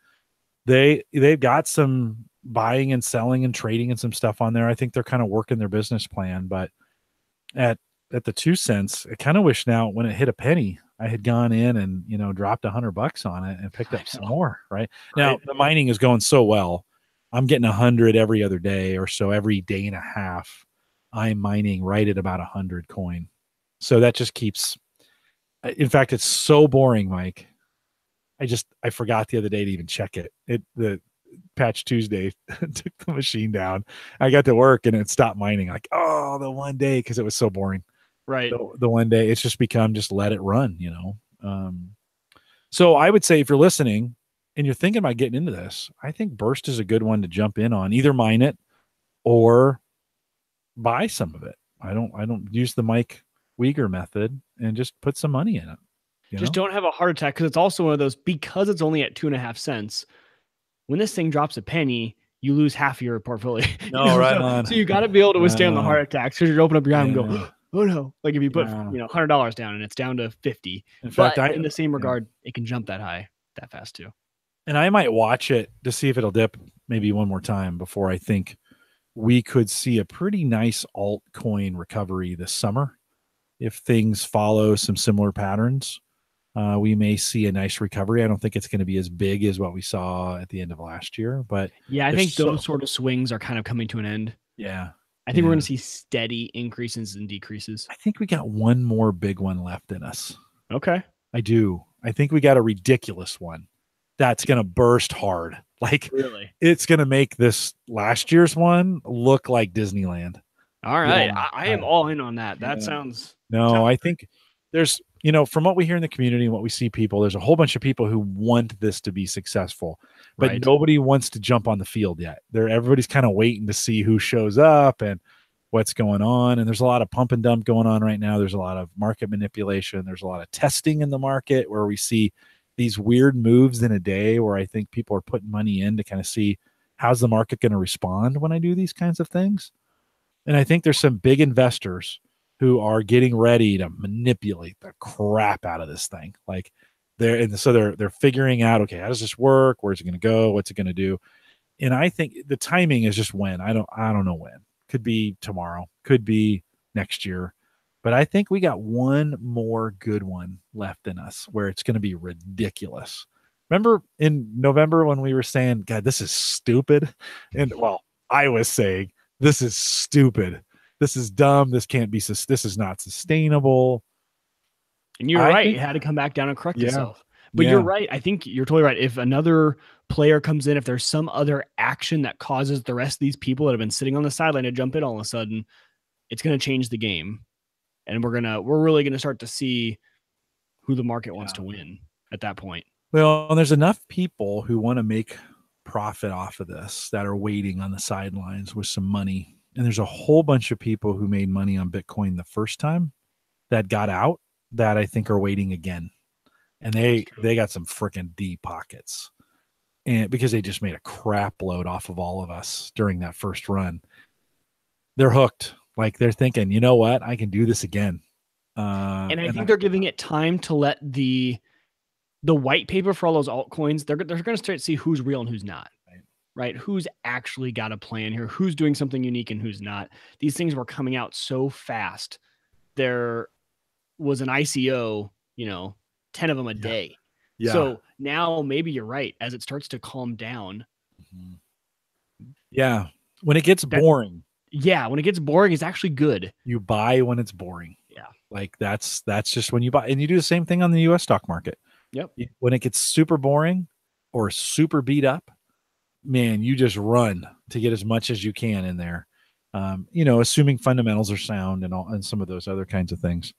They've got some buying and selling and trading and some stuff on there. I think they're kind of working their business plan, but at the 2 cents, I kind of wish now when it hit a penny, I had gone in and, dropped $100 on it and picked up some more. Right now, the mining is going so well. I'm getting 100 every other day or so, every day and a half. I'm mining right at about 100 coin. So that just keeps, in fact, it's so boring, Mike. I forgot the other day to even check it. The Patch Tuesday took the machine down. I got to work and it stopped mining. Like, oh, the one day, because it was so boring. Right. The one day, it's just become just let it run, So I would say if you're listening and you're thinking about getting into this, I think Burst is a good one to jump in on. Either mine it or buy some of it. I don't use the Mike Uyghur method and just put some money in it. Just don't have a heart attack, because it's also one of those, because it's only at 2.5 cents. When this thing drops a penny, you lose half of your portfolio. No, right on. So you got to be able to withstand the heart attacks, because you open up your eye and go, oh no! Like if you put $100 down and it's down to 50. In fact, in the same regard, it can jump that high that fast too. And I might watch it to see if it'll dip maybe one more time before I think we could see a pretty nice altcoin recovery this summer if things follow some similar patterns. we may see a nice recovery. I don't think it's going to be as big as what we saw at the end of last year, but yeah, I think those sort of swings are kind of coming to an end. Yeah. I think we're going to see steady increases and decreases. I think we got one more big one left in us. Okay. I do. I think we got a ridiculous one that's going to burst hard. Like, really, it's going to make this last year's one look like Disneyland. All right. Yeah. I am all in on that. That sounds. I think there's, from what we hear in the community and what we see people, there's a whole bunch of people who want this to be successful, but nobody wants to jump on the field yet. Everybody's kind of waiting to see who shows up and what's going on. And there's a lot of pump and dump going on right now. There's a lot of market manipulation. There's a lot of testing in the market where we see these weird moves in a day where I think people are putting money in to kind of see how's the market going to respond when I do these kinds of things. And I think there's some big investors who are getting ready to manipulate the crap out of this thing. Like they're figuring out, okay, how does this work? Where's it going to go? What's it going to do? And I think the timing is just when. I don't know when. Could be tomorrow, could be next year. But I think we got one more good one left in us where it's going to be ridiculous. Remember in November when we were saying, God, this is stupid? And I was saying, this is stupid. This is dumb. This can't be, this is not sustainable. And you're right. It had to come back down and correct itself. But you're right. I think you're totally right. If another player comes in, if there's some other action that causes the rest of these people that have been sitting on the sideline to jump in all of a sudden, it's going to change the game. And we're really going to start to see who the market wants to win at that point. Well, there's enough people who want to make profit off of this that are waiting on the sidelines with some money. And there's a whole bunch of people who made money on Bitcoin the first time that got out that I think are waiting again. And they got some freaking deep pockets. And because they just made a crap load off of all of us during that first run. They're hooked. Like they're thinking, you know what? I can do this again. And I think they're giving it time to let the white paper for all those altcoins, they're going to start to see who's real and who's not. Right? Who's actually got a plan here? Who's doing something unique and who's not? These things were coming out so fast. There was an ICO, 10 of them a day. Yeah. So now maybe you're right. As it starts to calm down. Yeah. When it gets boring. Yeah. When it gets boring, it's actually good. You buy when it's boring. Yeah. Like that's just when you buy. And you do the same thing on the US stock market. Yep. When it gets super boring or super beat up, man, you just run to get as much as you can in there. Assuming fundamentals are sound and some of those other kinds of things.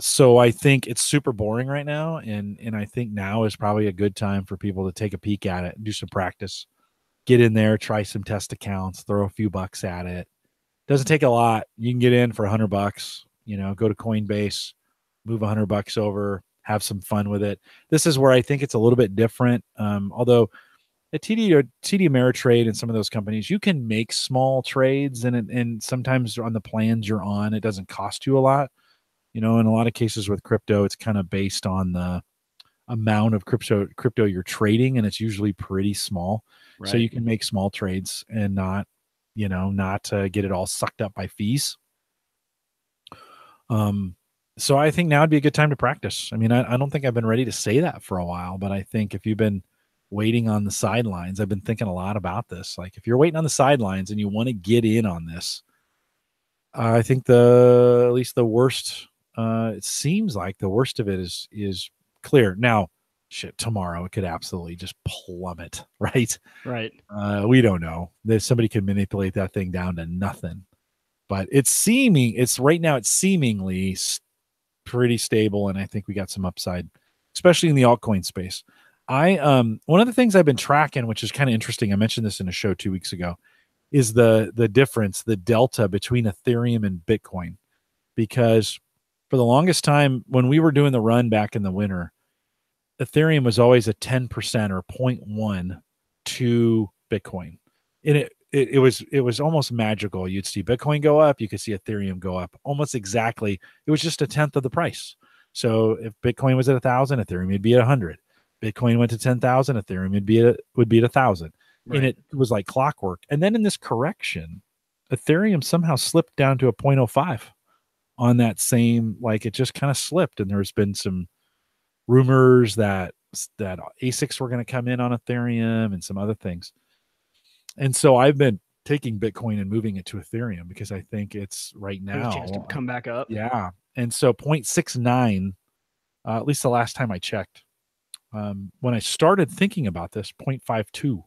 So I think it's super boring right now. And I think now is probably a good time for people to take a peek at it and do some practice, get in there, try some test accounts, throw a few bucks at it. Doesn't take a lot. You can get in for $100, go to Coinbase, move $100 over, have some fun with it. This is where I think it's a little bit different. Although at TD Ameritrade and some of those companies, you can make small trades and sometimes on the plans you're on, it doesn't cost you a lot. In a lot of cases with crypto, it's kind of based on the amount of crypto you're trading, and it's usually pretty small. Right. So you can make small trades and not get it all sucked up by fees. So I think now would be a good time to practice. I mean, I don't think I've been ready to say that for a while, but I think if you've been waiting on the sidelines, I've been thinking a lot about this. Like if you're waiting on the sidelines and you want to get in on this, I think at least the worst, it seems like the worst of it is clear. Now, tomorrow it could absolutely just plummet, right? Right. We don't know. Somebody could manipulate that thing down to nothing. But it's seemingly pretty stable, and I think we got some upside, especially in the altcoin space. One of the things I've been tracking, which is kind of interesting, I mentioned this in a show 2 weeks ago, is the difference, the delta between Ethereum and Bitcoin. Because for the longest time, when we were doing the run back in the winter, Ethereum was always a 10% or 0.1 to Bitcoin. And it was almost magical. You'd see Bitcoin go up, you could see Ethereum go up almost exactly. It was just a tenth of the price. So if Bitcoin was at 1,000, Ethereum would be at 100. Bitcoin went to 10,000, Ethereum would be at 1,000. Right. And it was like clockwork. And then in this correction, Ethereum somehow slipped down to a 0.05 on that same, like it just kind of slipped. And there's been some rumors that ASICs were going to come in on Ethereum and some other things. And so I've been taking Bitcoin and moving it to Ethereum because I think it's right now a chance to come back up. Yeah. And so 0.69, at least the last time I checked, when I started thinking about this, 0.52,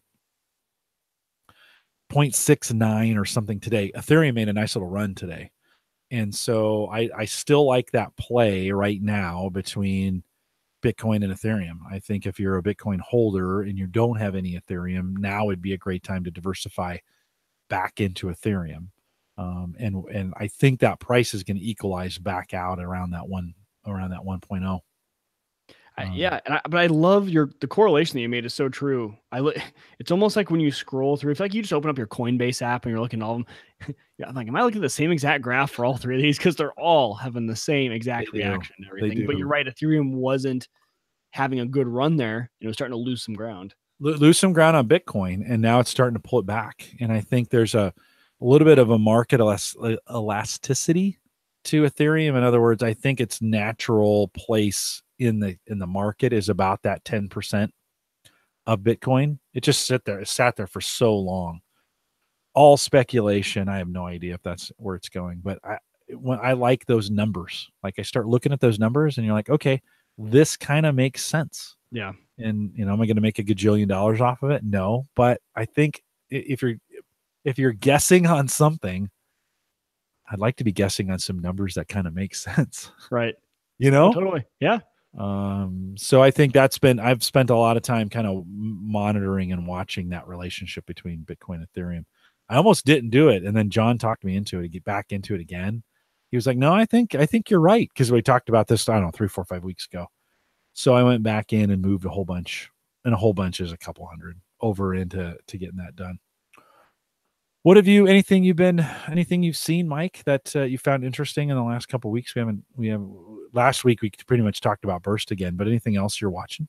0.69 or something today. Ethereum made a nice little run today. And so I still like that play right now between Bitcoin and Ethereum. I think if you're a Bitcoin holder and you don't have any Ethereum, now would be a great time to diversify back into Ethereum. And I think that price is going to equalize back out around that 1.0. But I love the correlation that you made is so true. It's almost like when you scroll through, it's like you just open up your Coinbase app and you're looking at all of them. Yeah, I'm like, am I looking at the same exact graph for all three of these? Because they're all having the same exact reaction and everything. But you're right, Ethereum wasn't having a good run there. It was starting to lose some ground. Lose some ground on Bitcoin, and now it's starting to pull it back. And I think there's a little bit of a market elasticity to Ethereum. In other words, I think its natural place in the market is about that 10% of Bitcoin. It just sat there for so long. All speculation. I have no idea if that's where it's going, but when I like those numbers, like I start looking at those numbers and you're like, okay, this kind of makes sense. Yeah. And am I going to make $1 gajillion off of it? No, but I think if you're guessing on something, I'd like to be guessing on some numbers that kind of make sense. Right. Totally. Yeah. So I think I've spent a lot of time kind of monitoring and watching that relationship between Bitcoin and Ethereum. I almost didn't do it. And then John talked me into it to get back into it again. He was like, no, I think you're right. Cause we talked about this, I don't know, 3, 4, 5 weeks ago. So I went back in and moved a whole bunch, and a whole bunch is a couple hundred over into getting that done. What have you, anything you've seen, Mike, that you found interesting in the last couple of weeks? Last week we pretty much talked about Burst again, but anything else you're watching?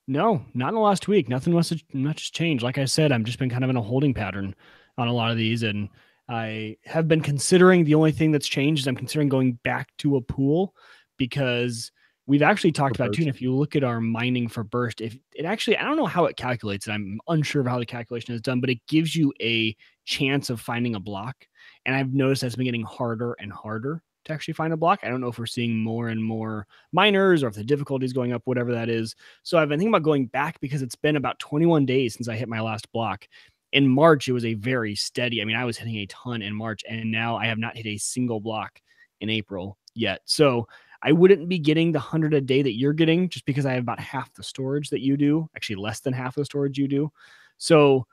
No, not in the last week. Nothing much has changed. Like I said, I've just been kind of in a holding pattern on a lot of these, and I have been considering, the only thing that's changed is I'm considering going back to a pool, because we've actually talked about too. And if you look at our mining for Burst, if it actually, I don't know how it calculates it. I'm unsure of how the calculation is done, but it gives you a chance of finding a block. And I've noticed that's been getting harder and harder to actually find a block. I don't know if we're seeing more and more miners, or if the difficulty is going up, whatever that is. So I've been thinking about going back, because it's been about 21 days since I hit my last block. In March, it was a very steady. I mean, I was hitting a ton in March, and now I have not hit a single block in April yet. So I wouldn't be getting the 100 a day that you're getting, just because I have about half the storage that you do, actually less than half the storage you do. So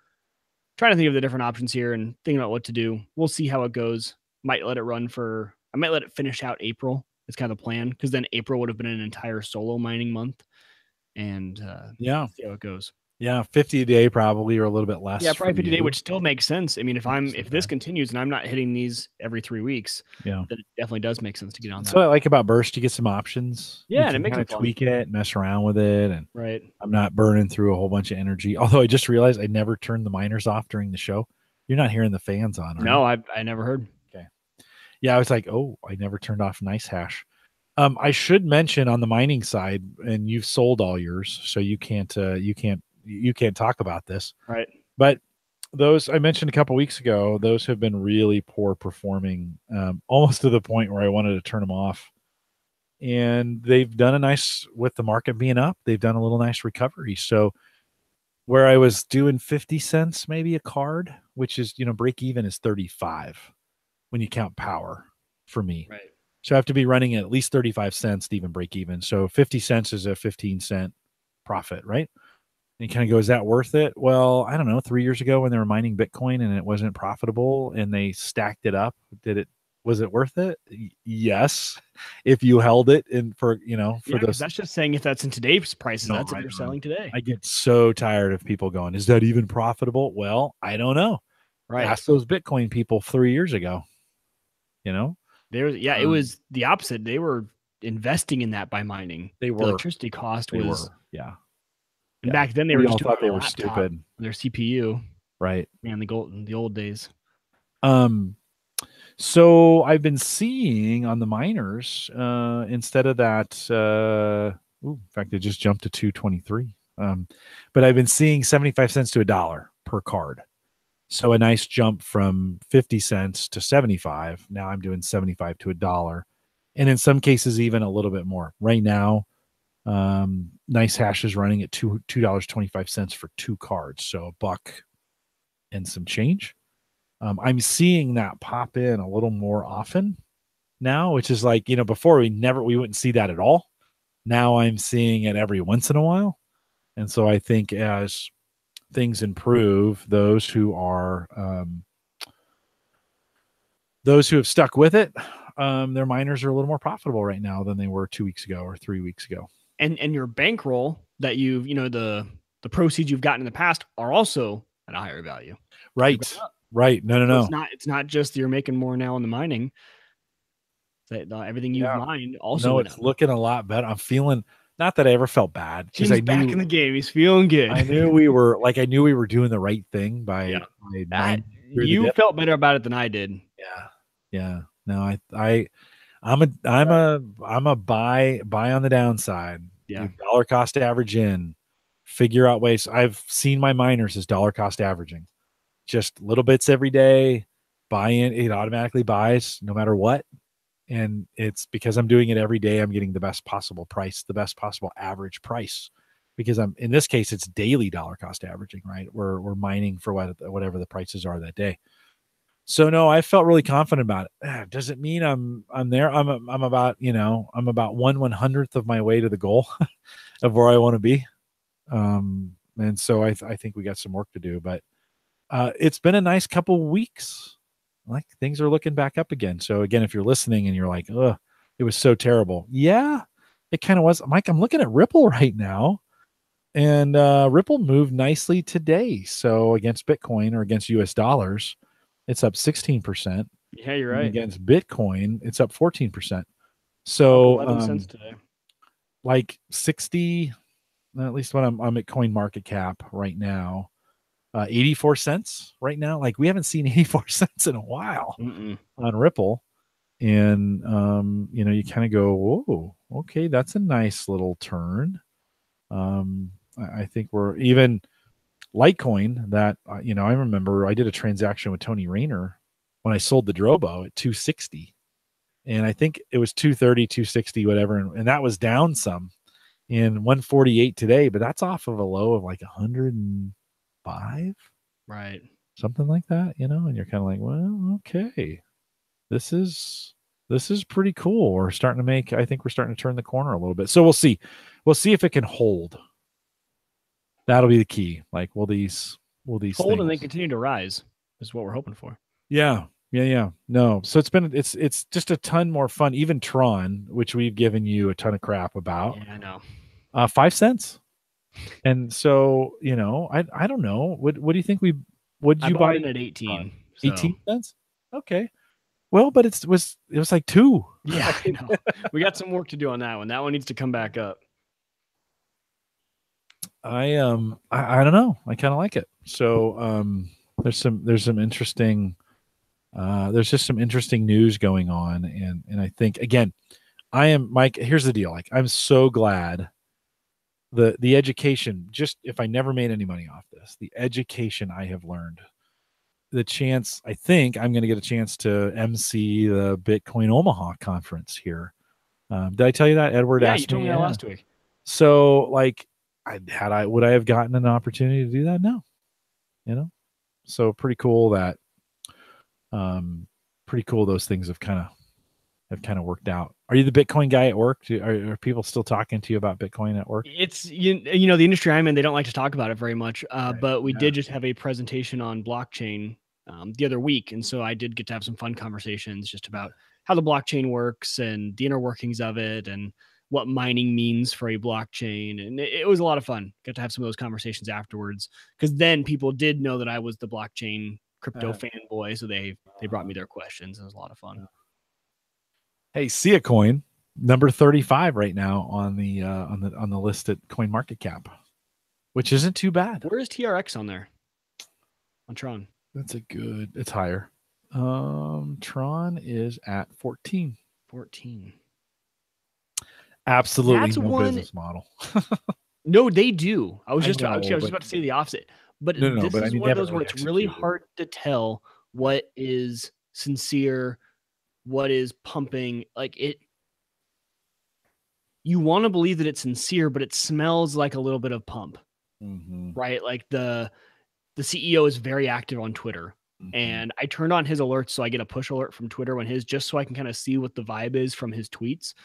trying to think of the different options here and thinking about what to do. We'll see how it goes. I might let it finish out April. It's kind of the plan, because then April would have been an entire solo mining month. And see how it goes. Yeah, 50 a day probably, or a little bit less. Yeah, probably 50 a day, which still makes sense. I mean, if this continues and I'm not hitting these every 3 weeks, then it definitely does make sense to get on that. So I like about Burst, you get some options. Yeah, and it makes it fun. Tweak it, mess around with it, and right. I'm not burning through a whole bunch of energy. Although I just realized I never turned the miners off during the show. You're not hearing the fans on, No, I never heard. Okay. Yeah, I was like, oh, I never turned off Nice Hash. I should mention on the mining side, and you've sold all yours, so you can't talk about this. Right. But those I mentioned a couple weeks ago, those have been really poor performing, almost to the point where I wanted to turn them off. And they've done with the market being up, they've done a little nice recovery. So where I was doing 50 cents, maybe a card, which is, break even is 35 when you count power for me. Right. So I have to be running at least 35 cents to even break even. So 50 cents is a 15-cent profit, right? And you kind of go, is that worth it? Well, I don't know. 3 years ago when they were mining Bitcoin and it wasn't profitable and they stacked it up, was it worth it? Yes. If you held it for those. That's just saying if that's in today's prices, that's if you're selling today. I get so tired of people going, is that even profitable? Well, I don't know. Right. Ask those Bitcoin people 3 years ago. It was the opposite. They were investing in that by mining. The electricity cost was. And Yeah. back then they we were all just thought they were stupid. Their CPU, right? Man, the old days. So I've been seeing on the miners, instead of that, in fact, it just jumped to 223. But I've been seeing 75 cents to $1 per card. So a nice jump from 50 cents to 75. Now I'm doing 75 to $1. And in some cases, even a little bit more. Right now, Nice Hash is running at $2.25 for 2 cards. So $1 and some change. I'm seeing that pop in a little more often now, which is like, before we wouldn't see that at all. Now I'm seeing it every once in a while. And so I think as things improve, those who have stuck with it, their miners are a little more profitable right now than they were 2 weeks ago or 3 weeks ago. And your bankroll that you've, the proceeds you've gotten in the past are also at a higher value. Right. Right. No. It's not just you're making more now in the mining. Everything you've mined also. No, it's looking a lot better. I'm feeling, not that I ever felt bad, because I knew back in the game. He's feeling good. I knew we were doing the right thing by you felt better about it than I did. Yeah. No, I'm a buy on the downside. Yeah. Dollar cost average in, figure out ways. I've seen my miners as dollar cost averaging, just little bits every day, buy in, it automatically buys no matter what. And it's because I'm doing it every day. I'm getting the best possible price, the best possible average price, because in this case, it's daily dollar cost averaging, right? We're mining for whatever the prices are that day. So no, I felt really confident about it. Does it mean I'm there? I'm about 1/100th of my way to the goal of where I want to be. And so I think we got some work to do, but it's been a nice couple weeks. Like things are looking back up again. So again, if you're listening and you're like, "Ugh, it was so terrible," yeah, it kind of was. Mike, I'm looking at Ripple right now, and Ripple moved nicely today. So against Bitcoin or against US dollars, it's up 16%. Yeah, you're right. And against Bitcoin, it's up 14%. So 11 cents today. Like 60, at least when I'm at Coin Market Cap right now, 84 cents right now. Like we haven't seen 84 cents in a while on Ripple. And, you kind of go, whoa, okay, that's a nice little turn. I think we're even Litecoin that, I remember I did a transaction with Tony Rayner when I sold the Drobo at 260. And I think it was 230, 260, whatever. And that was down some in 148 today, but that's off of a low of like 105, right? Something like that, and you're kind of like, well, okay, this is pretty cool. I think we're starting to turn the corner a little bit. So we'll see if it can hold. That'll be the key. Like, will these hold things and they continue to rise is what we're hoping for. Yeah. No. So it's just a ton more fun. Even Tron, which we've given you a ton of crap about. Yeah, I know. 5 cents. And so, I don't know. What do you think would you buy it at 18? 18 cents? Okay. Well, but it was like 2. Yeah, I know. We got some work to do on that one. That one needs to come back up. I don't know. I kind of like it. So there's some interesting there's just some interesting news going on, and I think again, Mike, here's the deal. Like I'm so glad the education, just if I never made any money off this, the education I have learned, the chance, I think I'm going to get a chance to MC the Bitcoin Omaha conference here. Did I tell you that? Edward asked you told me that last week. So like, would I have gotten an opportunity to do that? No, so pretty cool that, those things have kind of worked out. Are you the Bitcoin guy at work? Are people still talking to you about Bitcoin at work? It's, the industry I'm in, they don't like to talk about it very much. But we did just have a presentation on blockchain the other week. And so I did get to have some fun conversations just about how the blockchain works and the inner workings of it and what mining means for a blockchain. And it was a lot of fun. Got to have some of those conversations afterwards, because then people did know that I was the blockchain crypto fanboy. So they brought me their questions. It was a lot of fun. Hey, see a coin number 35 right now on the list at Coin Market Cap, which isn't too bad. Where is TRX on there? On Tron. It's higher. Tron is at 14. 14. Absolutely That's no one business model. No, they do. I was I just know, actually I was just but about to say the opposite. But no, this but I is mean, one they of haven't those where really it's really executed. hard to tell what is sincere, what is pumping. Like it, you want to believe that it's sincere, but it smells like a little bit of pump, right? Like the CEO is very active on Twitter. And I turned on his alerts so I get a push alert from Twitter when just so I can kind of see what the vibe is from his tweets.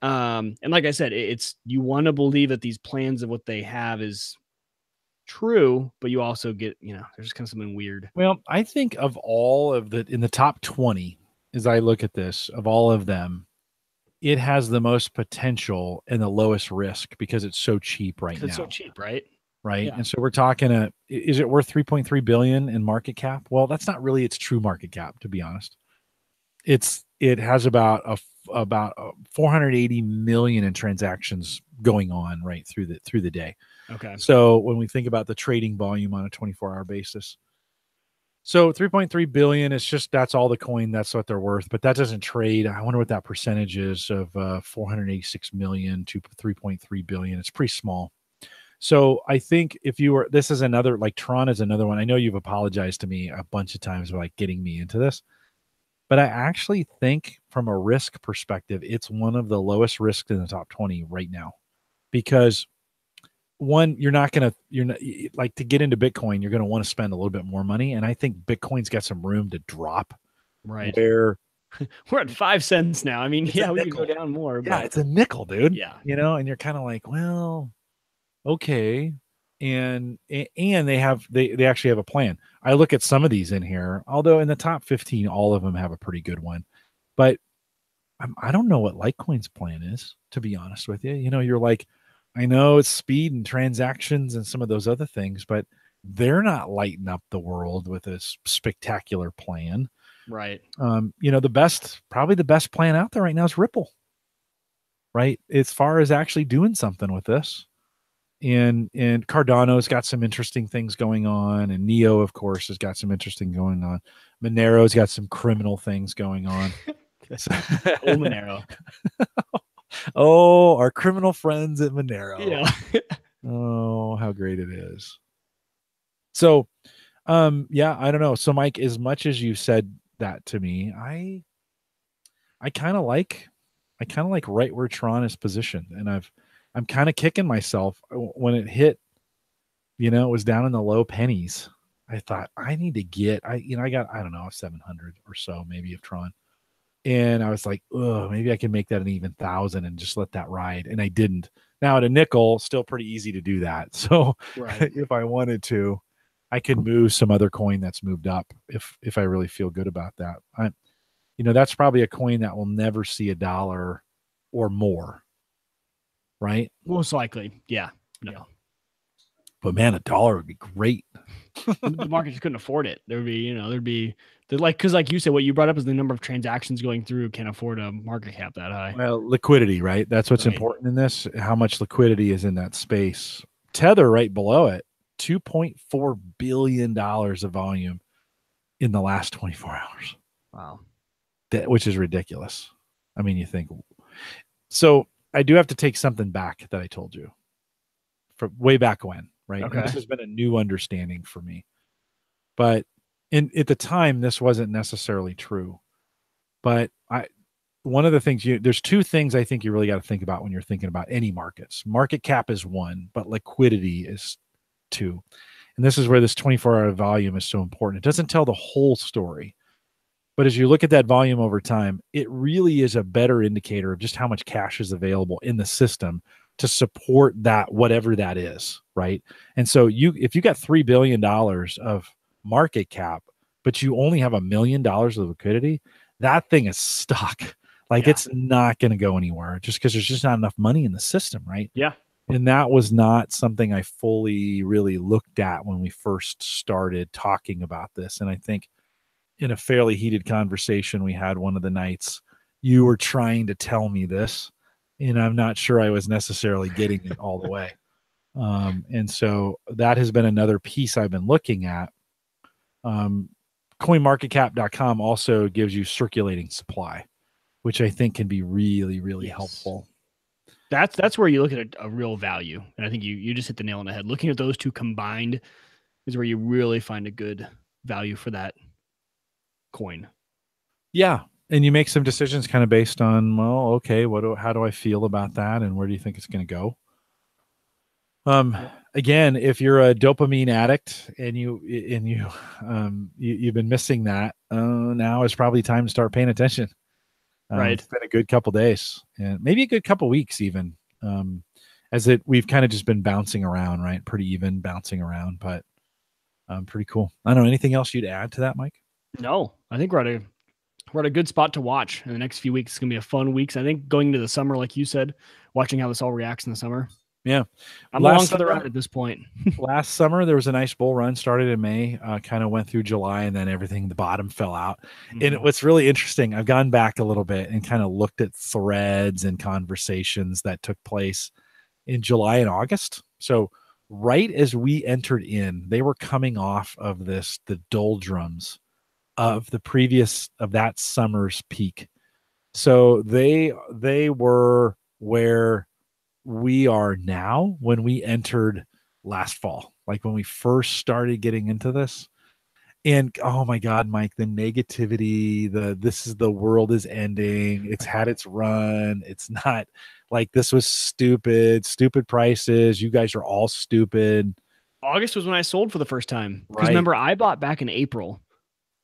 And like I said, it's you want to believe that these plans of what they have is true, but you also get, there's kind of something weird. Well, I think of all of in the top 20, as I look at this, of all of them, it has the most potential and the lowest risk because it's so cheap right now. It's so cheap, right? Right. Yeah. And so we're talking is it worth 3.3 billion in market cap? Well, that's not really its true market cap, to be honest. It has about 480 million in transactions going on right through the day. Okay. So when we think about the trading volume on a 24-hour basis, so 3.3 billion is that's all the coin. That's what they're worth, but that doesn't trade. I wonder what that percentage is of 486 million to 3.3 billion. It's pretty small. So I think this is another, like Tron is another one. I know you've apologized to me a bunch of times for like getting me into this, but I actually think from a risk perspective, it's one of the lowest risks in the top 20 right now, because one, you're not like to get into Bitcoin, you're going to want to spend a little bit more money. And I think Bitcoin's got some room to drop. Right. Where we're at 5 cents now. I mean, we could go down more. Yeah, it's a nickel, dude. Yeah. And you're kind of like, well, okay. And they actually have a plan. I look at some of these in here, although in the top 15, all of them have a pretty good one. But I don't know what Litecoin's plan is, to be honest with you. You're like, I know it's speed and transactions and some of those other things, but they're not lighting up the world with a spectacular plan. Right. Probably the best plan out there right now is Ripple. Right. As far as actually doing something with this. And Cardano's got some interesting things going on, and Neo, of course, has got some interesting going on. Monero's got some criminal things going on. Oh, Monero. Oh, our criminal friends at Monero. Yeah. Oh, how great it is. So, yeah, I don't know. So, Mike, as much as you said that to me, I kind of like right where Tron is positioned, and I'm kind of kicking myself when it hit. It was down in the low pennies. I thought I need to get. I got, I don't know, 700 or so maybe of Tron, and I was like, oh, maybe I can make that an even 1,000 and just let that ride. And I didn't. Now at a nickel, still pretty easy to do that. So right. If I wanted to, I could move some other coin that's moved up if I really feel good about that. That's probably a coin that will never see $1 or more. Right? Most likely. Yeah. No. Yeah. But man, $1 would be great. The market just couldn't afford it. There'd be because like you said, what you brought up is the number of transactions going through can't afford a market cap that high. Well, liquidity, right? That's what's important in this. How much liquidity is in that space? Tether right below it, $2.4 billion of volume in the last 24 hours. Wow. Which is ridiculous. I mean, you think. So I do have to take something back that I told you from way back when, right? Okay. This has been a new understanding for me. But at the time, this wasn't necessarily true. But one of the things there's two things I think you really got to think about when you're thinking about any markets. Market cap is one, but liquidity is two. And this is where this 24-hour volume is so important. It doesn't tell the whole story. But as you look at that volume over time, it really is a better indicator of just how much cash is available in the system to support that, whatever that is, right? And so if you got $3 billion of market cap, but you only have $1 million of liquidity, that thing is stuck. Like it's not going to go anywhere just because there's just not enough money in the system, right? Yeah. And that was not something I fully really looked at when we first started talking about this. And I think in a fairly heated conversation we had one of the nights, you were trying to tell me this, and I'm not sure I was necessarily getting it all the way. And so that has been another piece I've been looking at. coinmarketcap.com also gives you circulating supply, which I think can be really, really helpful. That's where you look at a real value. And I think you just hit the nail on the head. Looking at those two combined is where you really find a good value for that coin. Yeah. And you make some decisions kind of based on, well, okay, how do I feel about that? And where do you think it's going to go? Again, if you're a dopamine addict and you've been missing that, now is probably time to start paying attention. Right. It's been a good couple days and maybe a good couple weeks even, we've kind of just been bouncing around, right? Pretty even bouncing around, but pretty cool. I don't know. Anything else you'd add to that, Mike? No, I think we're at a good spot to watch in the next few weeks. It's going to be a fun week. I think going into the summer, like you said, watching how this all reacts in the summer. Yeah. I'm along for the ride at this point. Last summer, there was a nice bull run, started in May, kind of went through July, and then the bottom fell out. Mm-hmm. And what's really interesting, I've gone back a little bit and kind of looked at threads and conversations that took place in July and August. So right as we entered in, they were coming off of the doldrums of that summer's peak. So they were where we are now when we entered last fall, like when we first started getting into this. And oh my God, Mike, the negativity, the world is ending. It's had its run. It's not like this was stupid prices. You guys are all stupid. August was when I sold for the first time. Because remember, I bought back in April.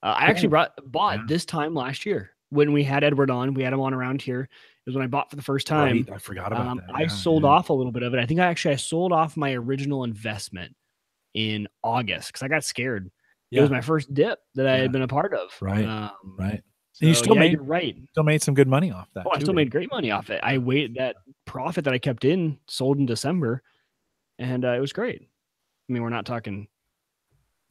I actually bought this time last year when we had Edward on. We had him on around here. It was when I bought for the first time. Right. I forgot about that. I sold off a little bit of it. I think I sold off my original investment in August because I got scared. Yeah. It was my first dip that I had been a part of. Right. Right. So, and you still made some good money off that. I still made great money off it. I waited that profit that I kept in, sold in December, and it was great. I mean, we're not talking.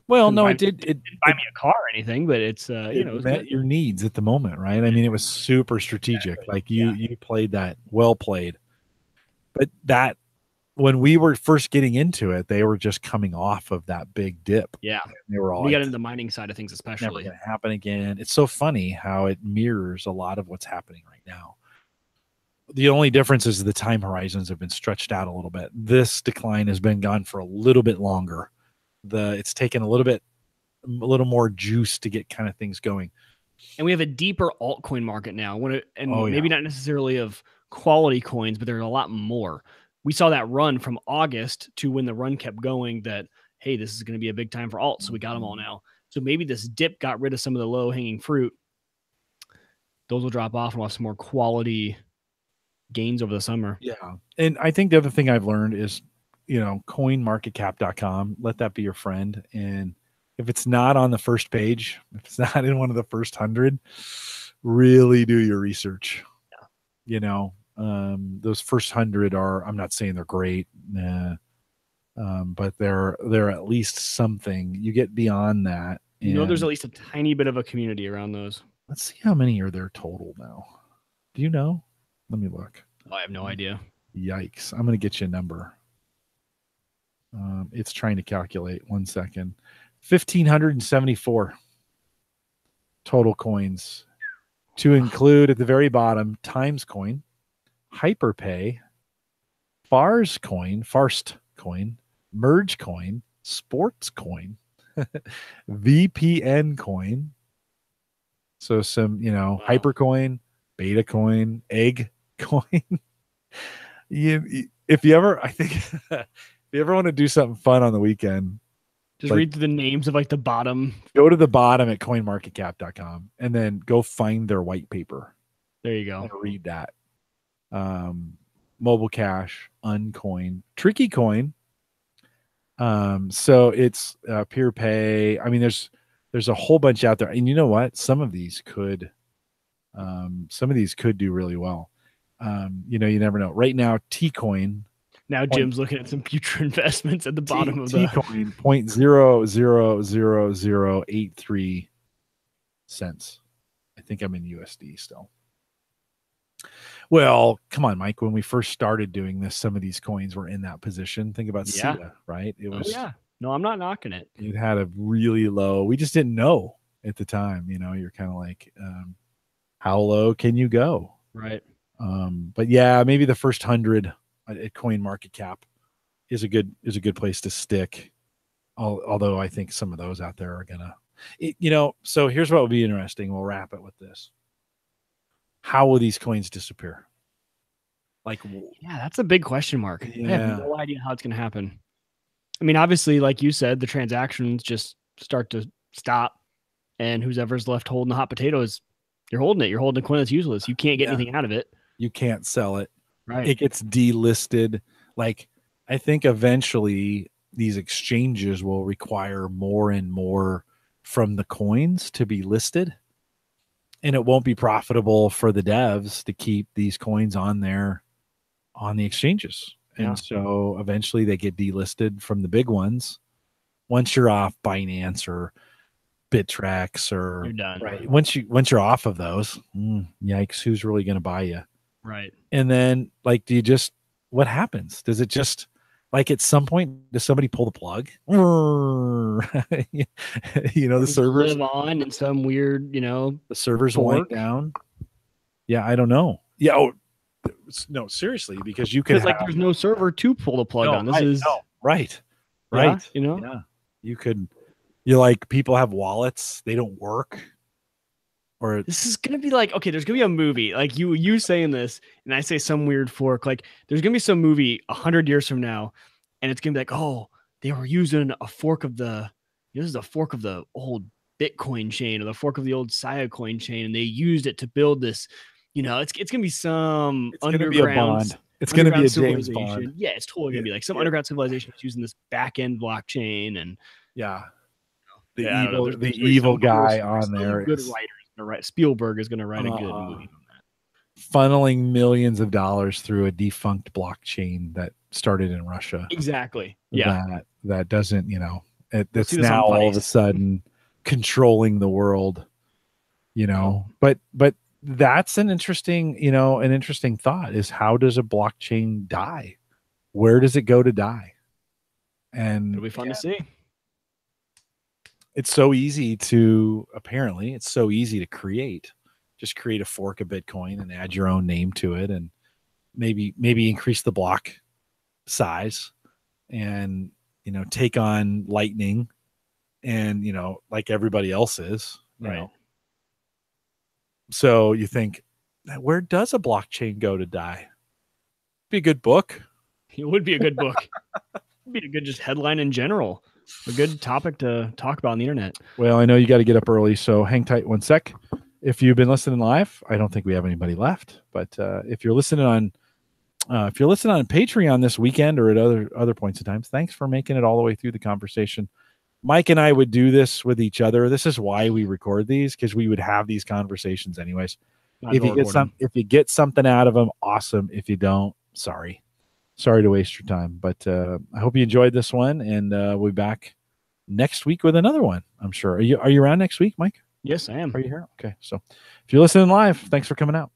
Well, no, it didn't buy me a car or anything, but it's it met your needs at the moment, right? I mean, it was super strategic. Like you played that well played. But that when we were first getting into it, they were just coming off of that big dip. Yeah, they were all. We got into the mining side of things, especially. Never gonna happen again. It's so funny how it mirrors a lot of what's happening right now. The only difference is the time horizons have been stretched out a little bit. This decline has been gone for a little bit longer. It's taken a little more juice to get kind of things going. And we have a deeper altcoin market now. Maybe not necessarily of quality coins, but there's a lot more. We saw that run from August to when the run kept going that, hey, this is going to be a big time for alts. So we got them all now. So maybe this dip got rid of some of the low hanging fruit. Those will drop off and we'll have some more quality gains over the summer. Yeah. And I think the other thing I've learned is, coinmarketcap.com, let that be your friend. And if it's not on the first page, if it's not in one of the first 100, really do your research. Yeah. Those first 100 I'm not saying they're great, but they're at least something. You get beyond that. There's at least a tiny bit of a community around those. Let's see how many are there total now. Do you know? Let me look. I have no idea. Yikes. I'm going to get you a number. It's trying to calculate. 1 second. 1,574 total coins, to include at the very bottom Times Coin, Hyperpay, Farst Coin, Merge Coin, Sports Coin, VPN Coin. So some, Hypercoin, Beta Coin, Egg Coin. If you ever want to do something fun on the weekend, just read through the names of the bottom. Go to the bottom at coinmarketcap.com and then go find their white paper. There you go. And read that. Mobile Cash, Uncoin, Tricky Coin. So it's Peer Pay. I mean, there's a whole bunch out there. And you know what? Some of these could do really well. You never know. Right now, T-Coin. Now Jim's looking at some future investments at the bottom of the T-Coin 0.00083 cents. I think I'm in USD still. Well, come on, Mike. When we first started doing this, some of these coins were in that position. Think about SIA, right? It was. No, I'm not knocking it. It had a really low. We just didn't know. at the time. You know, you're kind of like, how low can you go? Right. But yeah, maybe the first 100 at Coin Market Cap is a good place to stick. Although I think some of those out there are gonna, you know. So here's what would be interesting. We'll wrap it with this. How will these coins disappear? Like, yeah, that's a big question mark. Yeah. I have no idea how it's going to happen. I mean, obviously, like you said, the transactions just start to stop, and whoever's left holding the hot potatoes, you're holding it. You're holding a coin that's useless. You can't get anything out of it. You can't sell it. Right. It gets delisted. Like, I think eventually these exchanges will require more and more from the coins to be listed. And it won't be profitable for the devs to keep these coins on there on the exchanges. And so eventually they get delisted from the big ones. Once you're off Binance or Bittrex or you're done. Right. Once you're off of those, yikes, who's really going to buy you? Right. And then, like, what happens? Does it just, like, at some point, does somebody pull the plug? You know, the servers live on in some weird, you know, the servers wind down. Yeah, I don't know. Yeah, no, seriously, because you could like there's no server to pull the plug on. This is right. You know, you're like, people have wallets, they don't work. Or this is gonna be like, okay, there's gonna be a movie like you saying this, and I say some weird fork. Like, there's gonna be some movie 100 years from now, and it's gonna be like, oh, they were using a fork of the, this is a fork of the old Bitcoin chain or the fork of the old Sia coin chain, and they used it to build this. You know, it's gonna be some underground. Gonna be a Bond. It's gonna be a James Bond. Yeah, it's totally gonna be like some underground civilization that's using this back end blockchain, and the evil guy on there. Good writers. Right, Spielberg is going to write a good movie on that. Funneling millions of dollars through a defunct blockchain that started in Russia. Exactly. Yeah. That doesn't, you know, it's now all of a sudden controlling the world, you know. But that's an interesting thought, is how does a blockchain die? Where does it go to die? And it'll be fun to see. It's so easy to create. Just create a fork of Bitcoin and add your own name to it, and maybe increase the block size, and, you know, take on Lightning, and, you know, like everybody else is, you know. So you think, where does a blockchain go to die? Be a good book. It would be a good book. It'd be a good just headline in general. A good topic to talk about on the internet. Well, I know you got to get up early, so hang tight one sec. If you've been listening live, I don't think we have anybody left, but if you're listening on Patreon this weekend or at other points in time, thanks for making it all the way through the conversation. Mike and I would do this with each other. This is why we record these, because we would have these conversations anyways. If you get something out of them, awesome. If you don't, sorry to waste your time, but I hope you enjoyed this one, and we'll be back next week with another one, I'm sure. Are you around next week, Mike? Yes, I am. Are you here? Okay. So if you're listening live, thanks for coming out.